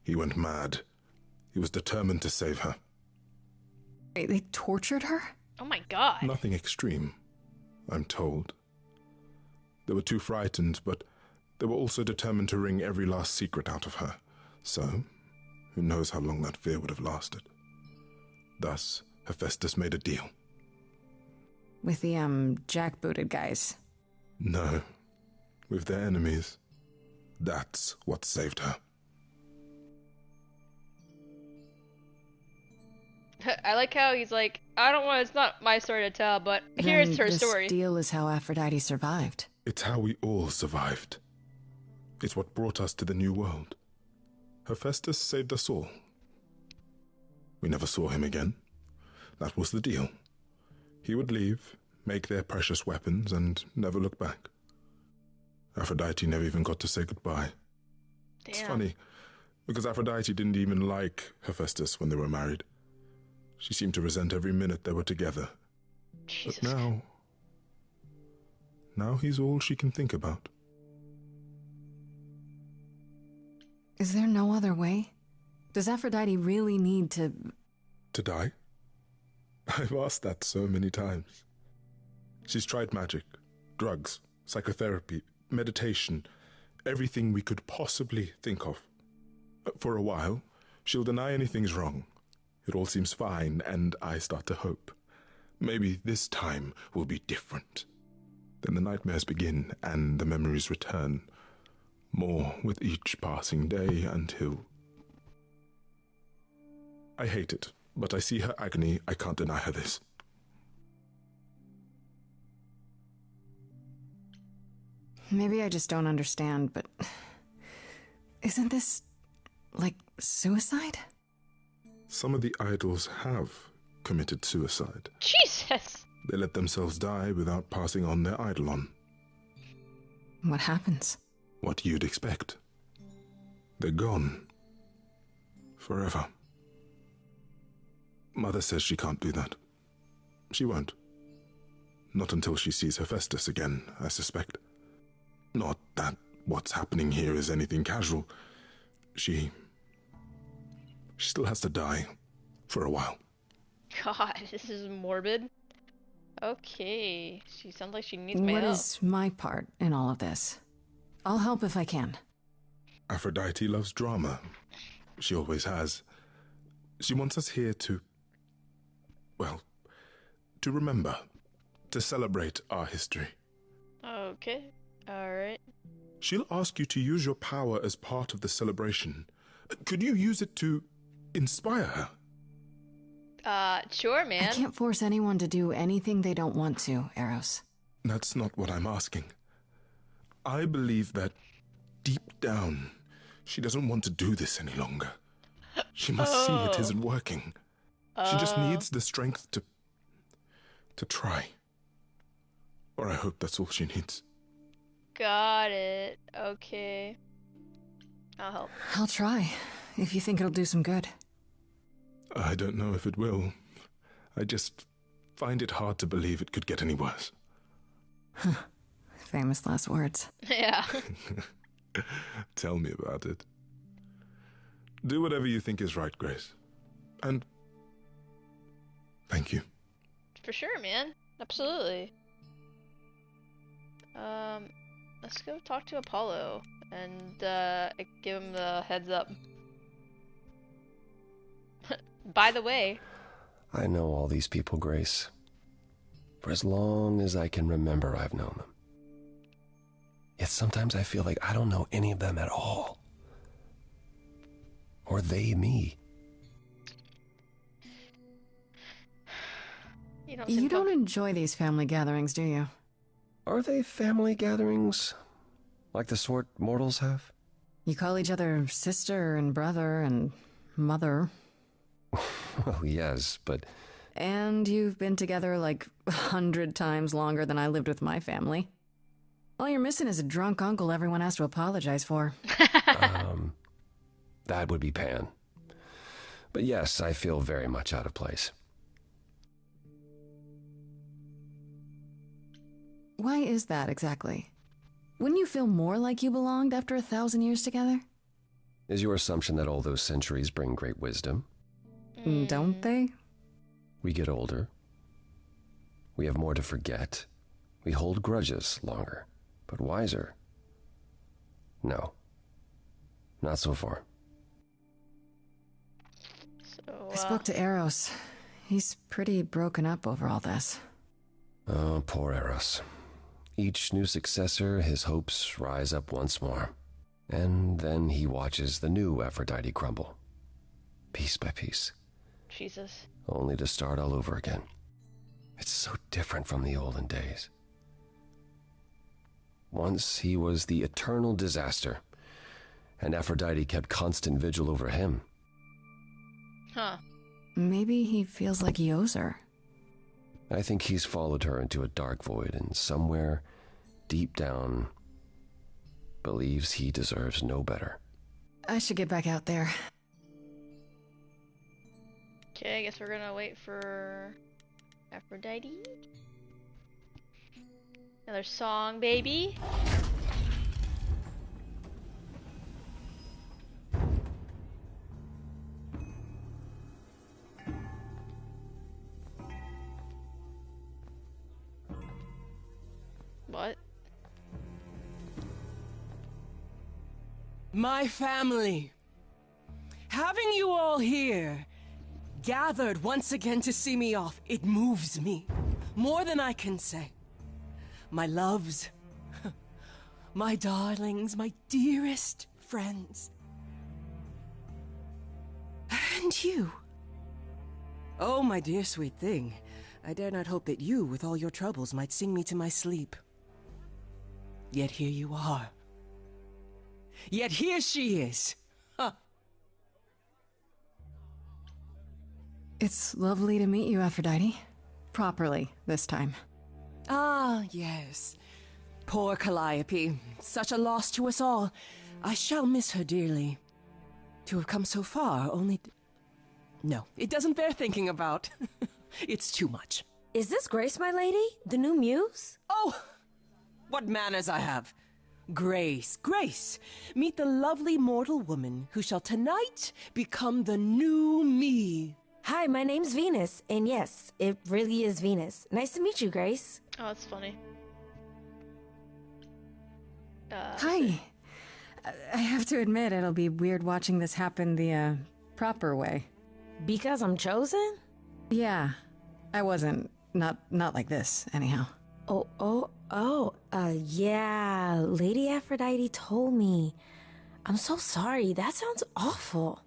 S15: he went mad. He was determined to save her.
S2: They tortured her?
S1: Oh my god.
S15: Nothing extreme, I'm told. They were too frightened, but they were also determined to wring every last secret out of her. So, who knows how long that fear would have lasted. Thus, Hephaestus made a deal.
S2: With the, jackbooted guys.
S15: No, with their enemies. That's what saved her.
S1: I like how he's like, it's not my story to tell, but here's her story.
S2: This deal is how Aphrodite survived.
S15: It's how we all survived. It's what brought us to the new world. Hephaestus saved us all. We never saw him again. That was the deal. He would leave, make their precious weapons, and never look back. Aphrodite never even got to say goodbye.
S1: Damn.
S15: It's funny, because Aphrodite didn't even like Hephaestus when they were married. She seemed to resent every minute they were together.
S1: Jesus.
S15: But now he's all she can think about.
S2: Is there no other way? Does Aphrodite really need to...
S15: To die? I've asked that so many times. She's tried magic, drugs, psychotherapy, meditation, everything we could possibly think of. For a while, she'll deny anything's wrong. It all seems fine, and I start to hope. Maybe this time will be different. Then the nightmares begin, and the memories return. More with each passing day until... I hate it, but I see her agony. I can't deny her this.
S2: Maybe I just don't understand, but... Isn't this... like suicide?
S15: Some of the idols have committed suicide.
S1: Jesus!
S15: They let themselves die without passing on their eidolon.
S2: What happens?
S15: What you'd expect. They're gone. Forever. Mother says she can't do that. She won't. Not until she sees Hephaestus again, I suspect. Not that what's happening here is anything casual. She still has to die. For a while.
S1: God, this is morbid. Okay. She sounds like she needs my help.
S2: What is my part in all of this? I'll help if I can.
S15: Aphrodite loves drama. She always has. She wants us here to... well, to remember. To celebrate our history.
S1: Okay. Alright.
S15: She'll ask you to use your power as part of the celebration. Could you use it to inspire her?
S1: Sure, man.
S2: I can't force anyone to do anything they don't want to, Eros.
S15: That's not what I'm asking. I believe that deep down, she doesn't want to do this any longer. She must see it isn't working. She just needs the strength to try. Or I hope that's all she needs.
S1: Got it. Okay. I'll help.
S2: I'll try, if you think it'll do some good.
S15: I don't know if it will. I just find it hard to believe it could get any worse.
S2: Famous last words.
S1: Yeah.
S15: Tell me about it. Do whatever you think is right, Grace. And thank you.
S1: For sure, man. Absolutely. Let's go talk to Apollo and give him the heads up. By the way,
S13: I know all these people, Grace. For as long as I can remember, I've known them. Yet sometimes I feel like I don't know any of them at all. Or they me.
S2: You don't enjoy these family gatherings, do you?
S13: Are they family gatherings? Like the sort mortals have?
S2: You call each other sister and brother and mother.
S13: Well, yes, but...
S2: And you've been together like 100 times longer than I lived with my family. All you're missing is a drunk uncle everyone has to apologize for.
S13: That would be Pan. But yes, I feel very much out of place.
S2: Why is that exactly? Wouldn't you feel more like you belonged after 1,000 years together?
S13: Is your assumption that all those centuries bring great wisdom?
S2: Don't they?
S13: We get older. We have more to forget. We hold grudges longer, but wiser. No. Not so far.
S2: I spoke to Eros. He's pretty broken up over all this.
S13: Oh, poor Eros. Each new successor, his hopes rise up once more. And then he watches the new Aphrodite crumble. Piece by piece.
S1: Jesus.
S13: Only to start all over again. It's so different from the olden days. Once he was the eternal disaster, and Aphrodite kept constant vigil over him.
S1: Huh.
S2: Maybe he feels like he owes her.
S13: I think he's followed her into a dark void, and somewhere, deep down, believes he deserves no better.
S2: I should get back out there.
S1: Okay, I guess we're gonna wait for Aphrodite. Another song, baby. What?
S6: My family. Having you all here, gathered once again to see me off, it moves me. More than I can say. My loves, my darlings, my dearest friends. And you. Oh, my dear sweet thing. I dare not hope that you, with all your troubles, might sing me to my sleep. Yet here you are. Yet here she is. Huh.
S2: It's lovely to meet you, Aphrodite. Properly, this time.
S6: Ah, yes. Poor Calliope. Such a loss to us all. I shall miss her dearly. To have come so far, only... No, it doesn't bear thinking about. It's too much.
S7: Is this Grace, my lady? The new muse?
S6: Oh! What manners I have. Grace, Grace. Meet the lovely mortal woman who shall tonight become the new me.
S7: Hi, my name's Venus, and yes, it really is Venus. Nice to meet you, Grace.
S1: Oh, that's funny.
S2: Hi. I have to admit, it'll be weird watching this happen the, proper way.
S7: Because I'm chosen?
S2: Yeah. I wasn't. Not like this, anyhow.
S7: Yeah, Lady Aphrodite told me. I'm so sorry, that sounds awful.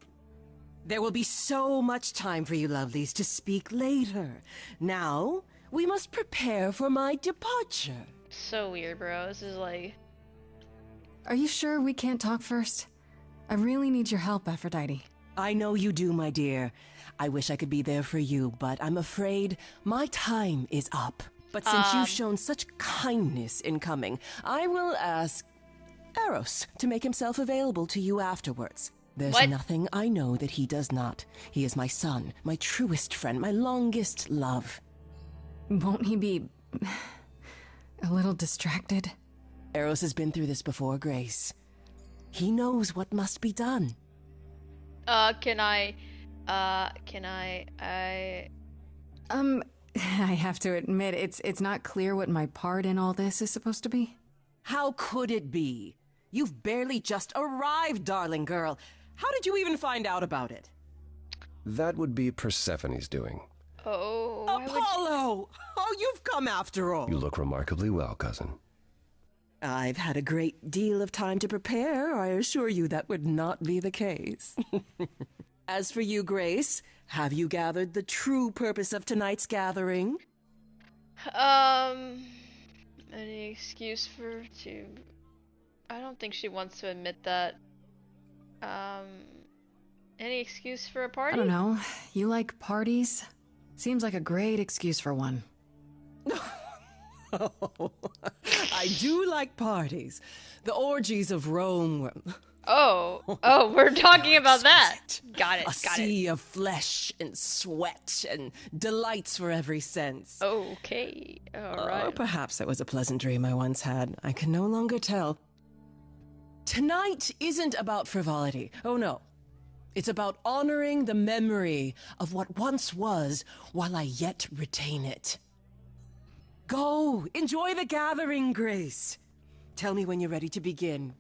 S6: There will be so much time for you lovelies to speak later. Now, we must prepare for my departure.
S1: So weird, bro. This is like...
S2: Are you sure we can't talk first? I really need your help, Aphrodite.
S6: I know you do, my dear. I wish I could be there for you, but I'm afraid my time is up. But since you've shown such kindness in coming, I will ask Eros to make himself available to you afterwards. There's nothing I know that he does not. He is my son, my truest friend, my longest love.
S2: Won't he be... a little distracted?
S6: Eros has been through this before, Grace. He knows what must be done.
S2: I have to admit, it's not clear what my part in all this is supposed to be.
S17: How could it be? You've barely just arrived, darling girl. How did you even find out about it?
S13: That would be Persephone's doing.
S1: Oh,
S17: Apollo! Oh, you've come after all.
S13: You look remarkably well, cousin.
S17: I've had a great deal of time to prepare. I assure you that would not be the case. As for you, Grace, have you gathered the true purpose of tonight's gathering?
S1: Any excuse to... I don't think she wants to admit that. Any excuse for a party?
S2: I don't know. You like parties? Seems like a great excuse for one.
S17: Oh, I do like parties. The orgies of Rome were...
S1: Oh, we're talking about that. Got it.
S17: A sea of flesh and sweat and delights for every sense.
S1: Okay, all right.
S17: Or perhaps it was a pleasant dream I once had. I can no longer tell. Tonight isn't about frivolity. Oh, no. It's about honoring the memory of what once was while I yet retain it. Go, enjoy the gathering, Grace. Tell me when you're ready to begin.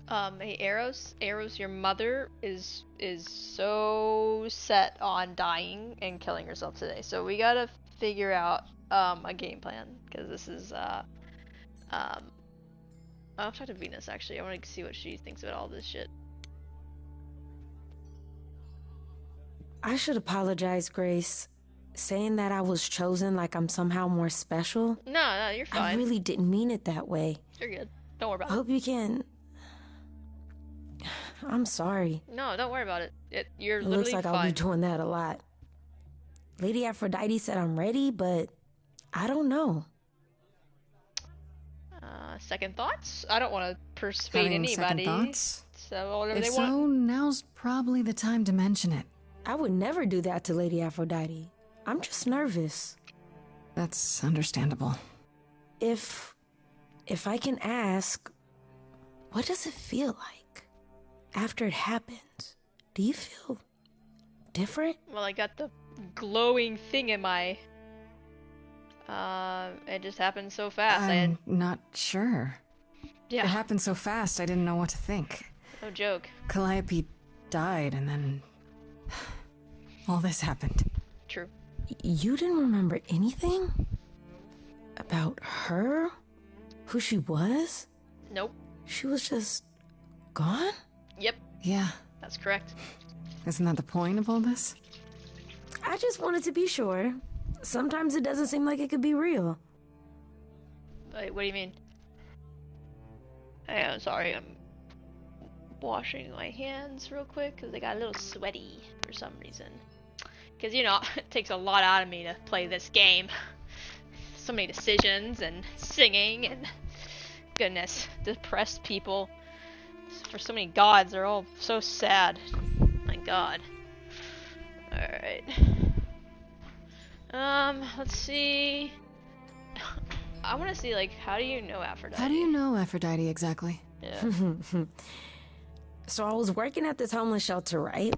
S1: Hey, Eros, your mother is so set on dying and killing herself today. So we gotta figure out a game plan, because this is I'll talk to Venus actually. I want to see what she thinks about all this shit.
S18: I should apologize, Grace. Saying that I was chosen like I'm somehow more special.
S1: No, you're fine.
S18: I really didn't mean it that way.
S1: You're good. Don't worry about
S18: I hope you can. I'm sorry.
S1: No, don't worry about it. You're
S18: It
S1: literally
S18: looks like
S1: fine.
S18: I'll be doing that a lot. Lady Aphrodite said I'm ready, but I don't know.
S1: Second thoughts? I don't want to persuade
S2: Having
S1: anybody.
S2: second thoughts?
S1: So whatever
S2: If
S1: they
S2: so,
S1: want.
S2: now's probably the time to mention it.
S18: I would never do that to Lady Aphrodite. I'm just nervous.
S2: That's understandable.
S18: If I can ask, what does it feel like after it happens? Do you feel different?
S1: Well, I got the glowing thing in my. It just happened so fast.
S2: I'm not sure.
S1: Yeah.
S2: It happened so fast, I didn't know what to think.
S1: No joke.
S2: Calliope died, and then all this happened.
S1: True.
S18: You didn't remember anything? About her? Who she was?
S1: Nope.
S18: She was just gone?
S1: Yep.
S2: Yeah.
S1: That's correct.
S2: Isn't that the point of all this?
S18: I just wanted to be sure. Sometimes it doesn't seem like it could be real.
S1: Wait, what do you mean? Hey, I'm sorry, I'm washing my hands real quick because they got a little sweaty for some reason. Because, you know, it takes a lot out of me to play this game. So many decisions and singing and goodness, depressed people. For so many gods, they're all so sad. My god. Alright. Let's see. I want to see, like, how do you know Aphrodite?
S2: How do you know Aphrodite exactly?
S1: Yeah.
S18: So I was working at this homeless shelter, right?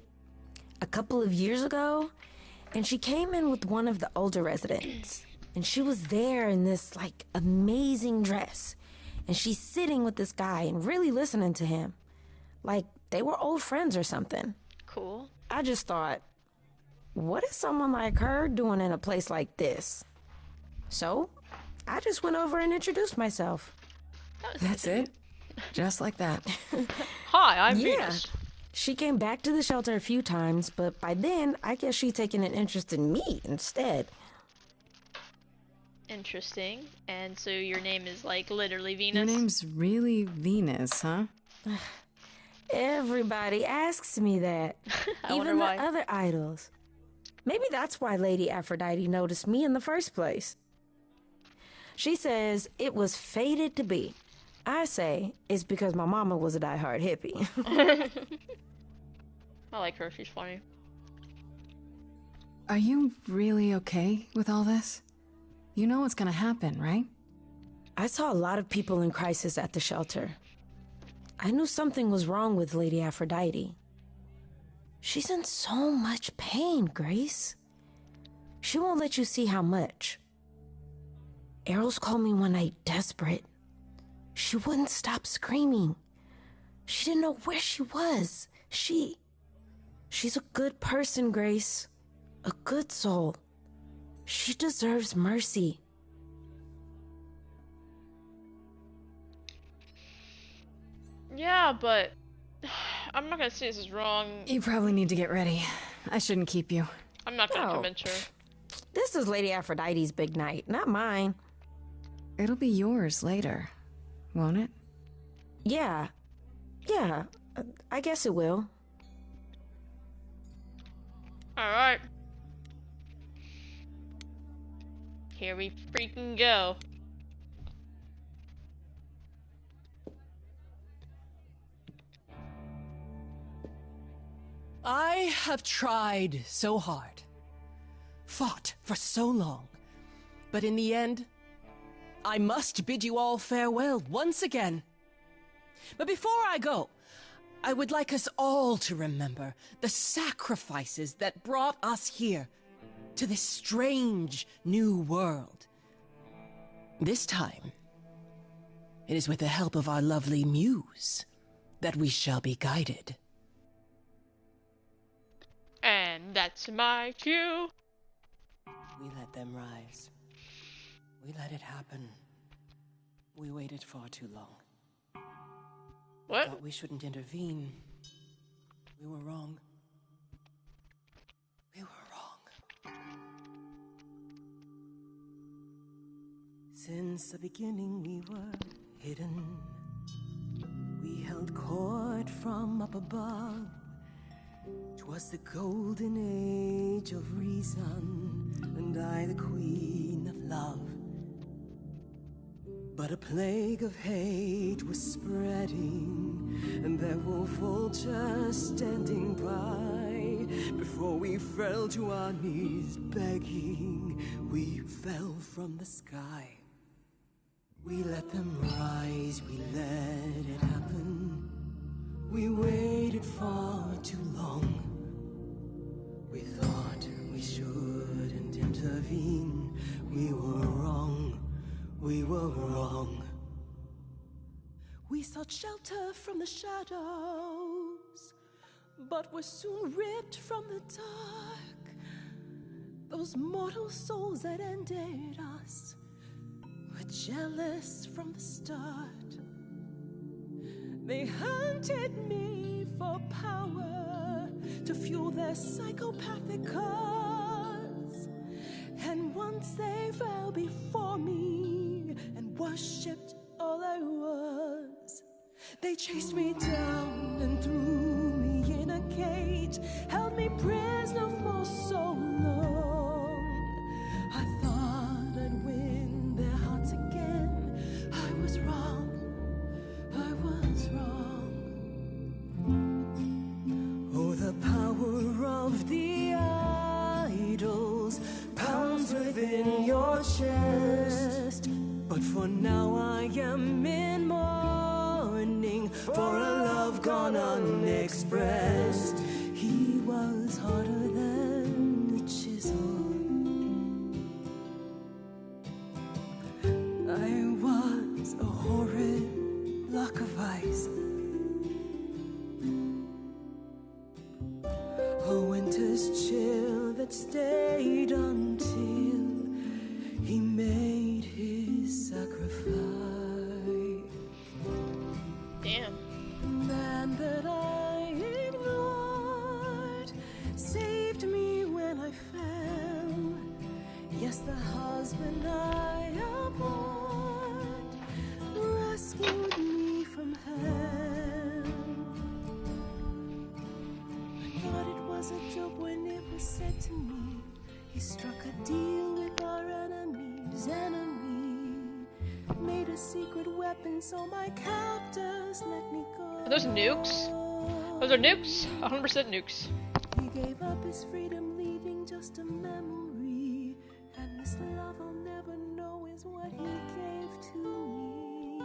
S18: A couple of years ago, and she came in with one of the older residents. And she was there in this, like, amazing dress. And she's sitting with this guy and really listening to him. Like, they were old friends or something.
S1: Cool.
S18: I just thought, what is someone like her doing in a place like this? So, I just went over and introduced myself.
S2: That's it? Just like that.
S1: Hi, I'm
S18: Yeah.
S1: Venus.
S18: She came back to the shelter a few times, but by then, I guess she'd taken an interest in me instead.
S1: Interesting. And so your name is, like, literally Venus?
S2: Your name's really Venus, huh?
S18: Everybody asks me that.
S1: I wonder
S18: Even the
S1: why.
S18: other idols. Maybe that's why Lady Aphrodite noticed me in the first place. She says it was fated to be. I say it's because my mama was a diehard hippie.
S1: I like her. She's funny.
S2: Are you really okay with all this? You know what's gonna happen, right?
S18: I saw a lot of people in crisis at the shelter. I knew something was wrong with Lady Aphrodite. She's in so much pain, Grace. She won't let you see how much. Eros called me one night desperate. She wouldn't stop screaming. She didn't know where she was. She's a good person, Grace. A good soul. She deserves mercy.
S1: Yeah, but I'm not gonna say this is wrong.
S2: You probably need to get ready. I shouldn't keep you.
S1: I'm not gonna
S18: No.
S1: convince her.
S18: This is Lady Aphrodite's big night, not mine.
S2: It'll be yours later, won't it?
S18: Yeah. Yeah. I guess it will.
S1: Alright. Here we freaking go.
S17: I have tried so hard, fought for so long, but in the end, I must bid you all farewell once again. But before I go, I would like us all to remember the sacrifices that brought us here, to this strange new world. This time, it is with the help of our lovely muse that we shall be guided.
S1: And that's my cue.
S17: We let them rise. We let it happen. We waited far too long.
S1: What?
S17: Thought we shouldn't intervene. We were wrong. We were wrong. Since the beginning we were hidden. We held court from up above. 'Twas the golden age of reason, and I the queen of love. But a plague of hate was spreading, and there were vultures standing by. Before we fell to our knees begging, we fell from the sky. We let them rise, we let it happen. We waited far too long. We thought we shouldn't intervene. We were wrong. We were wrong. We sought shelter from the shadows, but were soon ripped from the dark. Those mortal souls that ended us were jealous from the start. They hunted me for power to fuel their psychopathic cause. And once they fell before me and worshipped all I was, they chased me down and threw me in a cage, held me prisoner for so long. I thought I'd win their hearts again. I was wrong. I was wrong. Oh, the power of the idols pounds within your chest. But for now I am in mourning for a love gone unexpressed. He was harder than the chisel. I was a horrid block of ice. A winter's chill that stayed until he made his sacrifice.
S1: Damn.
S17: The man that I ignored saved me when I fell. Yes, the husband I abhorred rescued me from hell. I thought it was a joke when it was said to me. He struck a deal with our enemy's enemy. Made a secret weapon so my captors let me go.
S1: Are those nukes? Those are nukes? 100% nukes.
S17: He gave up his freedom, leaving just a memory. And this love I'll never know is what he gave to me.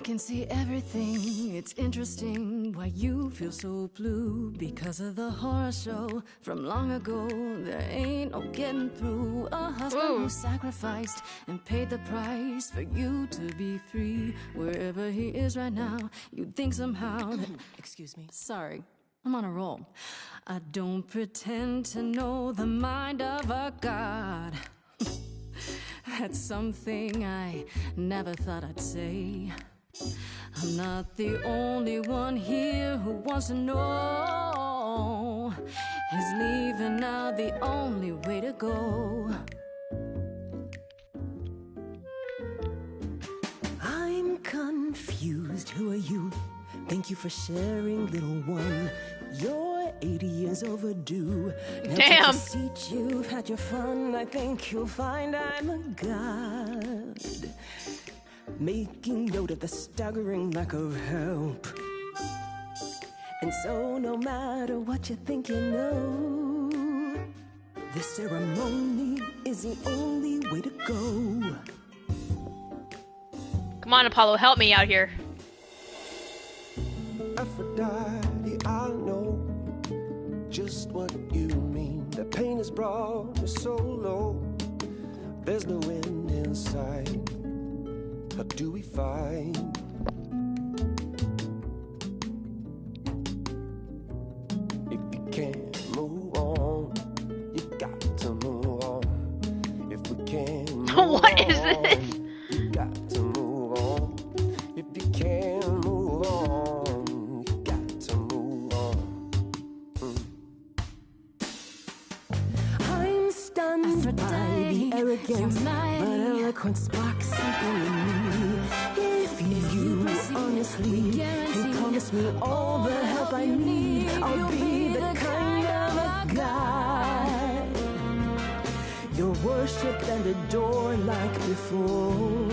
S2: can see everything. It's interesting why you feel so blue. Because of the horror show from long ago. There ain't no getting through. A husband who sacrificed and paid the price for you to be free. Wherever he is right now, you'd think somehow that...
S17: Excuse me.
S2: Sorry, I'm on a roll. I don't pretend to know the mind of a god. That's something I never thought I'd say. I'm not the only one here who wants to know. Is leaving now the only way to go?
S19: I'm confused. Who are you? Thank you for sharing, little one. You're 80 years overdue. Now take a seat, you've had your fun. I think you'll find I'm a god. Making note of the staggering lack of help. And so no matter what you think you know, this ceremony is the only way to go.
S1: Come on, Apollo, help me out here.
S14: Aphrodite, I know just what you mean. The pain has brought me so low. There's no end in sight. How do we fight? If you can't move on, you got to move on. If we can't move
S1: what is this?
S14: You got to move on. If you can't move on, you got to move on.
S19: I'm stunned by the arrogance, but eloquent sparks something in me. If you honestly can promise me all the help I need, I'll be the kind of a god you'll worship and adore like before.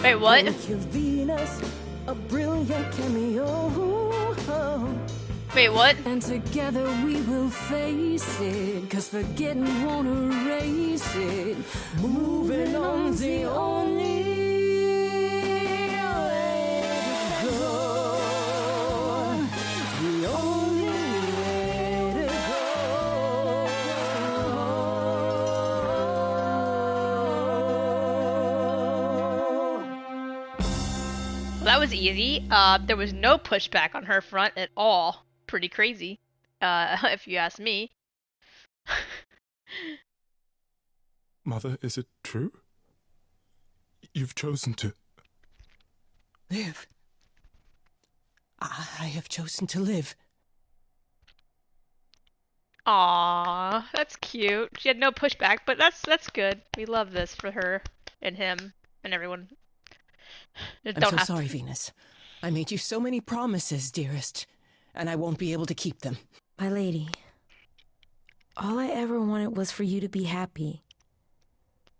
S1: Wait, what?
S19: Thank you, Venus, a brilliant cameo.
S1: Wait, what?
S2: And together we will face it, 'cause forgetting won't erase it. Moving on's the only way to go. The only way to
S1: Well, that was easy. There was no pushback on her front at all. Pretty crazy, if you ask me.
S15: Mother, is it true? You've chosen to...
S17: Live. I have chosen to live.
S1: Aww, that's cute. She had no pushback, but that's good. We love this for her and him and everyone.
S17: I'm so sorry, Venus. I made you so many promises, dearest, and I won't be able to keep them.
S18: My lady, all I ever wanted was for you to be happy.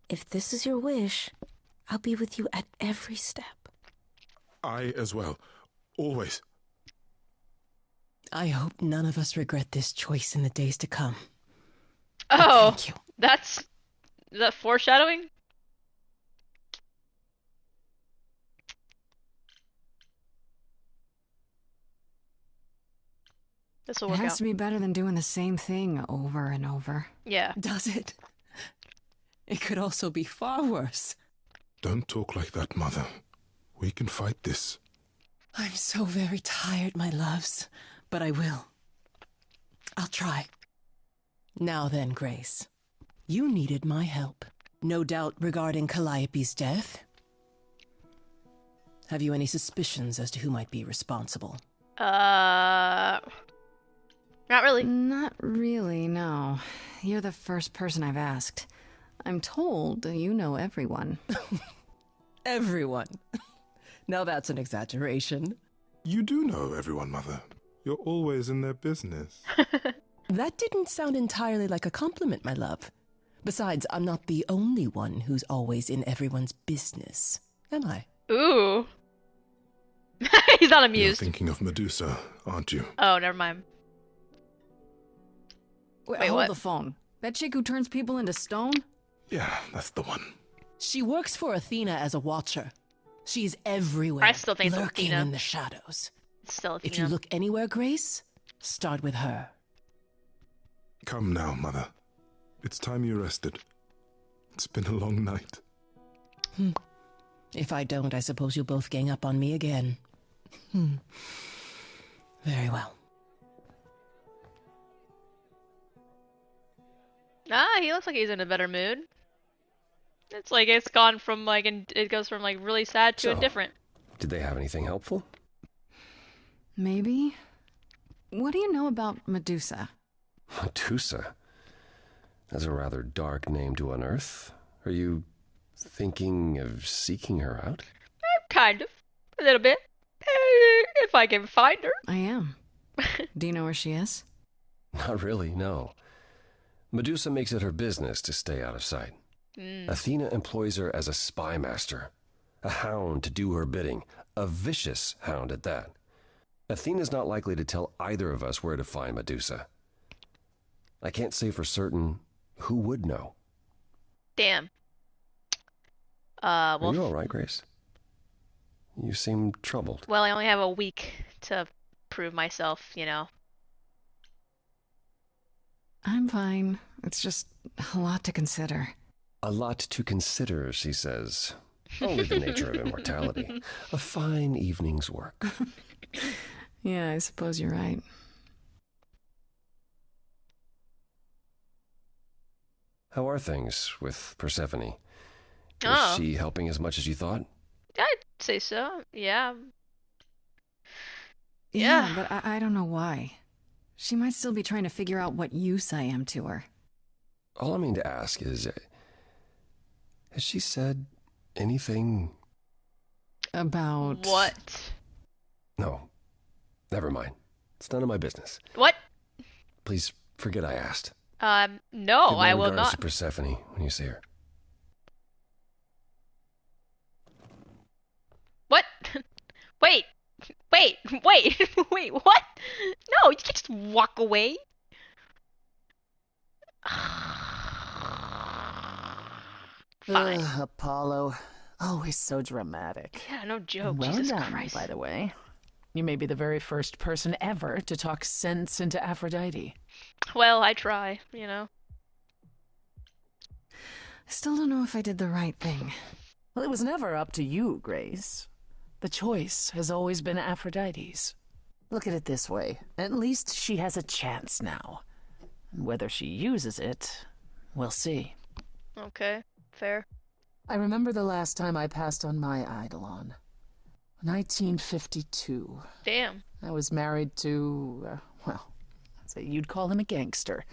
S18: If this is your wish, I'll be with you at every step.
S15: I as well. Always.
S17: I hope none of us regret this choice in the days to come.
S1: Oh, is that foreshadowing? This will
S2: It
S1: work
S2: has
S1: out.
S2: to be better than doing the same thing over and over.
S1: Yeah.
S17: Does it? It could also be far worse.
S15: Don't talk like that, Mother. We can fight this.
S17: I'm so very tired, my loves, but I will. I'll try. Now then, Grace. You needed my help. No doubt regarding Calliope's death. Have you any suspicions as to who might be responsible?
S1: Not really.
S2: Not really, no. You're the first person I've asked. I'm told you know everyone.
S17: Everyone? Now that's an exaggeration.
S15: You do know everyone, Mother. You're always in their business.
S17: That didn't sound entirely like a compliment, my love. Besides, I'm not the only one who's always in everyone's business, am I?
S1: Ooh. He's not
S15: You're
S1: amused.
S15: thinking of Medusa, aren't you?
S1: Oh, never mind.
S2: Wait, hold
S1: what?
S2: the phone. That chick who turns people into stone?
S15: Yeah, that's the one.
S17: She works for Athena as a watcher. She's everywhere.
S1: I still think it's
S17: lurking
S1: Athena.
S17: in the shadows.
S1: It's still
S17: If you
S1: Athena.
S17: look anywhere, Grace, start with her.
S15: Come now, Mother. It's time you rested. It's been a long night.
S17: If I don't, I suppose you'll both gang up on me again. Very well.
S1: He looks like he's in a better mood. It's like it's gone from like, it goes from like really sad to
S13: So-
S1: indifferent.
S13: Did they have anything helpful?
S2: Maybe? What do you know about Medusa?
S13: Medusa? That's a rather dark name to unearth. Are you thinking of seeking her out?
S1: Kind of. A little bit. If I can find her.
S2: I am. Do you know where she is?
S13: Not really, no. Medusa makes it her business to stay out of sight. Athena employs her as a spy master, a hound to do her bidding, a vicious hound at that. Athena's not likely to tell either of us where to find Medusa. I can't say for certain who would know.
S1: Damn.
S13: Are
S1: Well,
S13: you all right, Grace? You seem troubled.
S1: well, I only have a week to prove myself, you know.
S2: I'm fine. It's just a lot to consider.
S13: A lot to consider, she says. Only the nature of immortality. A fine evening's work.
S2: Yeah, I suppose you're right.
S13: How are things with Persephone?
S1: Oh.
S13: Was she helping as much as you thought?
S1: I'd say so. Yeah.
S2: Yeah, but I don't know why. She might still be trying to figure out what use I am to her.
S13: All I mean to ask is, has she said anything?
S2: About
S1: what?
S13: No. Never mind. It's none of my business.
S1: What?
S13: Please forget I asked.
S1: No,
S13: Give my
S1: I will
S13: regards
S1: not.
S13: to Persephone when you see her.
S1: What? Wait. Wait. Wait, what? No, you can't just walk away. Fine.
S9: Ugh, Apollo. Always so dramatic.
S1: Yeah, no joke.
S9: Well
S1: Jesus
S9: done,
S1: Christ.
S9: by the way. You may be the very first person ever to talk sense into Aphrodite.
S1: Well, I try, you know.
S2: I still don't know if I did the right thing.
S9: Well, it was never up to you, Grace. The choice has always been Aphrodite's. Look at it this way. At least she has a chance now. And whether she uses it, we'll see.
S1: Okay, fair.
S9: I remember the last time I passed on my Eidolon. 1952.
S1: Damn.
S9: I was married to, well, I'd say you'd call him a gangster.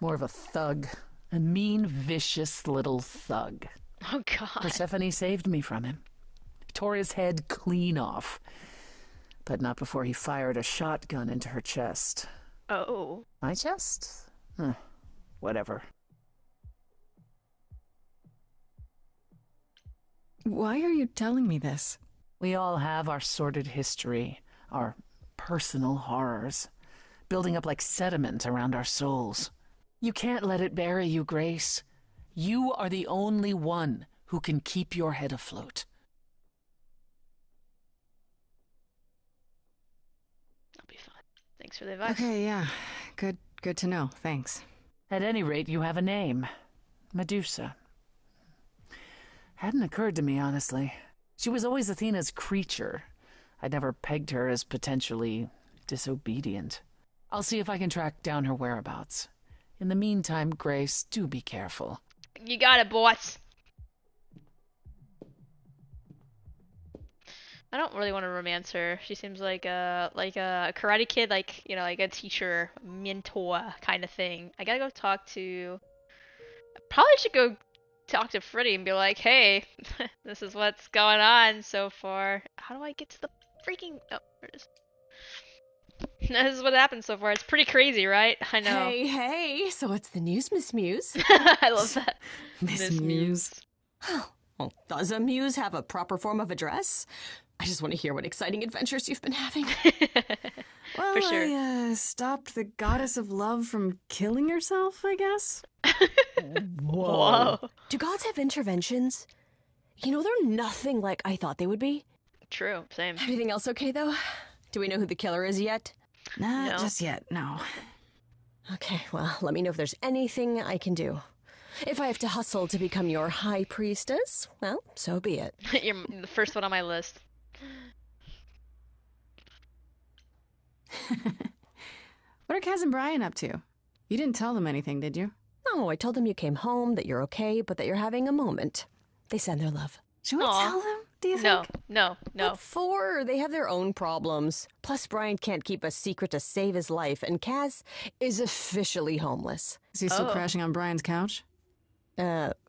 S9: More of a thug. A mean, vicious little thug.
S1: Oh, God.
S9: Persephone saved me from him. Tore his head clean off. But not before he fired a shotgun into her chest.
S1: Oh.
S9: My chest? Whatever.
S2: Why are you telling me this?
S9: We all have our sordid history, our personal horrors, building up like sediment around our souls. You can't let it bury you, Grace. You are the only one who can keep your head afloat.
S1: I'll be fine. Thanks for the advice.
S2: Okay, yeah. Good to know. Thanks.
S9: At any rate, you have a name. Medusa. Hadn't occurred to me, honestly. She was always Athena's creature. I'd never pegged her as potentially disobedient. I'll see if I can track down her whereabouts. In the meantime, Grace, do be careful.
S1: You got it, boss. I don't really want to romance her. She seems like a Karate Kid, like, you know, like a teacher, mentor kind of thing. I gotta go talk to. I probably should go talk to Freddy and be like, hey, this is what's going on so far. How do I get to the freaking? Oh, there it is. This is what happened so far. It's pretty crazy, right? I know.
S12: Hey, so what's the news, Miss Muse?
S1: I love that.
S2: Miss Muse.
S12: Well, does a muse have a proper form of address? I just want to hear what exciting adventures you've been having.
S2: Well,
S1: For sure.
S2: I stopped the goddess of love from killing herself, I guess.
S1: Whoa.
S12: Do gods have interventions? You know, they're nothing like I thought they would be.
S1: True, same.
S12: Everything else okay, though? Do we know who the killer is yet?
S2: Not just yet, no.
S12: Okay, well, let me know if there's anything I can do. If I have to hustle to become your high priestess, well, so be it.
S1: You're the first one on my list.
S2: What are Kaz and Brian up to? You didn't tell them anything, did you?
S12: No, I told them you came home, that you're okay, but that you're having a moment. They send their love.
S2: Should we tell them, do you
S1: No,
S2: think?
S1: no.
S12: What for? They have their own problems. Plus, Brian can't keep a secret to save his life, and Kaz is officially homeless.
S2: Is he still crashing on Brian's couch?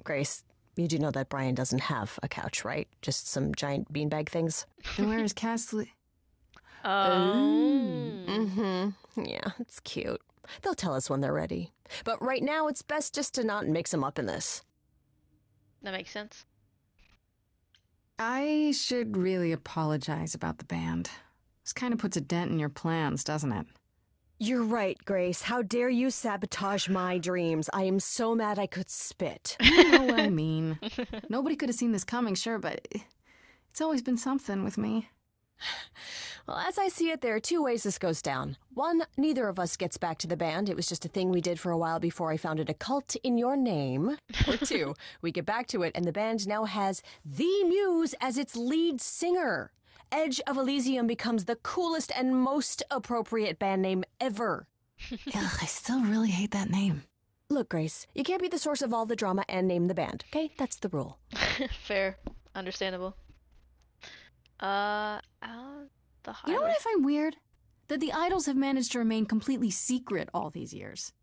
S12: Grace, you do know that Brian doesn't have a couch, right? Just some giant beanbag things.
S2: Then where is Kaz?
S12: Mm-hmm. Yeah, it's cute. They'll tell us when they're ready. But right now, it's best just to not mix them up in this.
S1: That makes sense.
S2: I should really apologize about the band. This kind of puts a dent in your plans, doesn't it?
S12: You're right, Grace. How dare you sabotage my dreams? I am so mad I could spit.
S2: You know what I mean. Nobody could have seen this coming, sure, but it's always been something with me.
S12: Well, as I see it, there are two ways this goes down. One, neither of us gets back to the band. It was just a thing we did for a while before I founded a cult in your name. Or two, we get back to it and the band now has the Muse as its lead singer. Edge of Elysium becomes the coolest and most appropriate band name ever.
S2: Ugh, I still really hate that name.
S12: Look, Grace, you can't be the source of all the drama and name the band, okay? That's the rule.
S1: Fair. Understandable.
S2: You know what I find weird? That the idols have managed to remain completely secret all these years.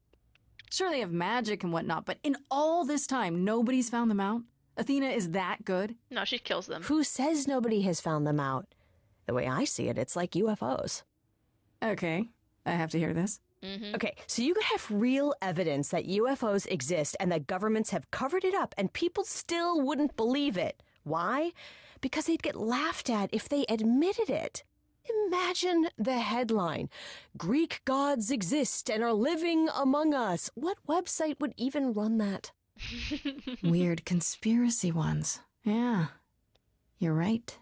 S2: Sure, they have magic and whatnot, but in all this time, nobody's found them out? Athena is that good?
S1: No, she kills them.
S12: Who says nobody has found them out? The way I see it, it's like UFOs.
S2: Okay, I have to hear this.
S12: Okay, so you could have real evidence that UFOs exist and that governments have covered it up and people still wouldn't believe it. Why? Because they'd get laughed at if they admitted it. Imagine the headline, Greek gods exist and are living among us. What website would even run that?
S2: Weird conspiracy ones. Yeah, you're right.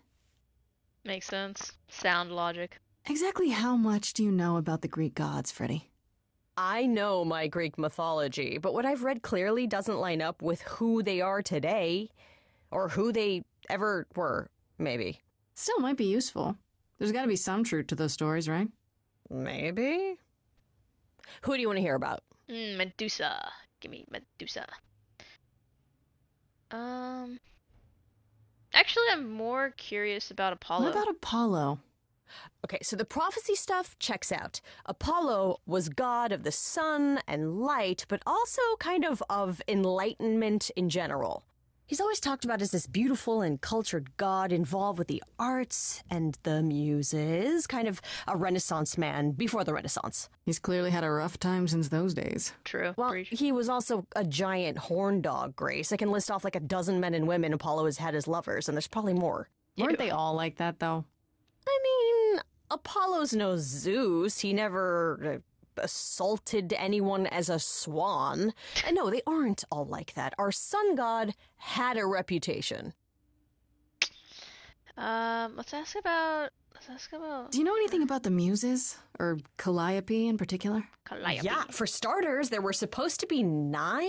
S1: Makes sense. Sound logic.
S2: Exactly how much do you know about the Greek gods, Freddy?
S12: I know my Greek mythology, but what I've read clearly doesn't line up with who they are today. Or who they ever were, maybe.
S2: Still might be useful. There's got to be some truth to those stories, right?
S12: Maybe. Who do you want to hear about?
S1: Medusa. Give me Medusa. Actually, I'm more curious about Apollo.
S2: What about Apollo?
S12: Okay, so the prophecy stuff checks out. Apollo was god of the sun and light, but also kind of enlightenment in general. He's always talked about as this beautiful and cultured god involved with the arts and the muses, kind of a Renaissance man before the Renaissance.
S2: He's clearly had a rough time since those days.
S1: True.
S12: Well, he was also a giant horn dog, Grace. I can list off like a dozen men and women Apollo has had as lovers, and there's probably more.
S2: Weren't they all like that, though?
S12: I mean, Apollo's no Zeus. He never assaulted anyone as a swan. And no, they aren't all like that. Our sun god had a reputation.
S1: Let's ask about...
S12: Do you know anything about the Muses?
S2: Or Calliope in particular?
S1: Calliope.
S12: Yeah, for starters, there were supposed to be 9.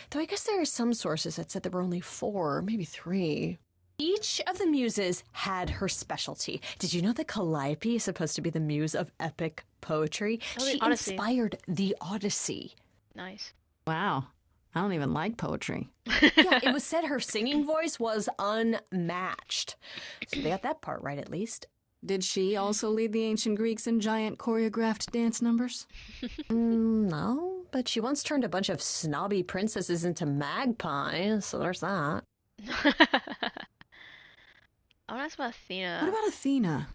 S12: Though I guess there are some sources that said there were only 4, maybe 3. Each of the muses had her specialty. Did you know that Calliope is supposed to be the muse of epic poetry?
S1: Oh, the
S12: She
S1: Odyssey.
S12: inspired the Odyssey.
S1: Nice.
S2: Wow. I don't even like poetry.
S12: Yeah, it was said her singing voice was unmatched. So they got that part right, at least.
S2: Did she also lead the ancient Greeks in giant choreographed dance numbers?
S12: No, but she once turned a bunch of snobby princesses into magpies, so there's that.
S1: I want to ask about Athena.
S2: What about Athena?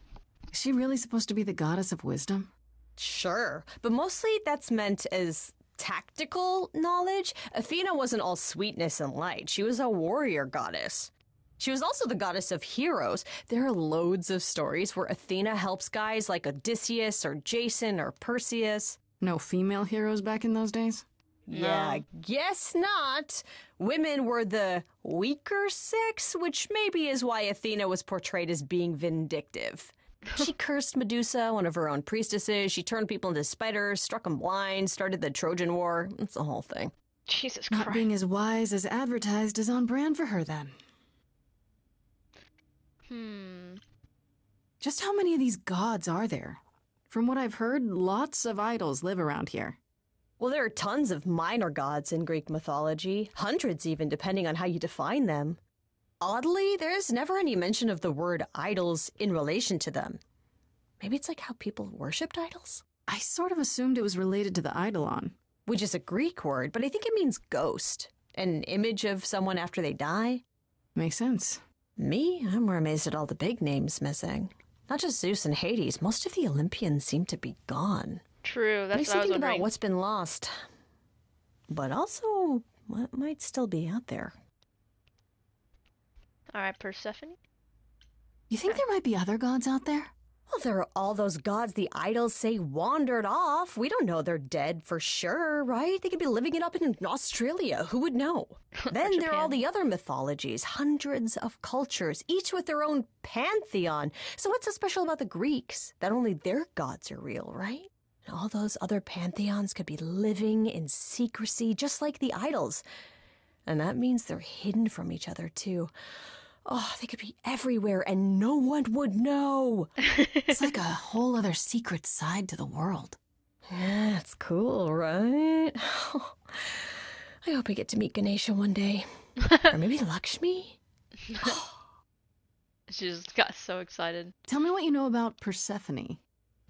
S2: Is she really supposed to be the goddess of wisdom?
S12: Sure, but mostly that's meant as tactical knowledge. Athena wasn't all sweetness and light. She was a warrior goddess. She was also the goddess of heroes. There are loads of stories where Athena helps guys like Odysseus or Jason or Perseus.
S2: No female heroes back in those days?
S12: Yeah, guess not. Women were the weaker sex, which maybe is why Athena was portrayed as being vindictive. She cursed Medusa, one of her own priestesses. She turned people into spiders, struck them blind, started the Trojan War. That's the whole thing.
S1: Jesus Christ.
S2: Not being as wise as advertised is on brand for her, then. Just how many of these gods are there? From what I've heard, lots of idols live around here.
S12: Well, there are tons of minor gods in Greek mythology, hundreds even, depending on how you define them. Oddly, there's never any mention of the word idols in relation to them. Maybe it's like how people worshipped idols?
S2: I sort of assumed it was related to the eidolon.
S12: Which is a Greek word, but I think it means ghost. An image of someone after they die.
S2: Makes sense.
S12: Me? I'm more amazed at all the big names missing. Not just Zeus and Hades, most of the Olympians seem to be gone.
S1: True, that's
S12: Makes
S1: what I
S12: me
S1: was
S12: think
S1: wondering.
S12: about what's been lost. But also, what might still be out there.
S1: Alright, Persephone?
S2: You think there might be other gods out there?
S12: Well, there are all those gods the idols say wandered off. We don't know they're dead for sure, right? They could be living it up in Australia. Who would know? Then there are all the other mythologies, hundreds of cultures, each with their own pantheon. So what's so special about the Greeks? That only their gods are real, right? And all those other pantheons could be living in secrecy, just like the idols. And that means they're hidden from each other, too. Oh, they could be everywhere and no one would know.
S2: It's like a whole other secret side to the world.
S12: Yeah, it's cool, right? I hope I get to meet Ganesha one day. Or maybe Lakshmi?
S1: She just got so excited.
S2: Tell me what you know about Persephone.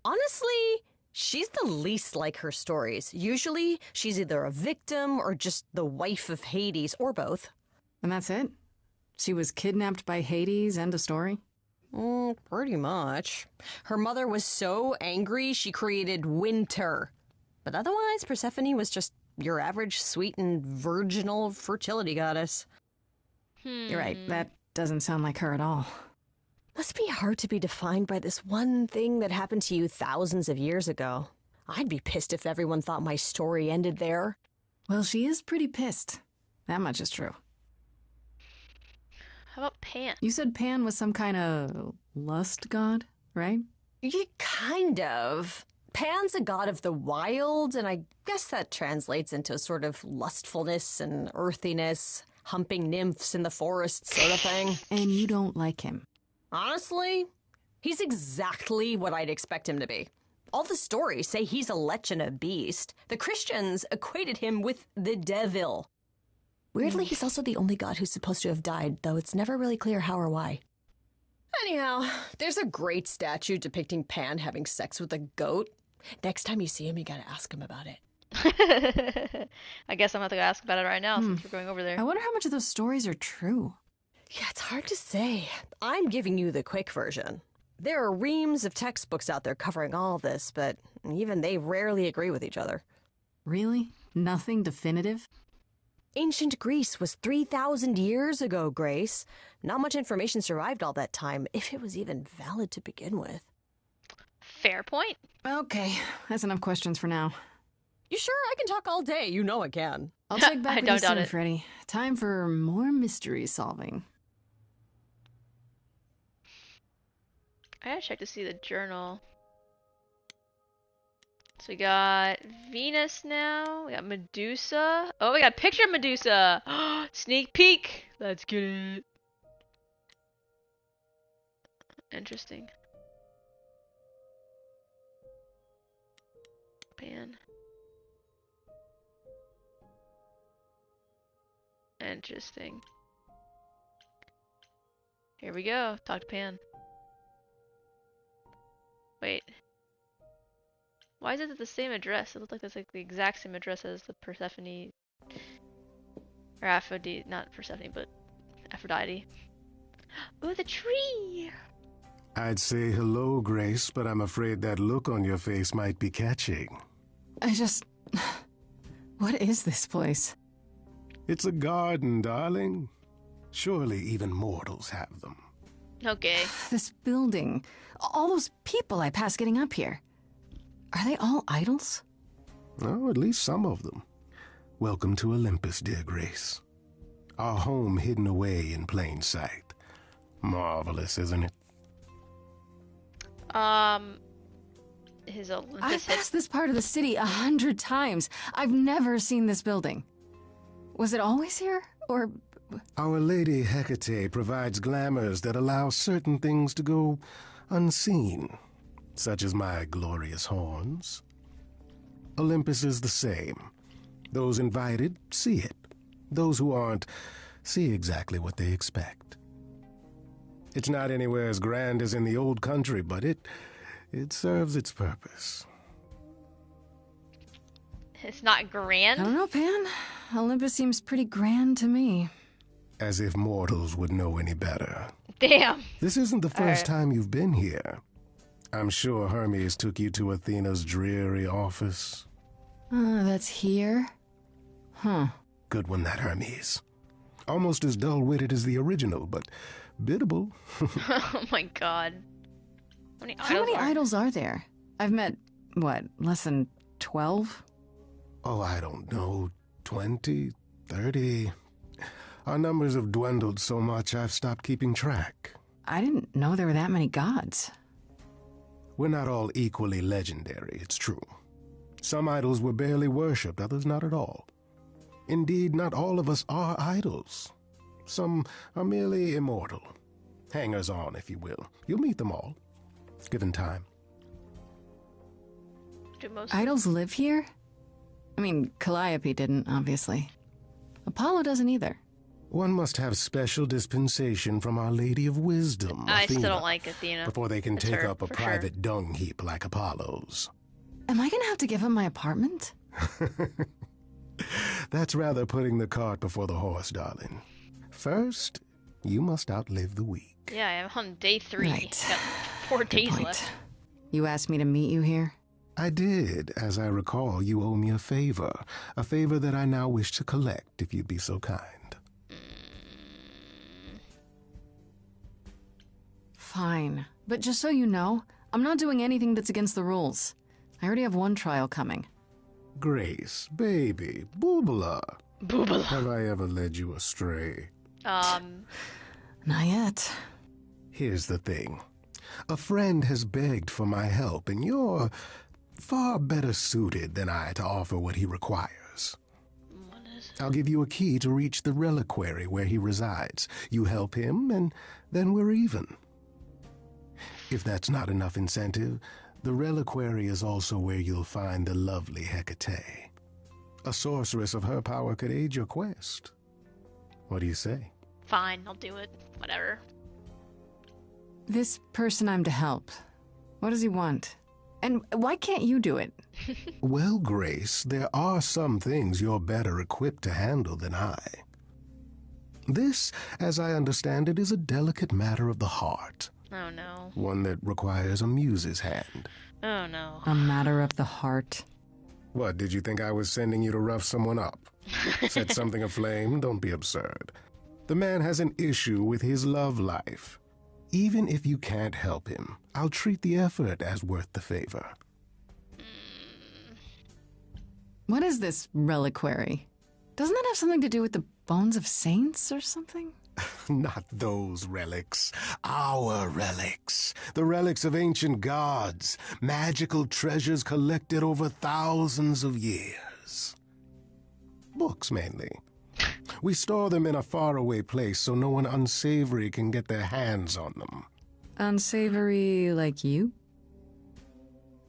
S12: Honestly, she's the least like her stories. Usually, she's either a victim or just the wife of Hades, or both.
S2: And that's it? She was kidnapped by Hades, end of story?
S12: Pretty much. Her mother was so angry she created winter. But otherwise, Persephone was just your average sweet and virginal fertility goddess.
S2: You're right, that doesn't sound like her at all.
S12: Must be hard to be defined by this one thing that happened to you thousands of years ago. I'd be pissed if everyone thought my story ended there.
S2: Well, she is pretty pissed. That much is true.
S1: How about Pan?
S2: You said Pan was some kind of lust god, right?
S12: Yeah, kind of. Pan's a god of the wild, and I guess that translates into a sort of lustfulness and earthiness, humping nymphs in the forest sort of thing.
S2: And you don't like him?
S12: Honestly, he's exactly what I'd expect him to be. All the stories say he's a lech and a beast. The Christians equated him with the devil. Weirdly, he's also the only god who's supposed to have died, though it's never really clear how or why. Anyhow, there's a great statue depicting Pan having sex with a goat. Next time you see him, you gotta ask him about it.
S1: I guess I'm going to ask about it right now since we're going over there.
S2: I wonder how much of those stories are true.
S12: Yeah, it's hard to say. I'm giving you the quick version. There are reams of textbooks out there covering all this, but even they rarely agree with each other.
S2: Really? Nothing definitive?
S12: Ancient Greece was 3,000 years ago, Grace. Not much information survived all that time, if it was even valid to begin with.
S1: Fair point.
S2: Okay, that's enough questions for now.
S12: You sure? I can talk all day. You know I can.
S2: I'll check back
S1: I
S2: with
S1: don't
S2: you
S1: doubt
S2: soon,
S1: it.
S2: Freddy. Time for more mystery solving.
S1: I gotta check to see the journal. So we got Venus now. We got Medusa. Oh, we got a picture of Medusa. Sneak peek. Let's get it. Interesting. Pan. Interesting. Here we go. Talk to Pan. Wait. Why is it the same address? It looks like that's like the exact same address as the Persephone or Aphrodite, not Persephone, but Aphrodite. Oh, the tree!
S10: I'd say hello, Grace, but I'm afraid that look on your face might be catching.
S2: What is this place?
S10: It's a garden, darling. Surely even mortals have them.
S1: Okay.
S2: This building. All those people I pass getting up here. Are they all idols?
S10: Oh, at least some of them. Welcome to Olympus, dear Grace. Our home hidden away in plain sight. Marvelous, isn't it?
S1: His Olympus.
S2: I've passed this part of the city 100 times. I've never seen this building. Was it always here, or...?
S10: Our Lady Hecate provides glamours that allow certain things to go unseen, such as my glorious horns. Olympus is the same. Those invited see it. Those who aren't see exactly what they expect. It's not anywhere as grand as in the old country, but it serves its purpose.
S1: It's not grand?
S2: I don't know, Pan. Olympus seems pretty grand to me.
S10: As if mortals would know any better.
S1: Damn.
S10: This isn't the first time you've been here. I'm sure Hermes took you to Athena's dreary office.
S2: That's here? Huh.
S10: Good one, that Hermes. Almost as dull-witted as the original, but biddable.
S1: Oh my god.
S2: How many idols are there? I've met, what, less than 12?
S10: Oh, I don't know. 20, 30. Our numbers have dwindled so much I've stopped keeping track.
S2: I didn't know there were that many gods.
S10: We're not all equally legendary, it's true. Some idols were barely worshipped, others not at all. Indeed, not all of us are idols. Some are merely immortal. Hangers-on, if you will. You'll meet them all, given time.
S1: Do most
S2: Idols live here? I mean, Calliope didn't, obviously. Apollo doesn't either.
S10: One must have special dispensation from Our Lady of Wisdom,
S1: I
S10: Athena,
S1: still don't like Athena.
S10: before they can
S1: It's
S10: take
S1: her,
S10: up a
S1: for
S10: private dung heap like Apollo's.
S2: Am I gonna have to give him my apartment?
S10: That's rather putting the cart before the horse, darling. First, you must outlive the week.
S1: Yeah, I'm on day 3.
S2: Right.
S1: Got 4 days
S2: point.
S1: left.
S2: You asked me to meet you here?
S10: I did. As I recall, you owe me a favor that I now wish to collect, if you'd be so kind.
S2: Fine. But just so you know, I'm not doing anything that's against the rules. I already have one trial coming.
S10: Grace, baby, Boobala.
S1: Boobala.
S10: Have I ever led you astray?
S2: Not yet.
S10: Here's the thing. A friend has begged for my help, and you're far better suited than I to offer what he requires. I'll give you a key to reach the reliquary where he resides. You help him, and then we're even. If that's not enough incentive, the reliquary is also where you'll find the lovely Hecate. A sorceress of her power could aid your quest. What do you say?
S1: Fine, I'll do it. Whatever.
S2: This person I'm to help, what does he want? And why can't you do it?
S10: Well, Grace, there are some things you're better equipped to handle than I. This, as I understand it, is a delicate matter of the heart.
S1: Oh no.
S10: One that requires a muse's hand.
S1: Oh no.
S2: A matter of the heart.
S10: What, did you think I was sending you to rough someone up? Set something aflame? Don't be absurd. The man has an issue with his love life. Even if you can't help him, I'll treat the effort as worth the favor.
S2: What is this reliquary? Doesn't that have something to do with the bones of saints or something?
S10: Not those relics. Our relics. The relics of ancient gods. Magical treasures collected over thousands of years. Books, mainly. We store them in a faraway place so no one unsavory can get their hands on them.
S2: Unsavory like you?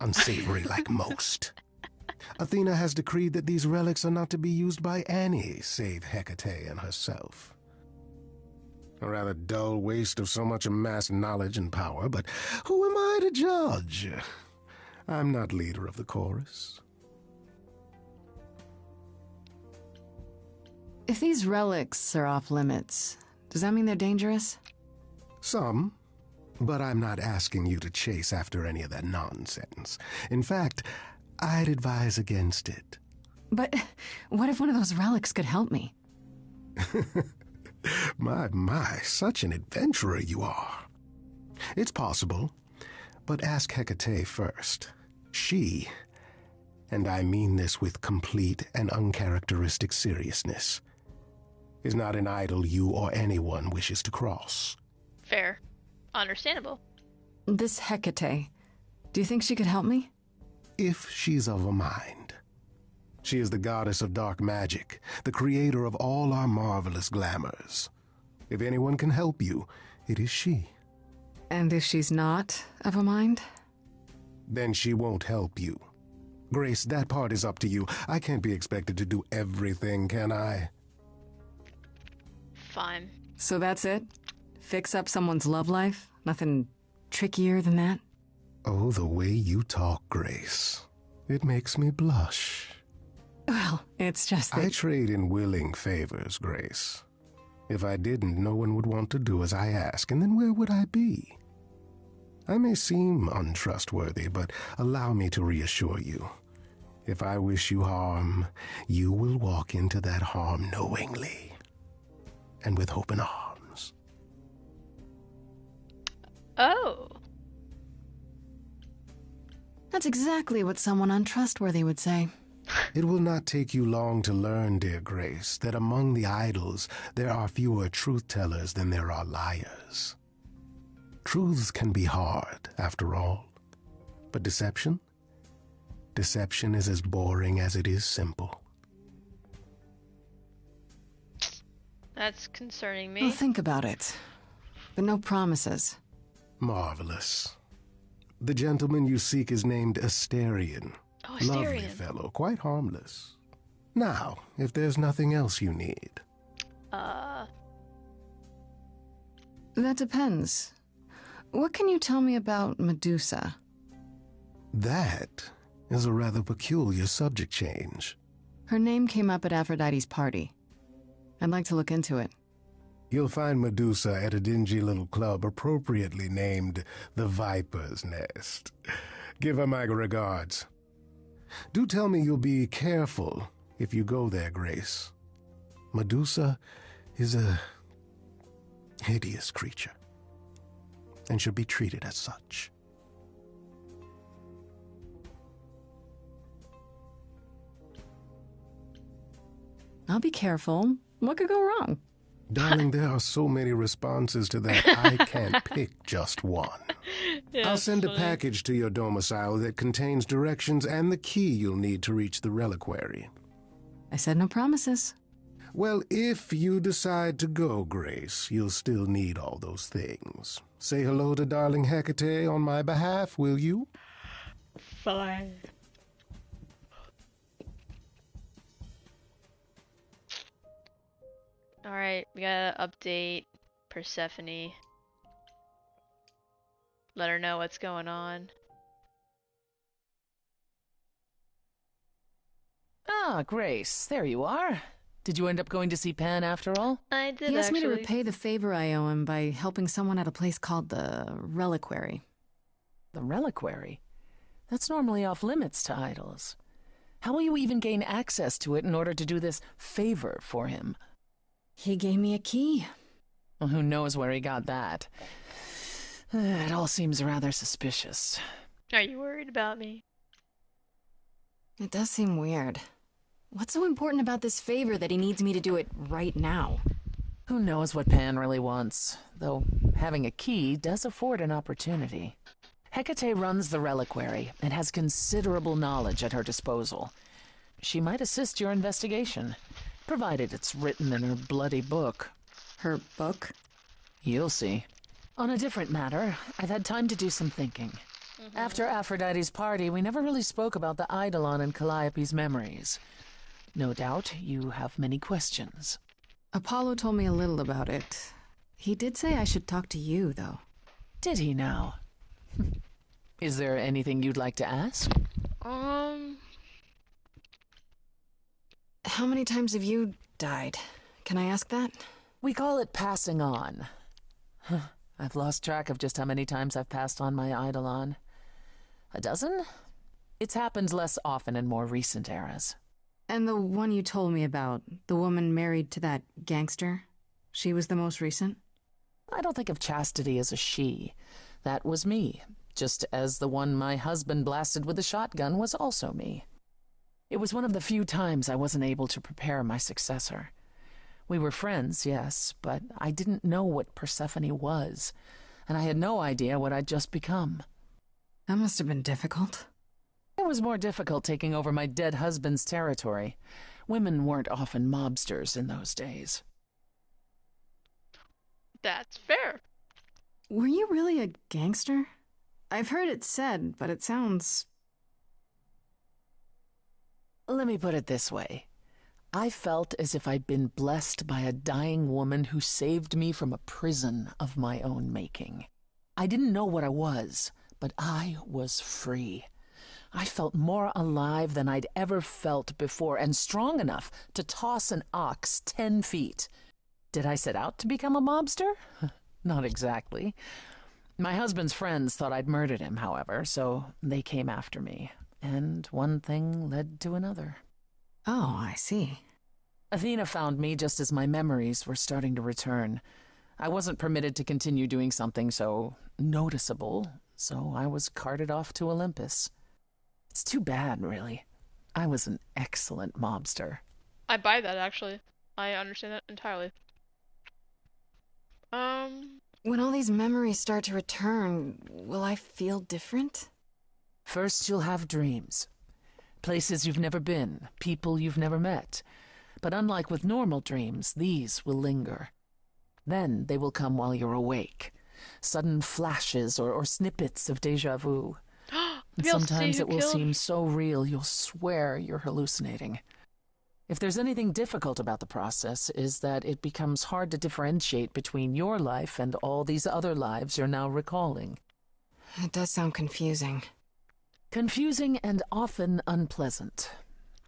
S10: Unsavory like most. Athena has decreed that these relics are not to be used by any save Hecate and herself. A rather dull waste of so much amassed knowledge and power, but who am I to judge? I'm not leader of the chorus.
S2: If these relics are off limits, does that mean they're dangerous?
S10: Some, but I'm not asking you to chase after any of that nonsense. In fact, I'd advise against it.
S2: But what if one of those relics could help me?
S10: My, such an adventurer you are. It's possible, but ask Hecate first. She and I mean this with complete and uncharacteristic seriousness, is not an idol you or anyone wishes to cross.
S1: Fair. Understandable.
S2: This Hecate, do you think she could help me?
S10: If she's of a mind. She is the goddess of dark magic, the creator of all our marvelous glamours. If anyone can help you, it is she.
S2: And if she's not of a mind?
S10: Then she won't help you. Grace, that part is up to you. I can't be expected to do everything, can I?
S1: Fine.
S2: So that's it? Fix up someone's love life? Nothing trickier than that?
S10: Oh, the way you talk, Grace. It makes me blush.
S2: Well, it's just that...
S10: I trade in willing favors, Grace. If I didn't, no one would want to do as I ask, and then where would I be? I may seem untrustworthy, but allow me to reassure you. If I wish you harm, you will walk into that harm knowingly, and with open arms.
S1: Oh.
S2: That's exactly what someone untrustworthy would say.
S10: It will not take you long to learn, dear Grace, that among the idols there are fewer truth-tellers than there are liars. Truths can be hard, after all. But deception? Deception is as boring as it is simple.
S1: That's concerning me.
S2: Well, think about it. But no promises.
S10: Marvelous. The gentleman you seek is named Asterion.
S1: Oh, Asterion.
S10: Lovely fellow, quite harmless. Now, if there's nothing else you need.
S2: That depends. What can you tell me about Medusa?
S10: That is a rather peculiar subject change.
S2: Her name came up at Aphrodite's party. I'd like to look into it.
S10: You'll find Medusa at a dingy little club appropriately named the Viper's Nest. Give her my regards. Do tell me you'll be careful if you go there, Grace. Medusa is a hideous creature, and should be treated as such.
S2: I'll be careful. What could go wrong?
S10: Darling, there are so many responses to that, I can't pick just one.
S1: Yeah,
S10: I'll send
S1: funny.
S10: a package to your domicile that contains directions and the key you'll need to reach the reliquary.
S2: I said no promises.
S10: Well, if you decide to go, Grace, you'll still need all those things. Say hello to darling Hecate on my behalf, will you?
S1: Fine. Alright, we gotta update Persephone. Let her know what's going on.
S9: Ah, Grace, there you are. Did you end up going to see Pan after all?
S1: I did.
S2: He asked me to
S1: actually.
S2: repay the favor I owe him by helping someone at a place called the Reliquary.
S9: The Reliquary? That's normally off limits to idols. How will you even gain access to it in order to do this favor for him?
S2: He gave me a key.
S9: Well, who knows where he got that? It all seems rather suspicious.
S1: Are you worried about me?
S2: It does seem weird. What's so important about this favor that he needs me to do it right now?
S9: Who knows what Pan really wants, though having a key does afford an opportunity. Hecate runs the Reliquary and has considerable knowledge at her disposal. She might assist your investigation, provided it's written in her bloody book.
S2: Her book?
S9: You'll see. On a different matter, I've had time to do some thinking. After Aphrodite's party, we never really spoke about the Eidolon and Calliope's memories. No doubt you have many questions.
S2: Apollo told me a little about it. He did say I should talk to you, though.
S9: Did he now? Is there anything you'd like to ask?
S2: How many times have you died? Can I ask that?
S9: We call it passing on. I've lost track of just how many times I've passed on my Eidolon. A dozen? It's happened less often in more recent eras.
S2: And the one you told me about, the woman married to that gangster, she was the most recent?
S9: I don't think of Chastity as a she. That was me, just as the one my husband blasted with a shotgun was also me. It was one of the few times I wasn't able to prepare my successor. We were friends, yes, but I didn't know what Persephone was, and I had no idea what I'd just become.
S2: That must have been difficult.
S9: It was more difficult taking over my dead husband's territory. Women weren't often mobsters in those days.
S1: That's fair.
S2: Were you really a gangster? I've heard it said, but it sounds...
S9: Let me put it this way. I felt as if I'd been blessed by a dying woman who saved me from a prison of my own making. I didn't know what I was, but I was free. I felt more alive than I'd ever felt before, and strong enough to toss an ox 10 feet. Did I set out to become a mobster? Not exactly. My husband's friends thought I'd murdered him, however, so they came after me, and one thing led to another.
S2: Oh, I see.
S9: Athena found me just as my memories were starting to return. I wasn't permitted to continue doing something so noticeable, so I was carted off to Olympus. It's too bad, really. I was an excellent mobster.
S1: I buy that, actually. I understand that entirely.
S2: When all these memories start to return, will I feel different?
S9: First, you'll have dreams. Places you've never been, people you've never met. But unlike with normal dreams, these will linger. Then they will come while you're awake. Sudden flashes or snippets of déjà vu. And sometimes it will seem so real you'll swear you're hallucinating. If there's anything difficult about the process, is that it becomes hard to differentiate between your life and all these other lives you're now recalling.
S2: It does sound confusing.
S9: Confusing and often unpleasant,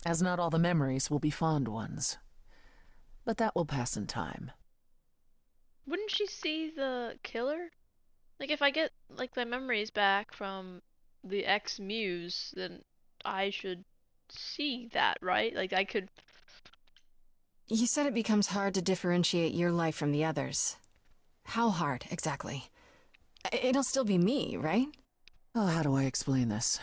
S9: as not all the memories will be fond ones. But that will pass in time.
S1: Wouldn't she see the killer? Like, if I get, like, my memories back from the ex-muse, then I should see that, right? Like, I could...
S2: You said it becomes hard to differentiate your life from the others. How hard, exactly? It'll still be me, right?
S9: Oh, how do I explain this?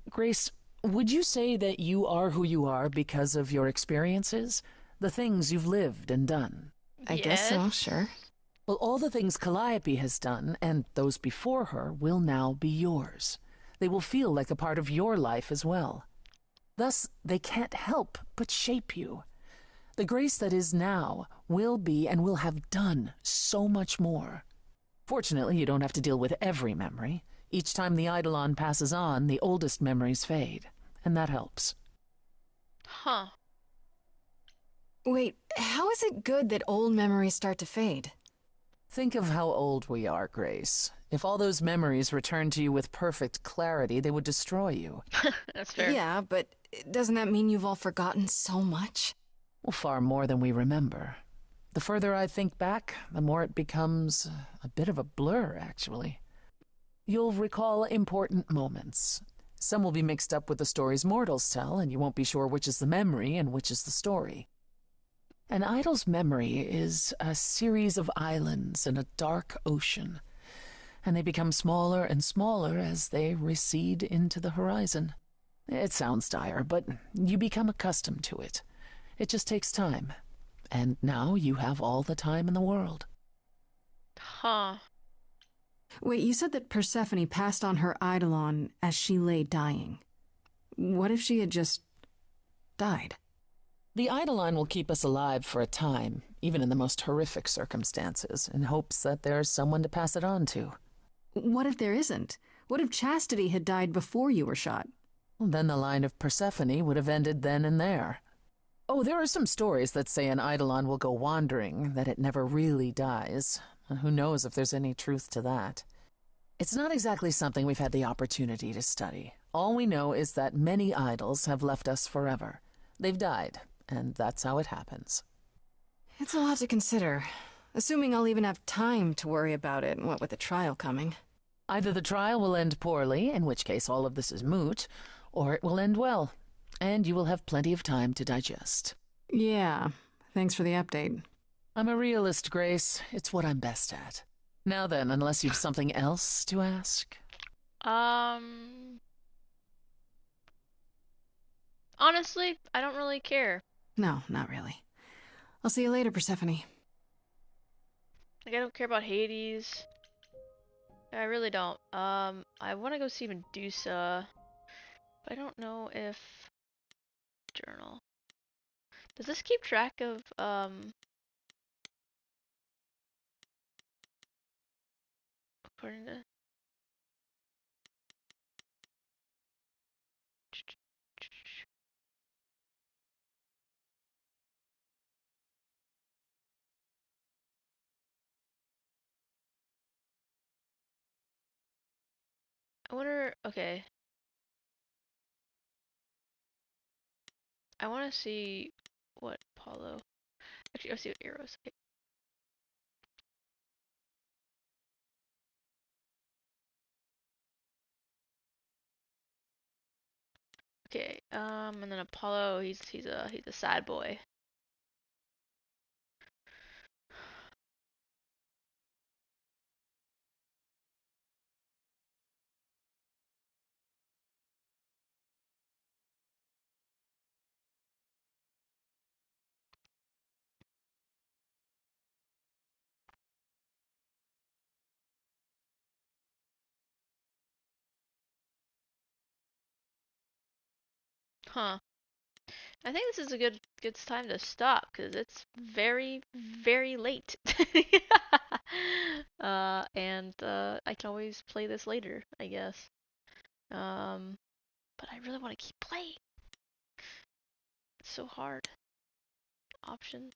S9: Grace, would you say that you are who you are because of your experiences? The things you've lived and done?
S2: I guess so, sure.
S9: Well, all the things Calliope has done, and those before her, will now be yours. They will feel like a part of your life as well. Thus, they can't help but shape you. The Grace that is now will be and will have done so much more. Fortunately, you don't have to deal with every memory. Each time the Eidolon passes on, the oldest memories fade, and that helps.
S1: Huh.
S2: Wait, how is it good that old memories start to fade?
S9: Think of how old we are, Grace. If all those memories returned to you with perfect clarity, they would destroy you.
S1: That's fair.
S2: Yeah, but doesn't that mean you've all forgotten so much?
S9: Well, far more than we remember. The further I think back, the more it becomes a bit of a blur, actually. You'll recall important moments. Some will be mixed up with the stories mortals tell, and you won't be sure which is the memory and which is the story. An idol's memory is a series of islands in a dark ocean, and they become smaller and smaller as they recede into the horizon. It sounds dire, but you become accustomed to it. It just takes time, and now you have all the time in the world.
S1: Huh.
S2: Wait, you said that Persephone passed on her Eidolon as she lay dying. What if she had just died?
S9: The Eidolon will keep us alive for a time, even in the most horrific circumstances, in hopes that there's someone to pass it on to.
S2: What if there isn't? What if Chastity had died before you were shot?
S9: Well, then the line of Persephone would have ended then and there. Oh, there are some stories that say an Eidolon will go wandering, that it never really dies. Who knows if there's any truth to that? It's not exactly something we've had the opportunity to study. All we know is that many idols have left us forever. They've died, and that's how it happens.
S2: It's a lot to consider, assuming I'll even have time to worry about it, what with the trial coming.
S9: Either the trial will end poorly, in which case all of this is moot, or it will end well, and you will have plenty of time to digest.
S2: Yeah, thanks for the update.
S9: I'm a realist, Grace. It's what I'm best at. Now then, unless you've something else to ask?
S1: Honestly, I don't really care.
S2: No, not really. I'll see you later, Persephone.
S1: Like, I don't care about Hades. I really don't. I want to go see Medusa, but I don't know if journal. Does this keep track of according to I wonder, okay. I want to see what Apollo. Actually, I'll see what Eros. Okay, and then Apollo, he's a sad boy. Huh. I think this is a good time to stop because it's very very late. And I can always play this later, I guess. But I really want to keep playing. It's so hard. Options.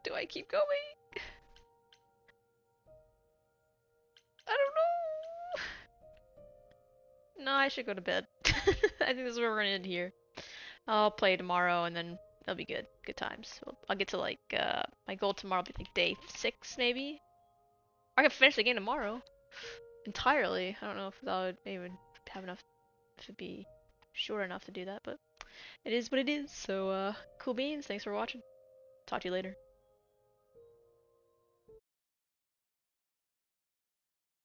S1: Do I keep going? I don't know. No, I should go to bed. I think this is where we're gonna end here. I'll play tomorrow and then it'll be good. Good times. I'll get to like my goal tomorrow will be like day 6 maybe. I can finish the game tomorrow entirely. I don't know if that would even have enough to be short enough to do that, but it is what it is. So cool beans. Thanks for watching. Talk to you later.